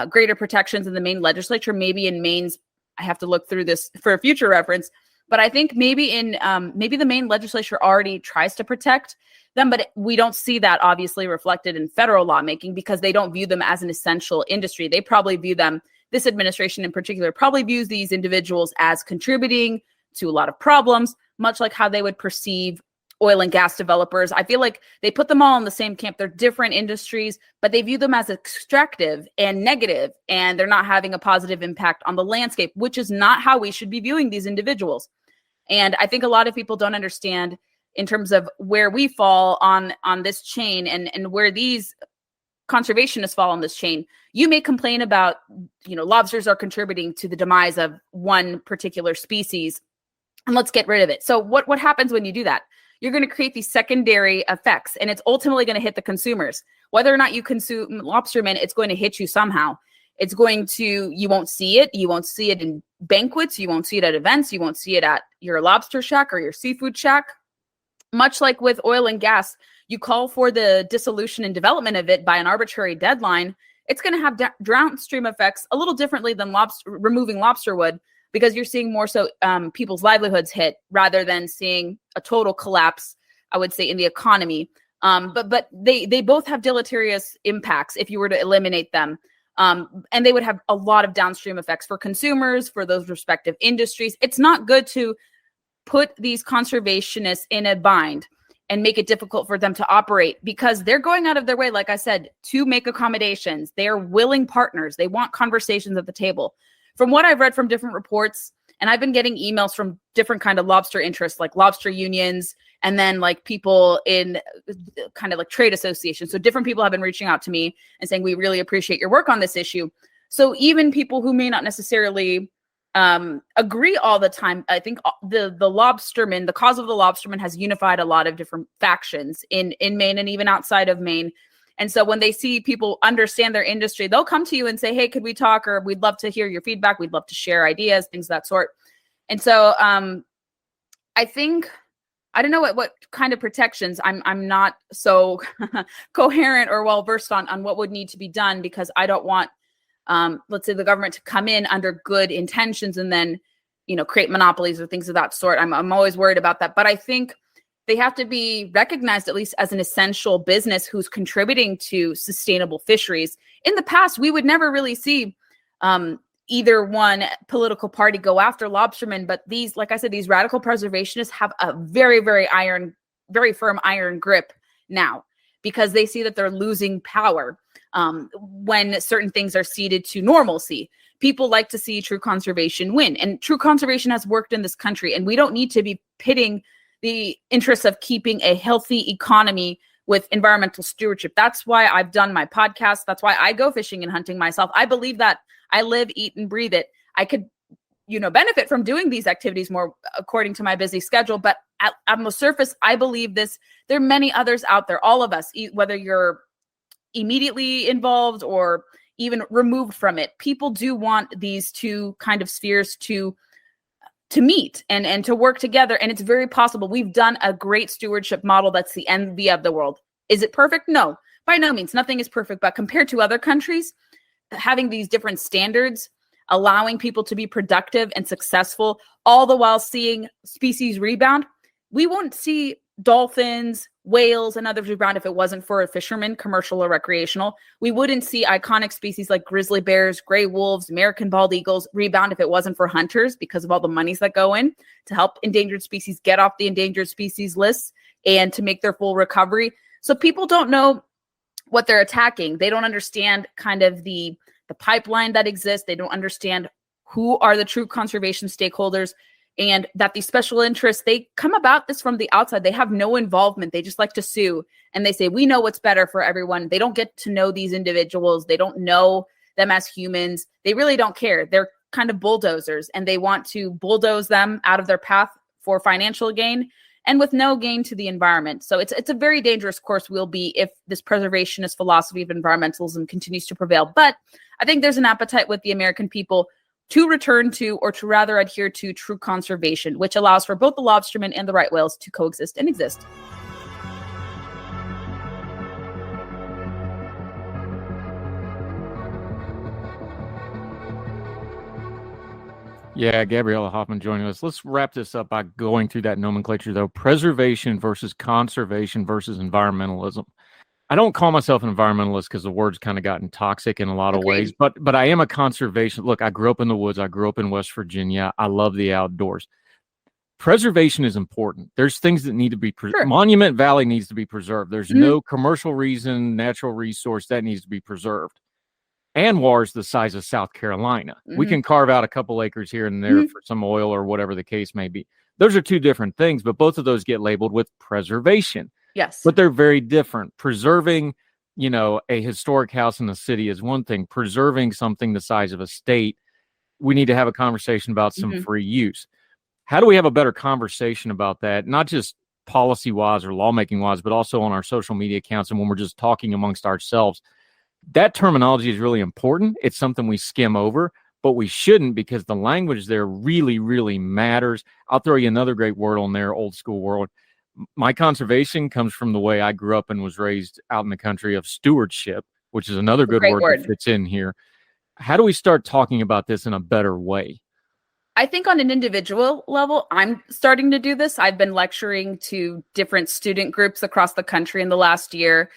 S10: greater protections in the Maine legislature, maybe in Maine's, I have to look through this for a future reference, but I think maybe maybe the Maine legislature already tries to protect them, but we don't see that obviously reflected in federal lawmaking because they don't view them as an essential industry. They probably view them, this administration in particular, probably views these individuals as contributing to a lot of problems, much like how they would perceive oil and gas developers. I feel like they put them all in the same camp. They're different industries, but they view them as extractive and negative, and they're not having a positive impact on the landscape, which is not how we should be viewing these individuals. And I think a lot of people don't understand in terms of where we fall on this chain and where these conservationists fall on this chain. You may complain about, lobsters are contributing to the demise of one particular species, and let's get rid of it. So what happens when you do that? You're going to create these secondary effects, and it's ultimately going to hit the consumers. Whether or not you consume lobstermen, it's going to hit you somehow. It's going to, you won't see it. You won't see it in banquets. You won't see it at events. You won't see it at your lobster shack or your seafood shack. Much like with oil and gas, you call for the dissolution and development of it by an arbitrary deadline. It's going to have downstream effects a little differently than removing lobster would, because you're seeing more so people's livelihoods hit rather than seeing a total collapse, I would say, in the economy. But they both have deleterious impacts if you were to eliminate them. And they would have a lot of downstream effects for consumers, for those respective industries. It's not good to put these conservationists in a bind and make it difficult for them to operate, because they're going out of their way, like I said, to make accommodations. They are willing partners. They want conversations at the table. From what I've read from different reports, and I've been getting emails from different kind of lobster interests, like lobster unions, and then like people in kind of like trade associations. So different people have been reaching out to me and saying, we really appreciate your work on this issue. So even people who may not necessarily agree all the time, I think the lobstermen, the cause of the lobstermen has unified a lot of different factions in Maine and even outside of Maine. And so when they see people understand their industry, they'll come to you and say, hey, could we talk? Or we'd love to hear your feedback. We'd love to share ideas, things of that sort. And so I think, I don't know what kind of protections. I'm not so coherent or well-versed on what would need to be done, because I don't want, let's say, the government to come in under good intentions and then, create monopolies or things of that sort. I'm always worried about that. But I think they have to be recognized at least as an essential business who's contributing to sustainable fisheries. In the past, we would never really see either one political party go after lobstermen. But these, like I said, these radical preservationists have a very, very firm iron grip now, because they see that they're losing power when certain things are ceded to normalcy. People like to see true conservation win, and true conservation has worked in this country, and we don't need to be pitting the interests of keeping a healthy economy with environmental stewardship. That's why I've done my podcast. That's why I go fishing and hunting myself. I believe that I live, eat, and breathe it. I could, benefit from doing these activities more according to my busy schedule. But on the surface, I believe this. There are many others out there, all of us, whether you're immediately involved or even removed from it. People do want these two kind of spheres to meet and to work together. And it's very possible. We've done a great stewardship model that's the envy of the world. Is it perfect? No, by no means. Nothing is perfect. But compared to other countries, having these different standards, allowing people to be productive and successful, all the while seeing species rebound, we won't see dolphins, whales, and others rebound if it wasn't for a fisherman, commercial or recreational. We wouldn't see iconic species like grizzly bears, gray wolves, American bald eagles rebound if it wasn't for hunters, because of all the monies that go in to help endangered species get off the endangered species lists and to make their full recovery. So people don't know what they're attacking. They don't understand kind of the pipeline that exists. They don't understand who are the true conservation stakeholders, and that these special interests, they come about this from the outside. They have no involvement. They just like to sue. And they say, we know what's better for everyone. They don't get to know these individuals. They don't know them as humans. They really don't care. They're kind of bulldozers, and they want to bulldoze them out of their path for financial gain and with no gain to the environment. So it's a very dangerous course we'll be if this preservationist philosophy of environmentalism continues to prevail. But I think there's an appetite with the American people to return to, or to rather adhere to, true conservation, which allows for both the lobstermen and the right whales to coexist and exist.
S4: Yeah, Gabriella Hoffman joining us. Let's wrap this up by going through that nomenclature, though. Preservation versus conservation versus environmentalism. I don't call myself an environmentalist because the word's kind of gotten toxic in a lot of ways, but I am a conservation. Look, I grew up in the woods. I grew up in West Virginia. I love the outdoors. Preservation is important. There's things that need to be preserved. Monument Valley needs to be preserved. There's no commercial reason, natural resource that needs to be preserved. Anwar's the size of South Carolina. We can carve out a couple acres here and there for some oil or whatever the case may be. Those are two different things, but both of those get labeled with preservation.
S10: Yes.
S4: But they're very different. Preserving, a historic house in the city is one thing. Preserving something the size of a state, we need to have a conversation about some free use. How do we have a better conversation about that? Not just policy-wise or lawmaking-wise, but also on our social media accounts and when we're just talking amongst ourselves. That terminology is really important. It's something we skim over, but we shouldn't, because the language there really, really matters. I'll throw you another great word on there, old school word. My conservation comes from the way I grew up and was raised out in the country of stewardship, which is another good word that fits in here. How do we start talking about this in a better way?
S10: I think on an individual level, I'm starting to do this. I've been lecturing to different student groups across the country in the last year.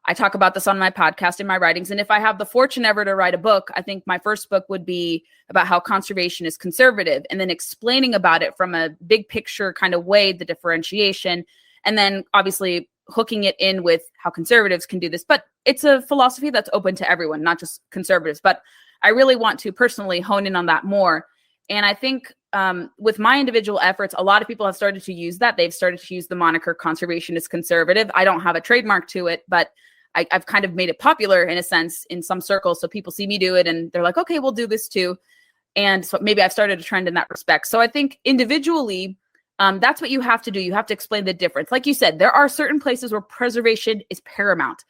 S10: I talk about this on my podcast, in my writings. And if I have the fortune ever to write a book, I think my first book would be about how conservation is conservative, and then explaining about it from a big picture kind of way, the differentiation, and then obviously hooking it in with how conservatives can do this. But it's a philosophy that's open to everyone, not just conservatives. But I really want to personally hone in on that more. And I think with my individual efforts, a lot of people have started to use that. They've started to use the moniker conservation is conservative. I don't have a trademark to it, but I've kind of made it popular in a sense in some circles. So people see me do it and they're like, okay, we'll do this too. And so maybe I've started a trend in that respect. So I think individually, that's what you have to do. You have to explain the difference. Like you said, there are certain places where preservation is paramount.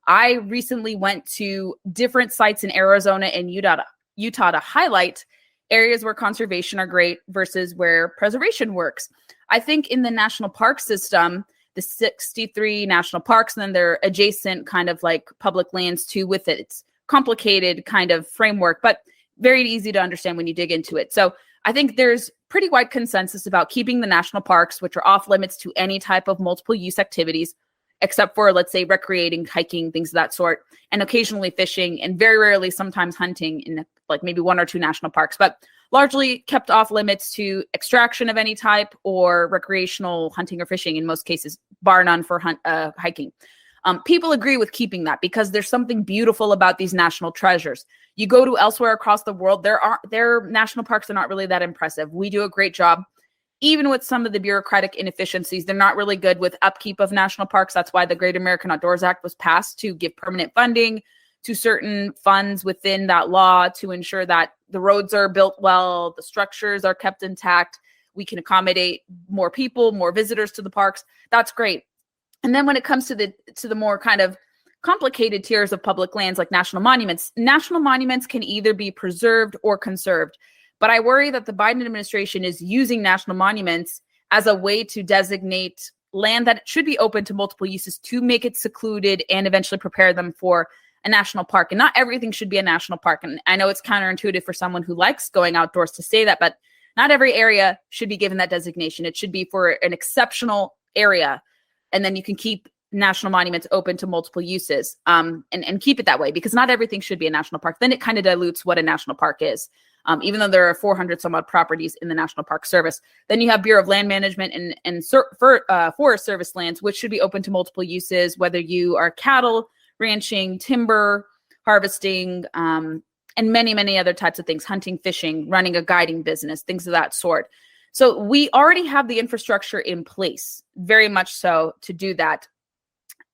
S10: I recently went to different sites in Arizona and Utah to highlight areas where conservation are great versus where preservation works. I think in the national park system, the 63 national parks, and then their adjacent kind of like public lands too with it. It's complicated kind of framework, but very easy to understand when you dig into it. So I think there's pretty wide consensus about keeping the national parks, which are off limits to any type of multiple use activities, except for, let's say, recreating, hiking, things of that sort, and occasionally fishing, and very rarely sometimes hunting in like maybe one or two national parks, but largely kept off limits to extraction of any type or recreational hunting or fishing in most cases, bar none for hiking. People agree with keeping that because there's something beautiful about these national treasures. You go to elsewhere across the world, their national parks are not really that impressive. We do a great job. Even with some of the bureaucratic inefficiencies, they're not really good with upkeep of national parks. That's why the Great American Outdoors Act was passed, to give permanent funding to certain funds within that law to ensure that the roads are built well, the structures are kept intact, we can accommodate more people, more visitors to the parks. That's great. And then when it comes to the more kind of complicated tiers of public lands like national monuments can either be preserved or conserved. But I worry that the Biden administration is using national monuments as a way to designate land that should be open to multiple uses to make it secluded and eventually prepare them for a national park. And not everything should be a national park. And I know it's counterintuitive for someone who likes going outdoors to say that, but not every area should be given that designation. It should be for an exceptional area. And then you can keep national monuments open to multiple uses and keep it that way, because not everything should be a national park. Then it kind of dilutes what a national park is. Even though there are 400 some odd properties in the National Park Service. Then you have Bureau of Land Management and Forest Service lands, which should be open to multiple uses, whether you are cattle, ranching, timber, harvesting, and many, many other types of things, hunting, fishing, running a guiding business, things of that sort. So we already have the infrastructure in place, very much so, to do that.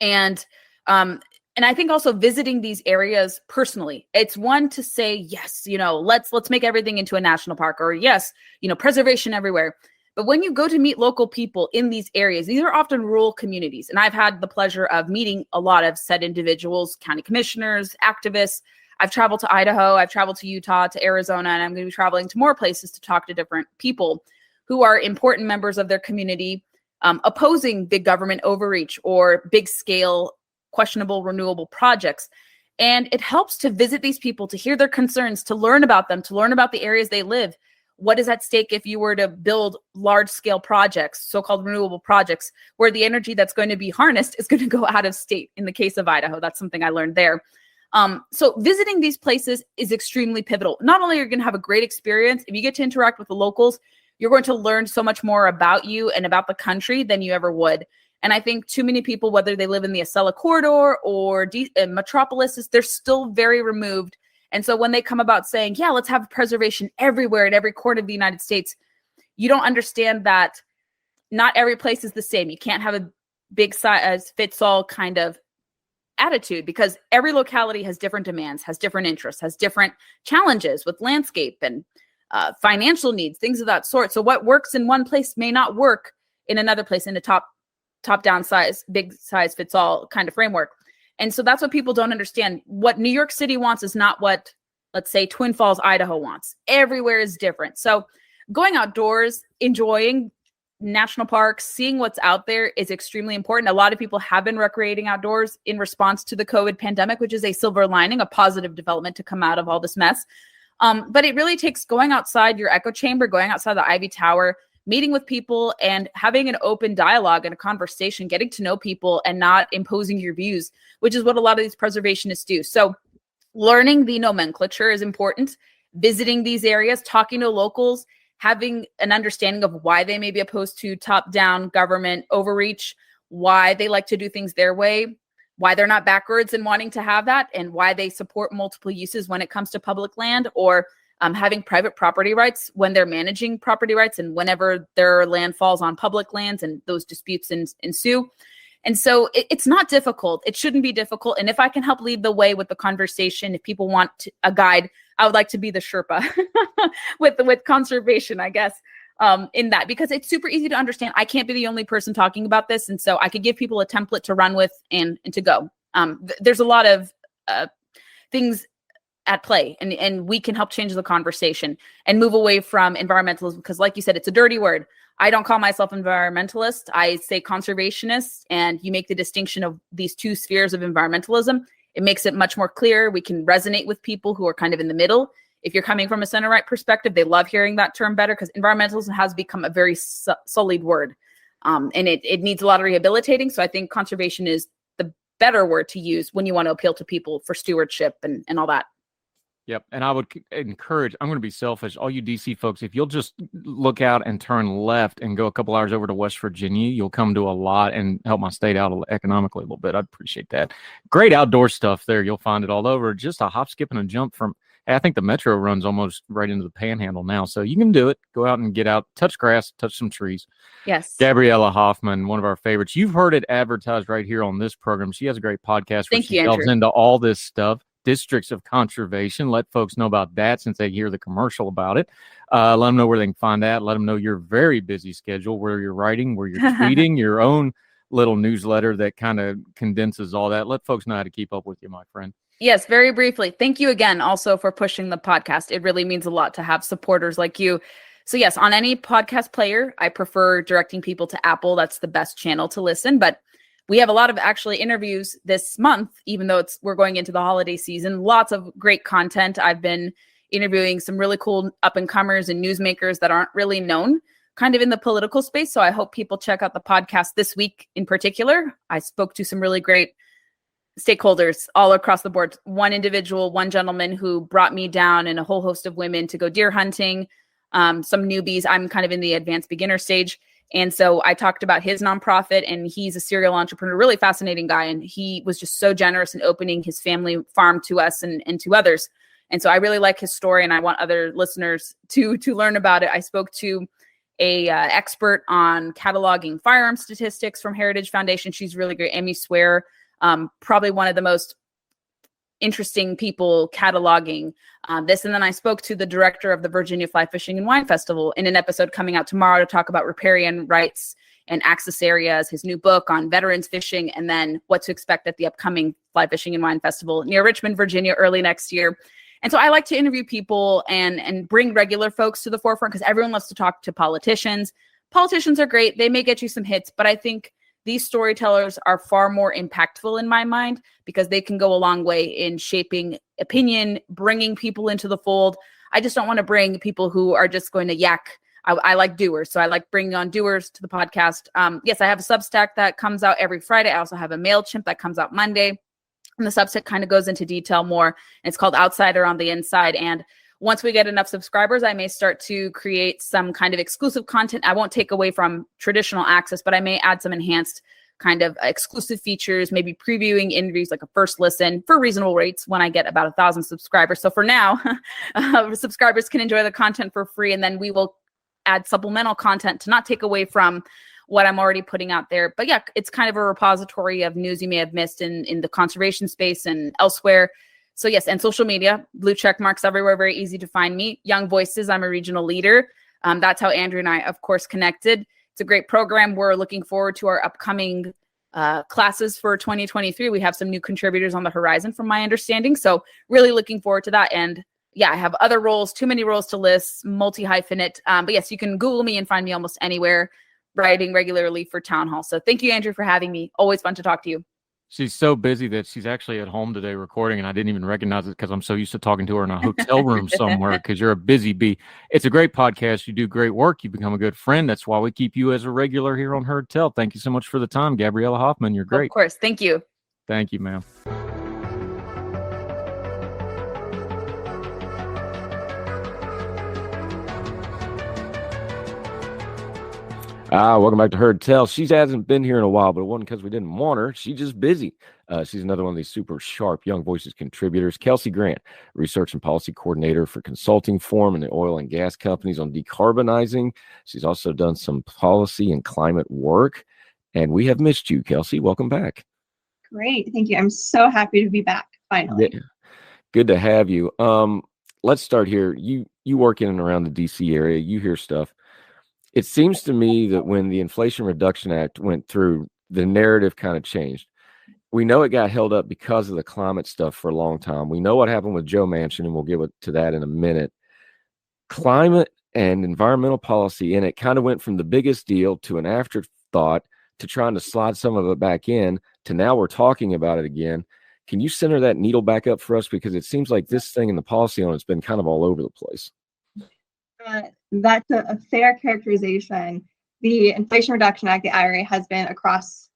S10: And I think also visiting these areas personally, it's one to say, yes, let's make everything into a national park, or yes, preservation everywhere. But when you go to meet local people in these areas, these are often rural communities. And I've had the pleasure of meeting a lot of said individuals, county commissioners, activists. I've traveled to Idaho, I've traveled to Utah, to Arizona, and I'm going to be traveling to more places to talk to different people who are important members of their community, opposing big government overreach or big scale questionable renewable projects. And it helps to visit these people, to hear their concerns, to learn about them, to learn about the areas they live. What is at stake if you were to build large scale projects, so-called renewable projects, where the energy that's going to be harnessed is going to go out of state? In the case of Idaho, that's something I learned there. So visiting these places is extremely pivotal. Not only are you going to have a great experience, if you get to interact with the locals, you're going to learn so much more about you and about the country than you ever would. And I think too many people, whether they live in the Acela corridor or Metropolis, they're still very removed And so when they come about saying, yeah, let's have preservation everywhere in every corner of the United States, you don't understand that not every place is the same. You can't have a big size fits all kind of attitude, because every locality has different demands, has different interests, has different challenges with landscape and financial needs, things of that sort. So what works in one place may not work in another place in a top down size, big size fits all kind of framework. And so that's what people don't understand. What New York City wants is not what, let's say, Twin Falls, Idaho wants. Everywhere is different. So going outdoors, enjoying national parks, seeing what's out there is extremely important. A lot of people have been recreating outdoors in response to the COVID pandemic, which is a silver lining, a positive development to come out of all this mess. But it really takes going outside your echo chamber, going outside the Ivy Tower, meeting with people and having an open dialogue and a conversation, getting to know people and not imposing your views, which is what a lot of these preservationists do. So learning the nomenclature is important, visiting these areas, talking to locals, having an understanding of why they may be opposed to top-down government overreach, why they like to do things their way, why they're not backwards in wanting to have that, and why they support multiple uses when it comes to public land, or having private property rights when they're managing property rights and whenever their land falls on public lands and those disputes ensue. And so it's not difficult. It shouldn't be difficult. And if I can help lead the way with the conversation, if people want a guide, I would like to be the Sherpa with conservation, I guess, in that, because it's super easy to understand. I can't be the only person talking about this. And so I could give people a template to run with and to go. There's a lot of things at play, and we can help change the conversation and move away from environmentalism, because like you said, it's a dirty word. I don't call myself environmentalist. I say conservationist, and you make the distinction of these two spheres of environmentalism. It makes it much more clear. We can resonate with people who are kind of in the middle. If you're coming from a center-right perspective, they love hearing that term better, because environmentalism has become a very sullied word, and it needs a lot of rehabilitating. So I think conservation is the better word to use when you want to appeal to people for stewardship and all that.
S4: Yep. And I would encourage, I'm going to be selfish, all you DC folks, if you'll just look out and turn left and go a couple hours over to West Virginia, you'll come to a lot and help my state out economically a little bit. I'd appreciate that. Great outdoor stuff there. You'll find it all over. Just a hop, skip, and a jump from, I think the metro runs almost right into the panhandle now. So you can do it. Go out and get out, touch grass, touch some trees.
S10: Yes.
S4: Gabriella Hoffman, one of our favorites. You've heard it advertised right here on this program. She has a great podcast where she delves into all this stuff. Districts of conservation. Let folks know about that since they hear the commercial about it. Let them know where they can find that. Let them know your very busy schedule, where you're writing, where you're tweeting, your own little newsletter that kind of condenses all that. Let folks know how to keep up with you, my friend.
S10: Yes, very briefly. Thank you again also for pushing the podcast. It really means a lot to have supporters like you. So yes, on any podcast player, I prefer directing people to Apple. That's the best channel to listen. But we have a lot of actually interviews this month, even though we're going into the holiday season. Lots of great content. I've been interviewing some really cool up-and-comers and newsmakers that aren't really known kind of in the political space. So I hope people check out the podcast this week in particular. I spoke to some really great stakeholders all across the board. One individual, one gentleman who brought me down and a whole host of women to go deer hunting, some newbies. I'm kind of in the advanced beginner stage. And so I talked about his nonprofit, and he's a serial entrepreneur, really fascinating guy. And he was just so generous in opening his family farm to us and to others. And so I really like his story, and I want other listeners to learn about it. I spoke to a expert on cataloging firearm statistics from Heritage Foundation. She's really great. Amy Swear, probably one of the most interesting people cataloging this. And then I spoke to the director of the Virginia Fly Fishing and Wine Festival in an episode coming out tomorrow to talk about riparian rights and access areas, his new book on veterans fishing, and then what to expect at the upcoming Fly Fishing and Wine Festival near Richmond, Virginia, early next year. And so I like to interview people and bring regular folks to the forefront, because everyone loves to talk to politicians. Politicians are great. They may get you some hits, but I think these storytellers are far more impactful in my mind, because they can go a long way in shaping opinion, bringing people into the fold. I just don't want to bring people who are just going to yak. I like doers. So I like bringing on doers to the podcast. Yes, I have a Substack that comes out every Friday. I also have a MailChimp that comes out Monday. And the Substack kind of goes into detail more. It's called Outsider on the Inside. And once we get enough subscribers, I may start to create some kind of exclusive content. I won't take away from traditional access, but I may add some enhanced kind of exclusive features, maybe previewing interviews, like a first listen for reasonable rates when I get about 1,000 subscribers. So for now, subscribers can enjoy the content for free, and then we will add supplemental content to not take away from what I'm already putting out there. But yeah, it's kind of a repository of news you may have missed in the conservation space and elsewhere. So yes, and social media, blue check marks everywhere, very easy to find me. Young Voices, I'm a regional leader. That's how Andrew and I, of course, connected. It's a great program. We're looking forward to our upcoming classes for 2023. We have some new contributors on the horizon from my understanding. So really looking forward to that. And yeah, I have other roles, too many roles to list, multi-hyphenate. But yes, you can Google me and find me almost anywhere, writing regularly for Town Hall. So thank you, Andrew, for having me. Always fun to talk to you.
S4: She's so busy that she's actually at home today recording, and I didn't even recognize it because I'm so used to talking to her in a hotel room somewhere because you're a busy bee. It's a great podcast. You do great work. You become a good friend. That's why we keep you as a regular here on Heard Tell. Thank you so much for the time, Gabriella Hoffman. You're great.
S10: Of course. Thank you.
S4: Thank you, ma'am. Welcome back to Heard Tell. She hasn't been here in a while, but it wasn't because we didn't want her. She's just busy. She's another one of these super sharp Young Voices contributors. Kelsey Grant, research and policy coordinator for consulting firm and the oil and gas companies on decarbonizing. She's also done some policy and climate work. And we have missed you, Kelsey. Welcome back.
S11: Great. Thank you. I'm so happy to be back finally.
S4: Yeah. Good to have you. Let's start here. You work in and around the DC area. You hear stuff. It seems to me that when the Inflation Reduction Act went through, the narrative kind of changed. We know it got held up because of the climate stuff for a long time. We know what happened with Joe Manchin, and we'll get to that in a minute. Climate and environmental policy, and it kind of went from the biggest deal to an afterthought to trying to slide some of it back in to now we're talking about it again. Can you center that needle back up for us? Because it seems like this thing and the policy on it's been kind of all over the place.
S11: That's a fair characterization. The Inflation Reduction Act, the IRA, has been across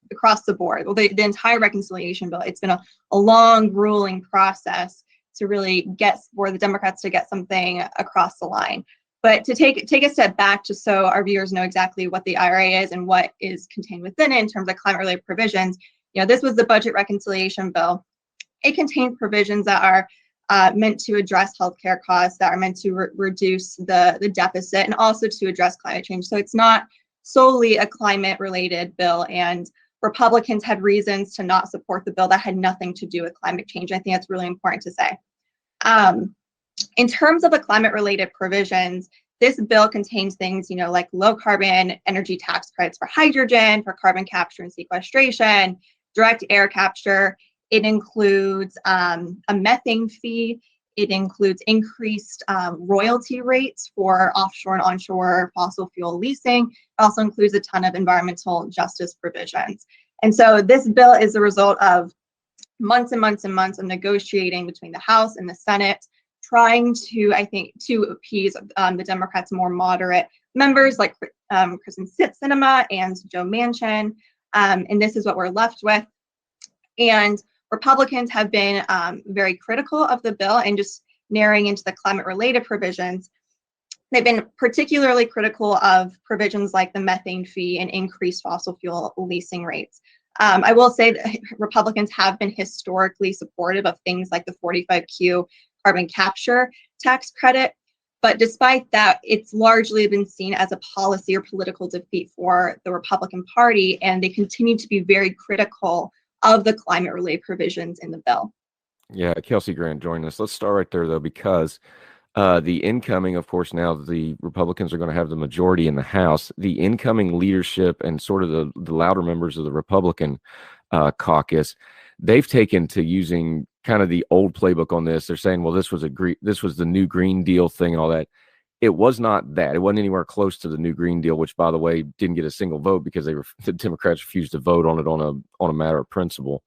S11: the board. Well, the entire reconciliation bill, it's been a long, grueling process to really get for the Democrats to get something across the line. But to take a step back, just so our viewers know exactly what the IRA is and what is contained within it in terms of climate-related provisions, this was the budget reconciliation bill. It contains provisions that are meant to address healthcare costs, that are meant to reduce the deficit, and also to address climate change. So it's not solely a climate-related bill, and Republicans had reasons to not support the bill that had nothing to do with climate change. I think that's really important to say. In terms of the climate-related provisions, this bill contains things, like low-carbon energy tax credits for hydrogen, for carbon capture and sequestration, direct air capture. It includes a methane fee. It includes increased royalty rates for offshore and onshore fossil fuel leasing. It also includes a ton of environmental justice provisions. And so this bill is the result of months and months and months of negotiating between the House and the Senate, trying to appease the Democrats' more moderate members like Kristen Sinema and Joe Manchin. And this is what we're left with. And Republicans have been very critical of the bill, and just narrowing into the climate-related provisions, they've been particularly critical of provisions like the methane fee and increased fossil fuel leasing rates. I will say that Republicans have been historically supportive of things like the 45Q carbon capture tax credit, but despite that, it's largely been seen as a policy or political defeat for the Republican Party, and they continue to be very critical of the climate-related provisions in the bill.
S12: Yeah, Kelsey Grant joined us. Let's start right there, though, because the incoming, of course, now the Republicans are going to have the majority in the House. The incoming leadership and sort of the louder members of the Republican caucus, they've taken to using kind of the old playbook on this. They're saying, well, this was the new Green Deal thing and all that. It was not that. It wasn't anywhere close to the new Green Deal, which, by the way, didn't get a single vote because the Democrats refused to vote on it on a matter of principle.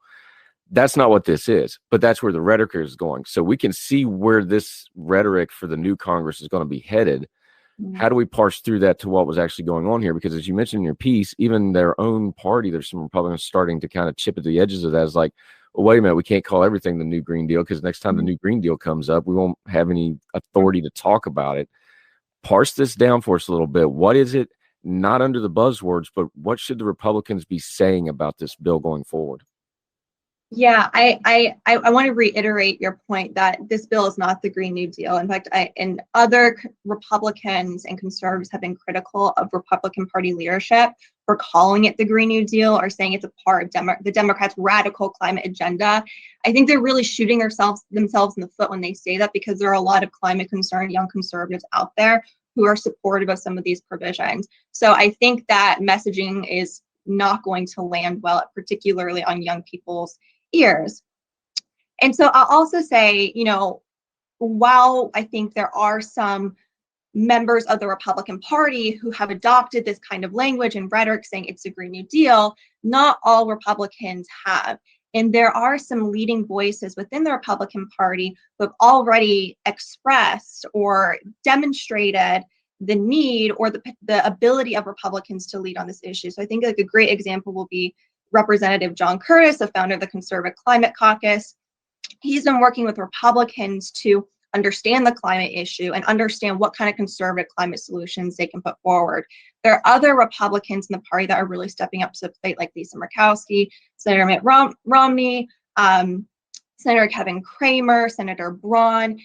S12: That's not what this is, but that's where the rhetoric is going. So we can see where this rhetoric for the new Congress is going to be headed. Mm-hmm. How do we parse through that to what was actually going on here? Because as you mentioned in your piece, even their own party, there's some Republicans starting to kind of chip at the edges of that. It's like, well, wait a minute, we can't call everything the new Green Deal because next time the new Green Deal comes up, we won't have any authority to talk about it. Parse this down for us a little bit. What is it? not under the buzzwords, but what should the Republicans be saying about this bill going forward?
S11: Yeah, I want to reiterate your point that this bill is not the Green New Deal. In fact, and other Republicans and conservatives have been critical of Republican Party leadership for calling it the Green New Deal or saying it's a part of the Democrats' radical climate agenda. I think they're really shooting themselves in the foot when they say that, because there are a lot of climate concerned young conservatives out there who are supportive of some of these provisions. So I think that messaging is not going to land well, particularly on young people's ears. And so I'll also say, while I think there are some members of the Republican Party who have adopted this kind of language and rhetoric saying it's a Green New Deal, not all Republicans have. And there are some leading voices within the Republican Party who have already expressed or demonstrated the need or the ability of Republicans to lead on this issue. So I think like a great example will be Representative John Curtis, the founder of the Conservative Climate Caucus. He's been working with Republicans to understand the climate issue and understand what kind of conservative climate solutions they can put forward. There are other Republicans in the party that are really stepping up to the plate, like Lisa Murkowski, Senator Mitt Romney, Senator Kevin Cramer, Senator Braun.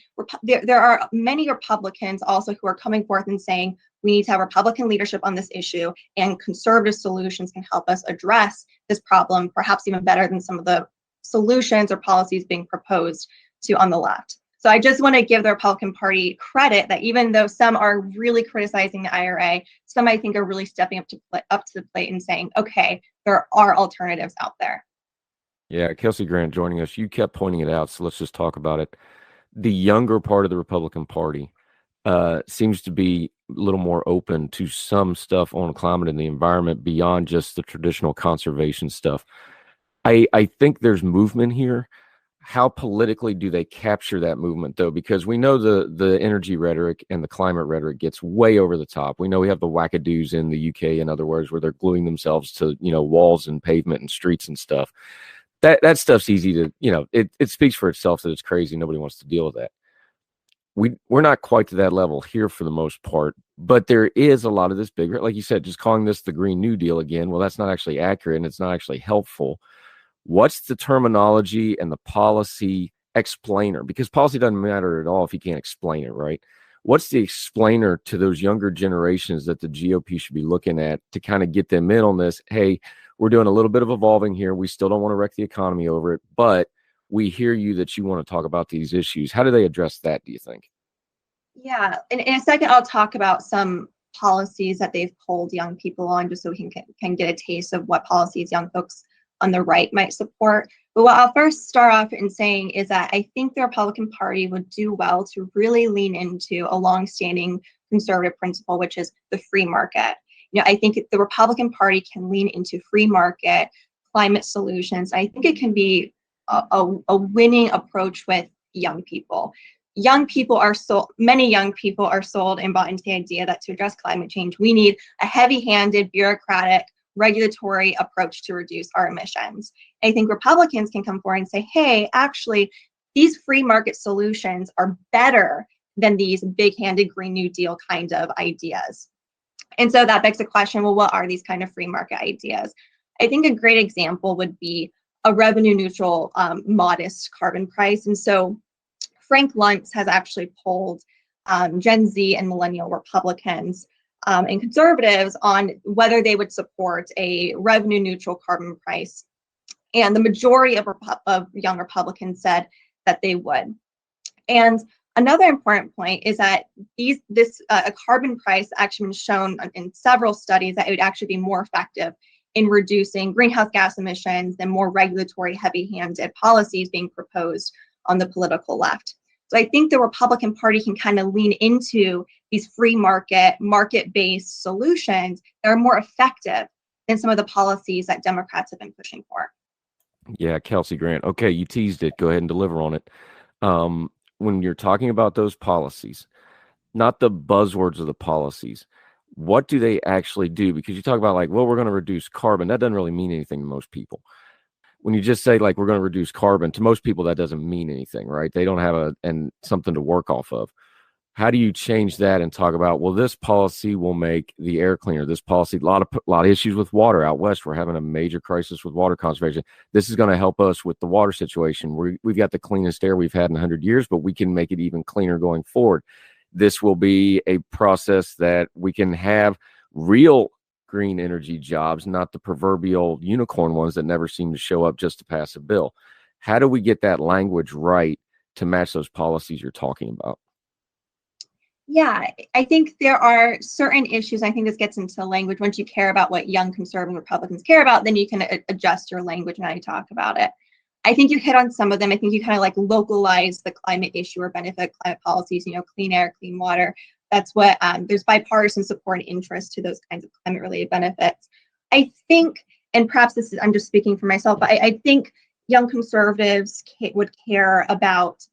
S11: There are many Republicans also who are coming forth and saying we need to have Republican leadership on this issue, and conservative solutions can help us address this problem, perhaps even better than some of the solutions or policies being proposed to on the left. So I just want to give the Republican Party credit that even though some are really criticizing the IRA, some I think are really stepping up to the plate and saying, okay, there are alternatives out there.
S12: Yeah, Kelsey Grant joining us. You kept pointing it out, so let's just talk about it. The younger part of the Republican Party seems to be a little more open to some stuff on climate and the environment beyond just the traditional conservation stuff. I think there's movement here. How politically do they capture that movement, though? Because we know the energy rhetoric and the climate rhetoric gets way over the top. We know we have the wackadoos in the UK, in other words, where they're gluing themselves to, walls and pavement and streets and stuff. That stuff's easy to, it speaks for itself that it's crazy. Nobody wants to deal with that. We're not quite to that level here for the most part, but there is a lot of this bigger, like you said, just calling this the Green New Deal again. Well, that's not actually accurate and it's not actually helpful. What's the terminology and the policy explainer? Because policy doesn't matter at all if you can't explain it, right? What's the explainer to those younger generations that the GOP should be looking at to kind of get them in on this? Hey, we're doing a little bit of evolving here. We still don't want to wreck the economy over it, but we hear you that you want to talk about these issues. How do they address that, do you think?
S11: Yeah, in a second, I'll talk about some policies that they've polled young people on, just so we can get a taste of what policies young folks on the right might support. But what I'll first start off in saying is that I think the Republican Party would do well to really lean into a longstanding conservative principle, which is the free market. I think the Republican Party can lean into free market climate solutions. I think it can be a winning approach with young people. Many young people are sold and bought into the idea that to address climate change, we need a heavy-handed, bureaucratic, regulatory approach to reduce our emissions. I think Republicans can come forward and say, hey, actually, these free market solutions are better than these big-handed Green New Deal kind of ideas. And so that begs the question, well, what are these kind of free market ideas? I think a great example would be a revenue neutral, modest carbon price. And so Frank Luntz has actually polled Gen Z and millennial Republicans and conservatives on whether they would support a revenue neutral carbon price. And the majority of young Republicans said that they would. And another important point is that a carbon price actually been shown in several studies that it would actually be more effective in reducing greenhouse gas emissions than more regulatory heavy-handed policies being proposed on the political left. So I think the Republican Party can kind of lean into these free market-based solutions that are more effective than some of the policies that Democrats have been pushing for.
S12: Yeah, Kelsey Grant. Okay, you teased it. Go ahead and deliver on it. When you're talking about those policies, not the buzzwords of the policies, what do they actually do? Because you talk about we're going to reduce carbon. That doesn't really mean anything to most people. When you just say we're going to reduce carbon, to most people that doesn't mean anything, right? They don't have something to work off of. How do you change that and talk about, well, this policy will make the air cleaner, this policy, a lot of issues with water out west. We're having a major crisis with water conservation. This is going to help us with the water situation. We've got the cleanest air we've had in 100 years, but we can make it even cleaner going forward. This will be a process that we can have real green energy jobs, not the proverbial unicorn ones that never seem to show up just to pass a bill. How do we get that language right to match those policies you're talking about?
S11: Yeah, I think there are certain issues. I think this gets into language. Once you care about what young conservative Republicans care about, then you can adjust your language and how you talk about it. I think you hit on some of them. I think you kind of like localize the climate issue or benefit climate policies, clean air, clean water. That's what there's bipartisan support and interest to those kinds of climate related benefits. I think, and perhaps this is, I'm just speaking for myself, but I think young conservatives would care about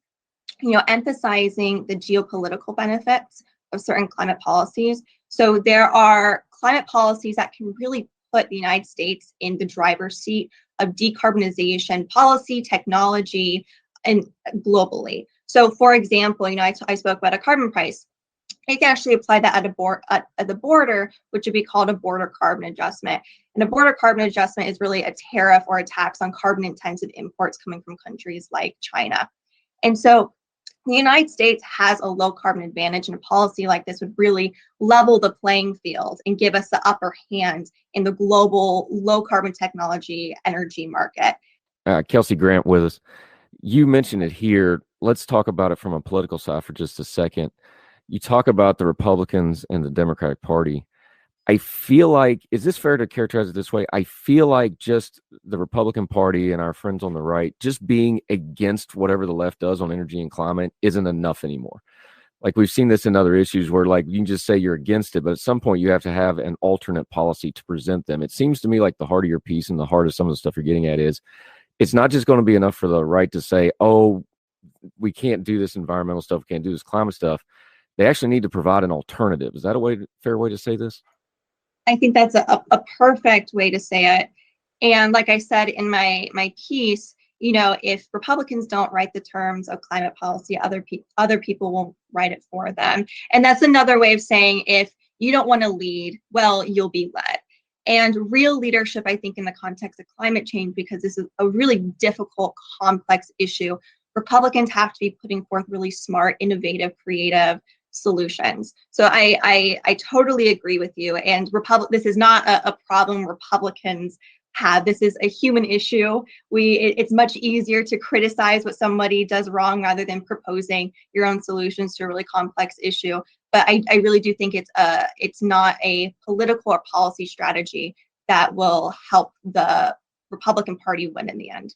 S11: emphasizing the geopolitical benefits of certain climate policies. So there are climate policies that can really put the United States in the driver's seat of decarbonization policy, technology, and globally. So for example, I spoke about a carbon price. You can actually apply that at the border, which would be called a border carbon adjustment. And a border carbon adjustment is really a tariff or a tax on carbon intensive imports coming from countries like China. And so the United States has a low carbon advantage, and a policy like this would really level the playing field and give us the upper hand in the global low carbon technology energy market.
S12: Kelsey Grant with us. You mentioned it here. Let's talk about it from a political side for just a second. You talk about the Republicans and the Democratic Party. I feel like, is this fair to characterize it this way? I feel like just the Republican Party and our friends on the right, just being against whatever the left does on energy and climate isn't enough anymore. Like we've seen this in other issues where like you can just say you're against it, but at some point you have to have an alternate policy to present them. It seems to me like the heart of your piece and the heart of some of the stuff you're getting at is it's not just going to be enough for the right to say, oh, we can't do this environmental stuff, we can't do this climate stuff. They actually need to provide an alternative. Is that a fair way to say this?
S11: I think that's a perfect way to say it. And like I said in my piece, if Republicans don't write the terms of climate policy, other people will write it for them. And that's another way of saying if you don't want to lead, well, you'll be led. And real leadership, I think, in the context of climate change, because this is a really difficult, complex issue, Republicans have to be putting forth really smart, innovative, creative solutions. So I totally agree with you. And this is not a problem Republicans have. This is a human issue. It's much easier to criticize what somebody does wrong rather than proposing your own solutions to a really complex issue. But I really do think it's not a political or policy strategy that will help the Republican Party win in the end.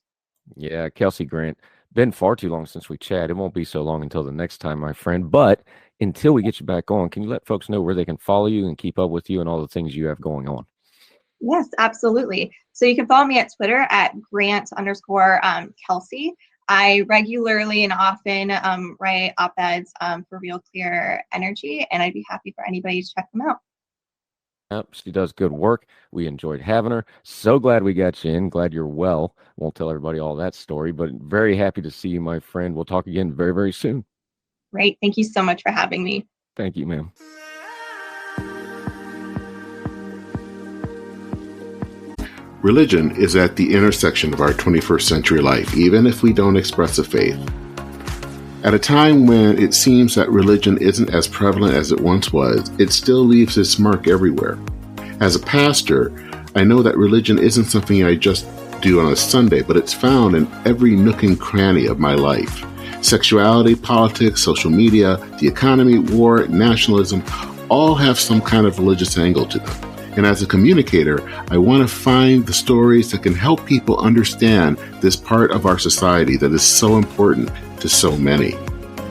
S12: Yeah, Kelsey Grant, been far too long since we chat. It won't be so long until the next time, my friend. But until we get you back on, can you let folks know where they can follow you and keep up with you and all the things you have going on?
S11: Yes, absolutely. So you can follow me at Twitter at Grant_Kelsey. I regularly and often write op-eds for Real Clear Energy, and I'd be happy for anybody to check them out.
S12: Yep, she does good work. We enjoyed having her. So glad we got you in. Glad you're well. Won't tell everybody all that story, but very happy to see you, my friend. We'll talk again very, very soon.
S11: Great. Thank you so much for having me.
S12: Thank you, ma'am.
S7: Religion is at the intersection of our 21st century life, even if we don't express a faith. At a time when it seems that religion isn't as prevalent as it once was, it still leaves its mark everywhere. As a pastor, I know that religion isn't something I just do on a Sunday, but it's found in every nook and cranny of my life. Sexuality, politics, social media, the economy, war, nationalism, all have some kind of religious angle to them. And as a communicator, I want to find the stories that can help people understand this part of our society that is so important to so many.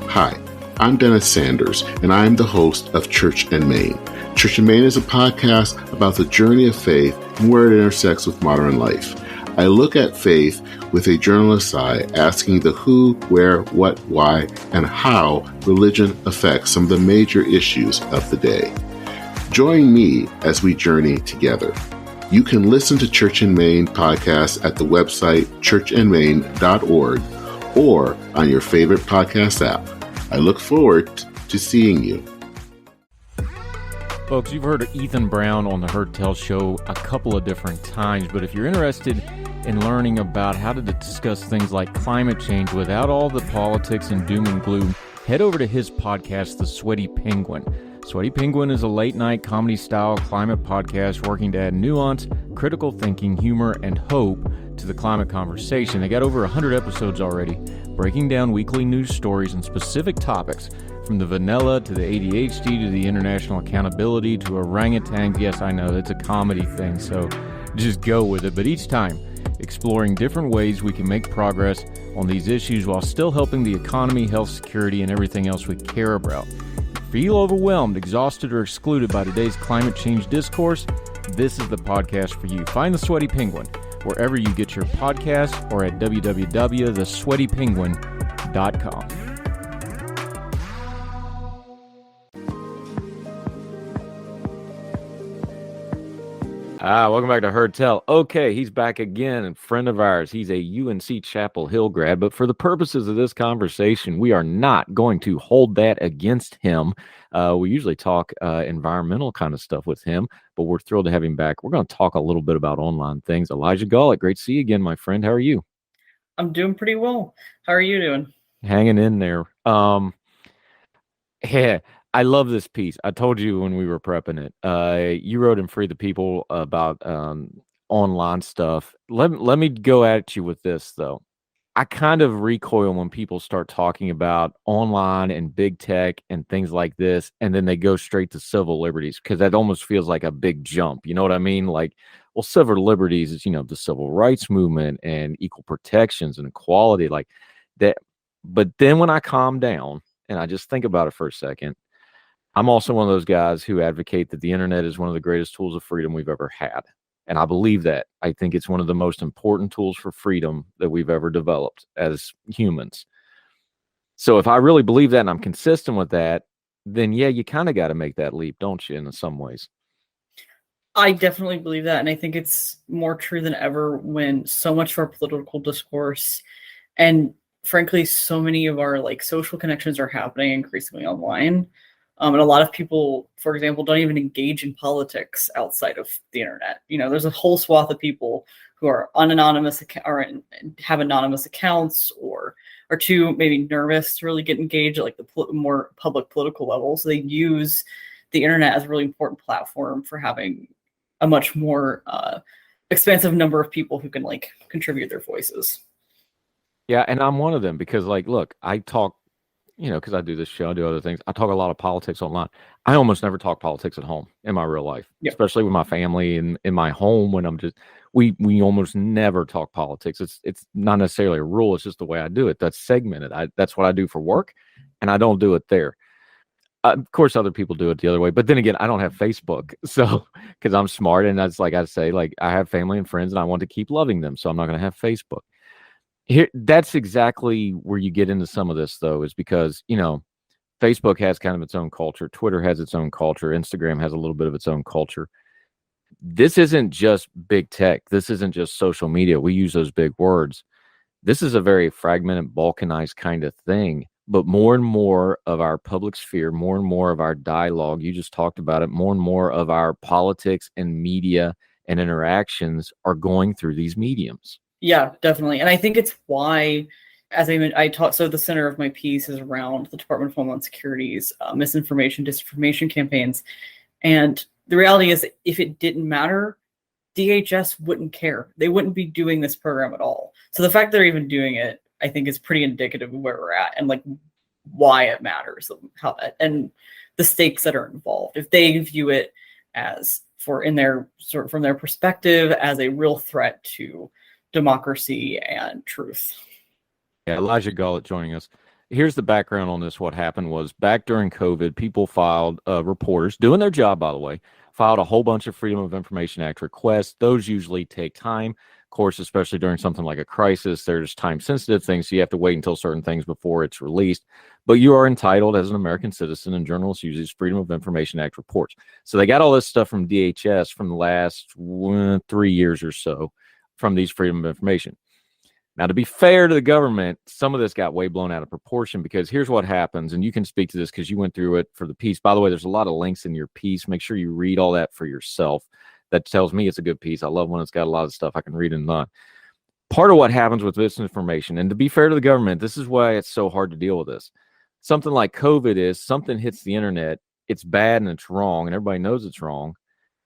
S7: Hi, I'm Dennis Sanders, and I'm the host of Church and Main. Church and Main is a podcast about the journey of faith and where it intersects with modern life. I look at faith with a journalist's eye, asking the who, where, what, why, and how religion affects some of the major issues of the day. Join me as we journey together. You can listen to Church and Main podcast at the website churchandmain.org or on your favorite podcast app. I look forward to seeing you.
S4: Folks, you've heard Ethan Brown on the Heard Tell show a couple of different times, but if you're interested in learning about how to discuss things like climate change without all the politics and doom and gloom, head over to his podcast, The Sweaty Penguin. Sweaty Penguin is a late-night comedy-style climate podcast working to add nuance, critical thinking, humor, and hope to the climate conversation. They got over 100 episodes already, breaking down weekly news stories and specific topics, from the vanilla to the ADHD to the international accountability to orangutans. Yes, I know, it's a comedy thing, so just go with it. But each time, exploring different ways we can make progress on these issues while still helping the economy, health, security, and everything else we care about. Feel overwhelmed, exhausted, or excluded by today's climate change discourse? This is the podcast for you. Find The Sweaty Penguin wherever you get your podcasts or at www.thesweatypenguin.com. Welcome back to Heard Tell. Okay, he's back again, a friend of ours. He's a UNC Chapel Hill grad, but for the purposes of this conversation, we are not going to hold that against him. We usually talk environmental kind of stuff with him, but we're thrilled to have him back. We're going to talk a little bit about online things. Elijah Gullett, great to see you again, my friend. How are you?
S13: I'm doing pretty well. How are you doing?
S4: Hanging in there. Yeah. I love this piece. I told you when we were prepping it. You wrote in Free the People about online stuff. Let me go at you with this, though. I kind of recoil when people start talking about online and big tech and things like this, and then they go straight to civil liberties, because that almost feels like a big jump. You know what I mean? Like, well, civil liberties is, the civil rights movement and equal protections and equality, like that. But then when I calm down and I just think about it for a second, I'm also one of those guys who advocate that the internet is one of the greatest tools of freedom we've ever had. And I believe that. I think it's one of the most important tools for freedom that we've ever developed as humans. So if I really believe that and I'm consistent with that, then yeah, you kind of got to make that leap, don't you, in some ways?
S13: I definitely believe that. And I think it's more true than ever when so much of our political discourse and frankly, so many of our social connections are happening increasingly online. And a lot of people, for example, don't even engage in politics outside of the internet. There's a whole swath of people who are anonymous or have anonymous accounts or are too maybe nervous to really get engaged at the more public political level. So they use the internet as a really important platform for having a much more expansive number of people who can contribute their voices.
S4: Yeah, and I'm one of them because look, I talk. Because I do this show, I do other things. I talk a lot of politics online. I almost never talk politics at home in my real life, especially with my family and in my home when I'm just, we almost never talk politics. It's not necessarily a rule. It's just the way I do it. That's segmented. That's what I do for work, and I don't do it there. Of course, other people do it the other way. But then again, I don't have Facebook. So, because I'm smart, and that's I say, I have family and friends, and I want to keep loving them. So I'm not going to have Facebook. That's exactly where you get into some of this, though, is because, Facebook has kind of its own culture. Twitter has its own culture. Instagram has a little bit of its own culture. This isn't just big tech. This isn't just social media. We use those big words. This is a very fragmented, balkanized kind of thing. But more and more of our public sphere, more and more of our dialogue, you just talked about it, more and more of our politics and media and interactions are going through these mediums.
S13: Yeah, definitely. And I think it's why, as I taught, so the center of my piece is around the Department of Homeland Security's misinformation, disinformation campaigns. And the reality is, if it didn't matter, DHS wouldn't care. They wouldn't be doing this program at all. So the fact they're even doing it, I think, is pretty indicative of where we're at and why it matters, and the stakes that are involved. If they view it as from their perspective as a real threat to democracy and truth.
S4: Yeah, Elijah Gullett joining us. Here's the background on this. What happened was back during COVID, people filed, reporters doing their job, by the way, filed a whole bunch of Freedom of Information Act requests. Those usually take time. Of course, especially during something like a crisis, there's time-sensitive things, so you have to wait until certain things before it's released. But you are entitled as an American citizen, and journalists use these Freedom of Information Act reports. So they got all this stuff from DHS from the last 3 years or so from these Freedom of Information.
S12: Now, to be fair to the government, some of this got way blown out of proportion, because here's what happens, and you can speak to this because you went through it for the piece. By the way, there's a lot of links in your piece. Make sure you read all that for yourself. That tells me it's a good piece. I love when it's got a lot of stuff I can read and not. Part of what happens with this information, and to be fair to the government, this is why it's so hard to deal with this. Something like COVID is something hits the internet, it's bad and it's wrong, and everybody knows it's wrong.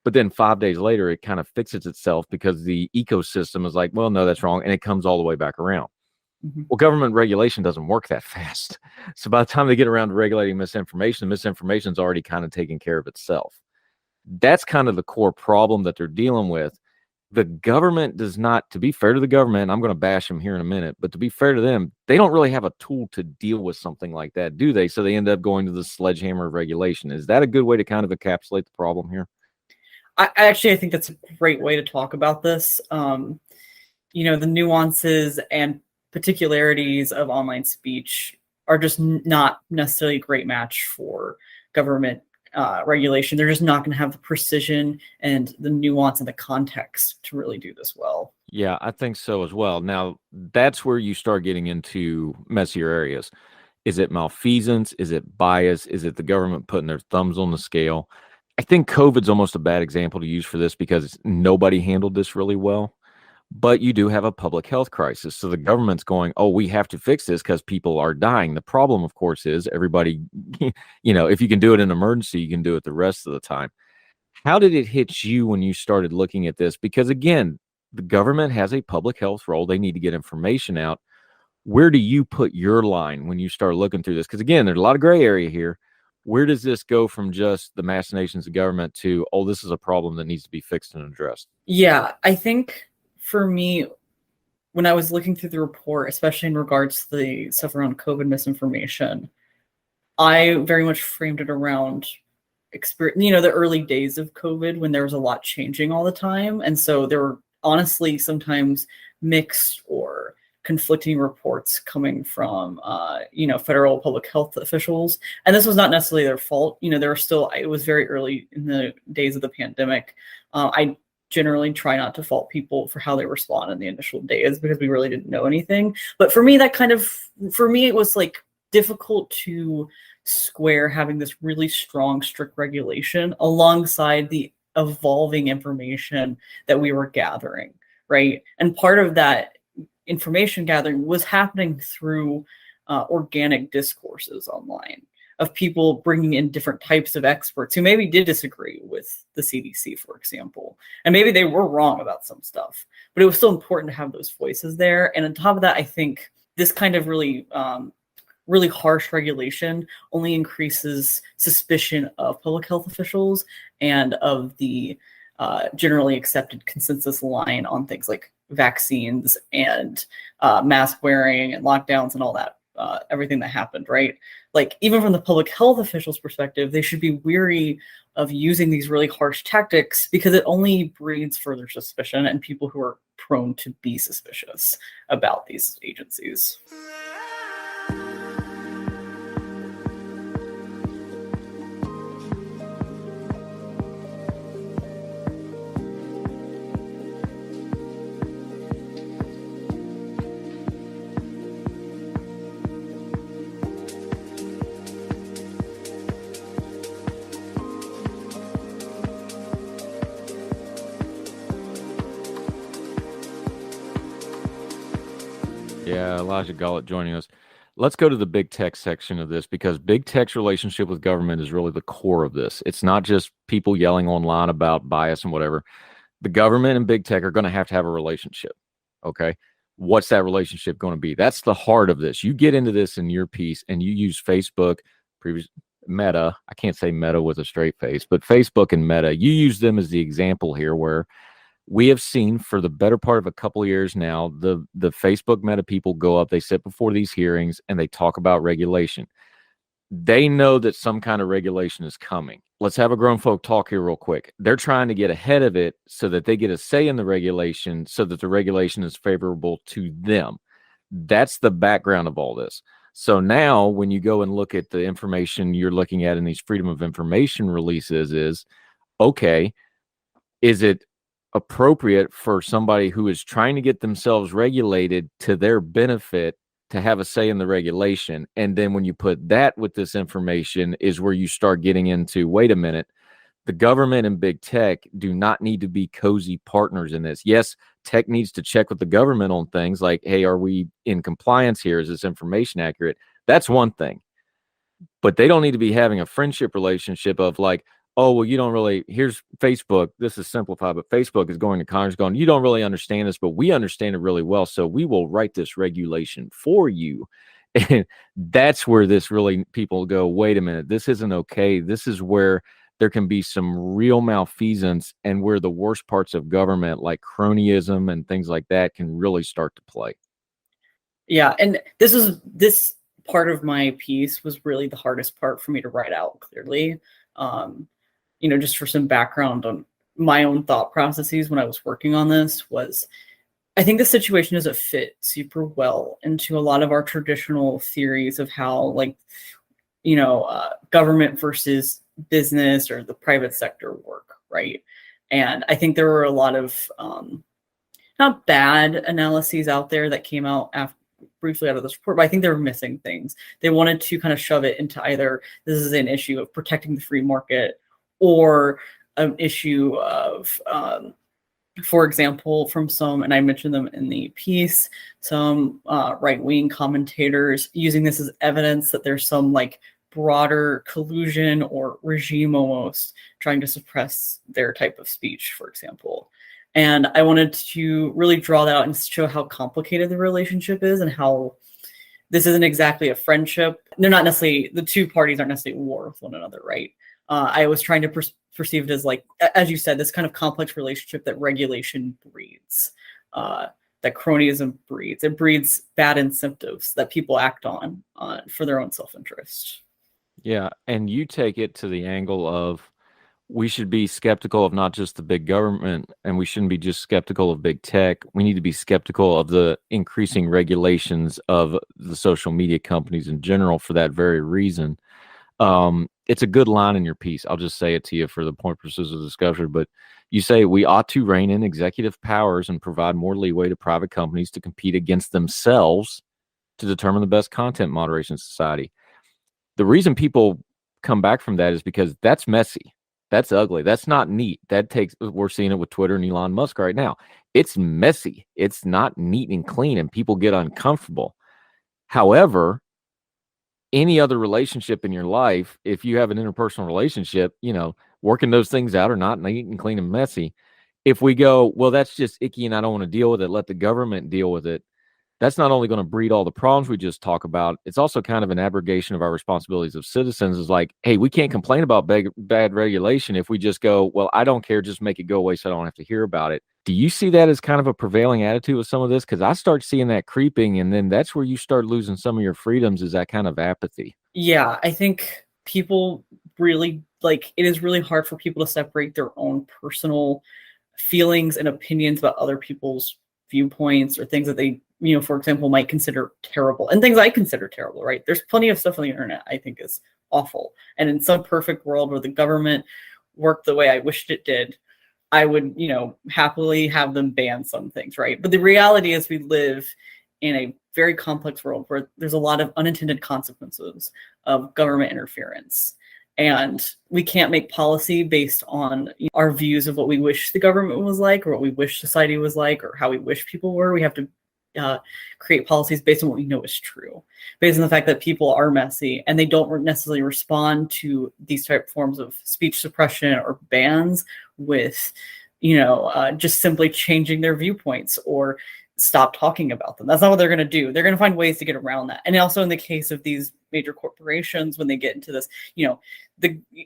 S12: But then 5 days later, it kind of fixes itself because the ecosystem is like, well, no, that's wrong. And it comes all the way back around. Mm-hmm. Well, government regulation doesn't work that fast. So by the time they get around to regulating misinformation, the misinformation is already kind of taking care of itself. That's kind of the core problem that they're dealing with. The government does not, to be fair to the government, I'm going to bash them here in a minute, but to be fair to them, they don't really have a tool to deal with something like that, do they? So they end up going to the sledgehammer of regulation. Is that a good way to kind of encapsulate the problem here?
S13: I think that's a great way to talk about this. The nuances and particularities of online speech are just not necessarily a great match for government regulation. They're just not going to have the precision and the nuance and the context to really do this well.
S12: Yeah, I think so as well. Now, that's where you start getting into messier areas. Is it malfeasance? Is it bias? Is it the government putting their thumbs on the scale? I think COVID's almost a bad example to use for this because nobody handled this really well. But you do have a public health crisis. So the government's going, oh, we have to fix this because people are dying. The problem, of course, is everybody, if you can do it in emergency, you can do it the rest of the time. How did it hit you when you started looking at this? Because, again, the government has a public health role. They need to get information out. Where do you put your line when you start looking through this? Because, again, there's a lot of gray area here. Where does this go from just the machinations of government to, oh, this is a problem that needs to be fixed and addressed?
S13: Yeah, I think for me, when I was looking through the report, especially in regards to the stuff around COVID misinformation, I very much framed it around the early days of COVID when there was a lot changing all the time. And so there were honestly sometimes mixed or conflicting reports coming from, federal public health officials. And this was not necessarily their fault. It was very early in the days of the pandemic. I generally try not to fault people for how they respond in the initial days because we really didn't know anything. But for me, it was like difficult to square having this really strong, strict regulation alongside the evolving information that we were gathering, right? And part of that information gathering was happening through organic discourses online of people bringing in different types of experts who maybe did disagree with the CDC, for example. And maybe they were wrong about some stuff, but it was still important to have those voices there. And on top of that, I think this kind of really harsh regulation only increases suspicion of public health officials and of the generally accepted consensus line on things like vaccines and mask wearing and lockdowns and all that, everything that happened, right? Like, even from the public health officials' perspective, they should be weary of using these really harsh tactics because it only breeds further suspicion and people who are prone to be suspicious about these agencies.
S12: Yeah, Elijah Gullett joining us. Let's go to the big tech section of this, because big tech's relationship with government is really the core of this. It's not just people yelling online about bias and whatever. The government and big tech are going to have a relationship. Okay. What's that relationship going to be? That's the heart of this. You get into this in your piece and you use Facebook, Meta. I can't say Meta with a straight face, but Facebook and Meta, you use them as the example here, where we have seen for the better part of a couple of years now, the Facebook Meta people go up, they sit before these hearings and they talk about regulation. They know that some kind of regulation is coming. Let's have a grown folk talk here real quick. They're trying to get ahead of it so that they get a say in the regulation, so that the regulation is favorable to them. That's the background of all this. So now when you go and look at the information you're looking at in these freedom of information releases is, okay, is it appropriate for somebody who is trying to get themselves regulated to their benefit to have a say in the regulation. And then when you put that with this information is where you start getting into, wait a minute, the government and big tech do not need to be cozy partners in this. Yes, tech needs to check with the government on things like, hey, are we in compliance here? Is this information accurate? That's one thing. But they don't need to be having a friendship relationship of like, oh, well, you don't really, here's Facebook. This is simplified, but Facebook is going to Congress going, you don't really understand this, but we understand it really well. So we will write this regulation for you. And that's where this really, people go, wait a minute, this isn't okay. This is where there can be some real malfeasance and where the worst parts of government, like cronyism and things like that, can really start to play.
S13: Yeah. And this part of my piece was really the hardest part for me to write out clearly. Just for some background on my own thought processes when I was working on this was, I think the situation doesn't fit super well into a lot of our traditional theories of how, government versus business or the private sector work, right? And I think there were a lot of not bad analyses out there that came out briefly out of this report, but I think they were missing things. They wanted to kind of shove it into either this is an issue of protecting the free market or an issue of, for example, from some, and I mentioned them in the piece, some right-wing commentators using this as evidence that there's some broader collusion or regime almost trying to suppress their type of speech, for example. And I wanted to really draw that out and show how complicated the relationship is and how this isn't exactly a friendship. They're not necessarily, the two parties aren't necessarily at war with one another, right? I was trying to perceive it as, as you said, this kind of complex relationship that regulation breeds, that cronyism breeds. It breeds bad incentives that people act on for their own self-interest.
S12: Yeah, and you take it to the angle of we should be skeptical of not just the big government, and we shouldn't be just skeptical of big tech. We need to be skeptical of the increasing regulations of the social media companies in general for that very reason. It's a good line in your piece. I'll just say it to you for the purposes of discussion, but you say we ought to rein in executive powers and provide more leeway to private companies to compete against themselves to determine the best content moderation society. The reason people come back from that is because that's messy. That's ugly. That's not neat. We're seeing it with Twitter and Elon Musk right now. It's messy. It's not neat and clean, and people get uncomfortable. However, any other relationship in your life, if you have an interpersonal relationship, working those things out are not neat and clean and messy. If we go, well, that's just icky and I don't want to deal with it, let the government deal with it, that's not only going to breed all the problems we just talked about, it's also kind of an abrogation of our responsibilities of citizens. Is like, hey, we can't complain about bad regulation if we just go, well, I don't care, just make it go away so I don't have to hear about it. Do you see that as kind of a prevailing attitude with some of this? Because I start seeing that creeping, and then that's where you start losing some of your freedoms, is that kind of apathy.
S13: Yeah, I think people really, it is really hard for people to separate their own personal feelings and opinions about other people's viewpoints or things that they, for example, might consider terrible, and things I consider terrible, right? There's plenty of stuff on the internet I think is awful. And in some perfect world where the government worked the way I wished it did, I would, happily have them ban some things, right? But the reality is we live in a very complex world where there's a lot of unintended consequences of government interference. And we can't make policy based on our views of what we wish the government was like, or what we wish society was like, or how we wish people were. We have to create policies based on what we know is true, based on the fact that people are messy and they don't necessarily respond to these type of forms of speech suppression or bans with, just simply changing their viewpoints or stop talking about them. That's not what they're going to do. They're going to find ways to get around that. And also in the case of these major corporations, when they get into this,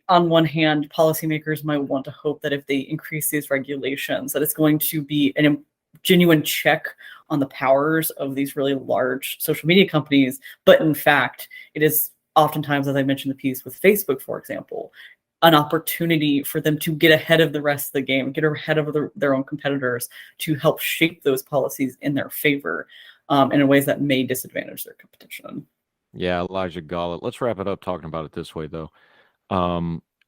S13: on one hand, policymakers might want to hope that if they increase these regulations, that it's going to be a genuine check on the powers of these really large social media companies. But in fact, it is oftentimes, as I mentioned in the piece with Facebook, for example, an opportunity for them to get ahead of the rest of the game, get ahead of their own competitors, to help shape those policies in their favor in ways that may disadvantage their competition.
S12: Yeah, Elijah Gullett. Let's wrap it up talking about it this way, though.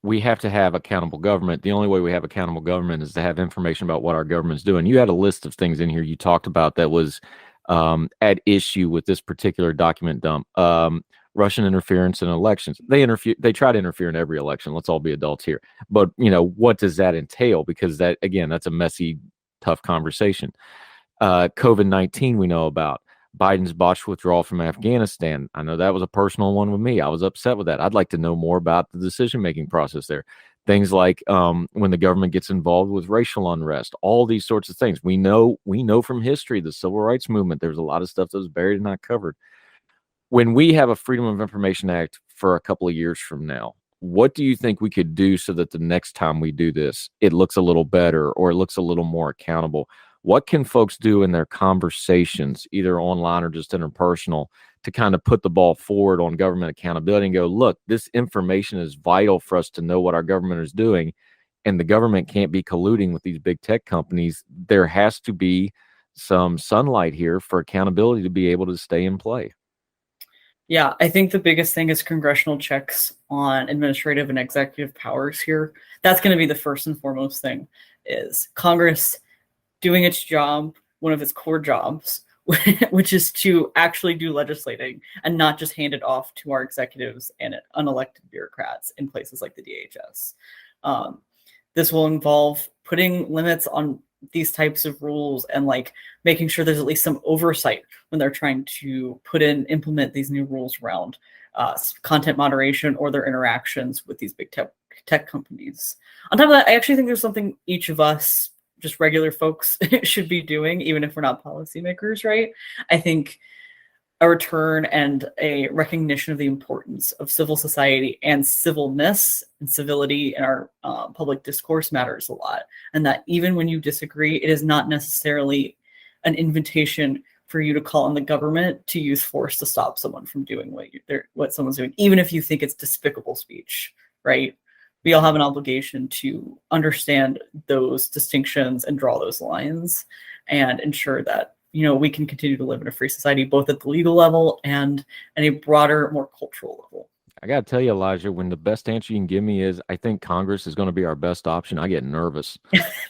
S4: we have to have accountable government. The only way we have accountable government is to have information about what our government's doing. You had a list of things in here you talked about that was at issue with this particular document dump. Russian interference in elections. They try to interfere in every election. Let's all be adults here. But, what does that entail? Because that's a messy, tough conversation. COVID-19 we know about. Biden's botched withdrawal from Afghanistan. I know that was a personal one with me. I was upset with that. I'd like to know more about the decision-making process there. Things like when the government gets involved with racial unrest, all these sorts of things. We know from history, the civil rights movement, there's a lot of stuff that was buried and not covered. When we have a Freedom of Information Act for a couple of years from now, what do you think we could do so that the next time we do this, it looks a little better or it looks a little more accountable? What can folks do in their conversations, either online or just interpersonal, to kind of put the ball forward on government accountability and go, look, this information is vital for us to know what our government is doing, and the government can't be colluding with these big tech companies. There has to be some sunlight here for accountability to be able to stay in play.
S13: Yeah, I think the biggest thing is congressional checks on administrative and executive powers here. That's going to be the first and foremost thing, is Congress doing its job, one of its core jobs, which is to actually do legislating and not just hand it off to our executives and unelected bureaucrats in places like the DHS. This will involve putting limits on these types of rules and making sure there's at least some oversight when they're trying to implement these new rules around content moderation or their interactions with these big tech companies. On top of that, I actually think there's something each of us, just regular folks, should be doing, even if we're not policymakers, right? I think a return and a recognition of the importance of civil society and civilness and civility in our public discourse matters a lot. And that even when you disagree, it is not necessarily an invitation for you to call on the government to use force to stop someone from doing what someone's doing, even if you think it's despicable speech, right? We all have an obligation to understand those distinctions and draw those lines and ensure that, we can continue to live in a free society, both at the legal level and at a broader, more cultural level.
S4: I got to tell you, Elijah, when the best answer you can give me is, I think Congress is going to be our best option, I get nervous.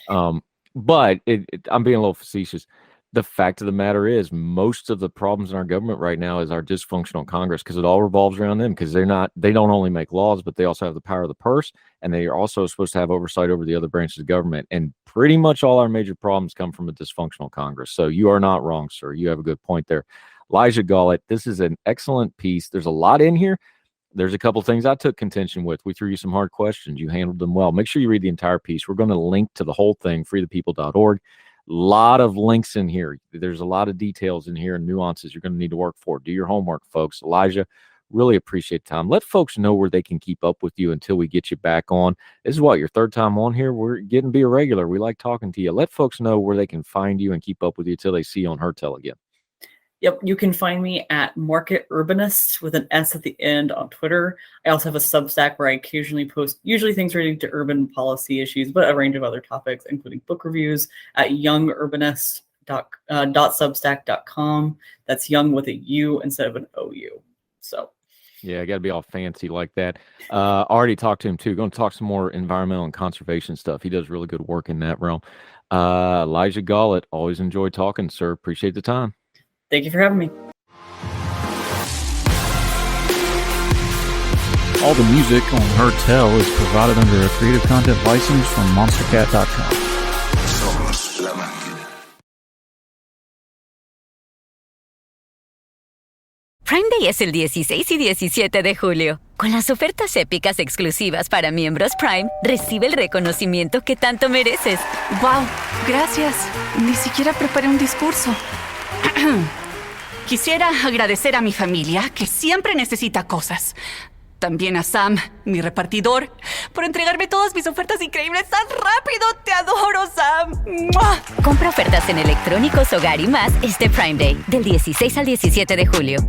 S4: But I'm being a little facetious. The fact of the matter is, most of the problems in our government right now is our dysfunctional Congress, because it all revolves around them, because they don't only make laws, but they also have the power of the purse, and they are also supposed to have oversight over the other branches of government. And pretty much all our major problems come from a dysfunctional Congress. So you are not wrong, sir. You have a good point there. Elijah Gullett, this is an excellent piece. There's a lot in here. There's a couple things I took contention with. We threw you some hard questions. You handled them well. Make sure you read the entire piece. We're going to link to the whole thing, freethepeople.org. Lot of links in here. There's a lot of details in here and nuances you're going to need to work for. Do your homework, folks. Elijah, really appreciate the time. Let folks know where they can keep up with you until we get you back on. This is your third time on here. We're getting to be a regular. We like talking to you. Let folks know where they can find you and keep up with you until they see you on Hertel again.
S13: Yep, you can find me at Market Urbanist with an S at the end on Twitter. I also have a Substack where I occasionally post usually things relating to urban policy issues, but a range of other topics, including book reviews at youngurbanist.substack.com. That's young with a U instead of an OU. So
S4: yeah, I got to be all fancy like that. Already talked to him too. Going to talk some more environmental and conservation stuff. He does really good work in that realm. Elijah Gullett, always enjoy talking, sir. Appreciate the time.
S13: Thank you for having me.
S14: All the music on Hertel is provided under a Creative Content license from monstercat.com.
S15: Somos la máquina.
S1: Prime Day es el 16 y 17 de julio. Con las ofertas épicas exclusivas para miembros Prime, recibe el reconocimiento que tanto mereces.
S2: ¡Wow! Gracias. Ni siquiera preparé un discurso. Quisiera agradecer a mi familia, que siempre necesita cosas. También a Sam, mi repartidor, por entregarme todas mis ofertas increíbles tan rápido. ¡Te adoro, Sam! ¡Mua!
S1: Compra ofertas en electrónicos, hogar y más este Prime Day, del 16 al 17 de julio.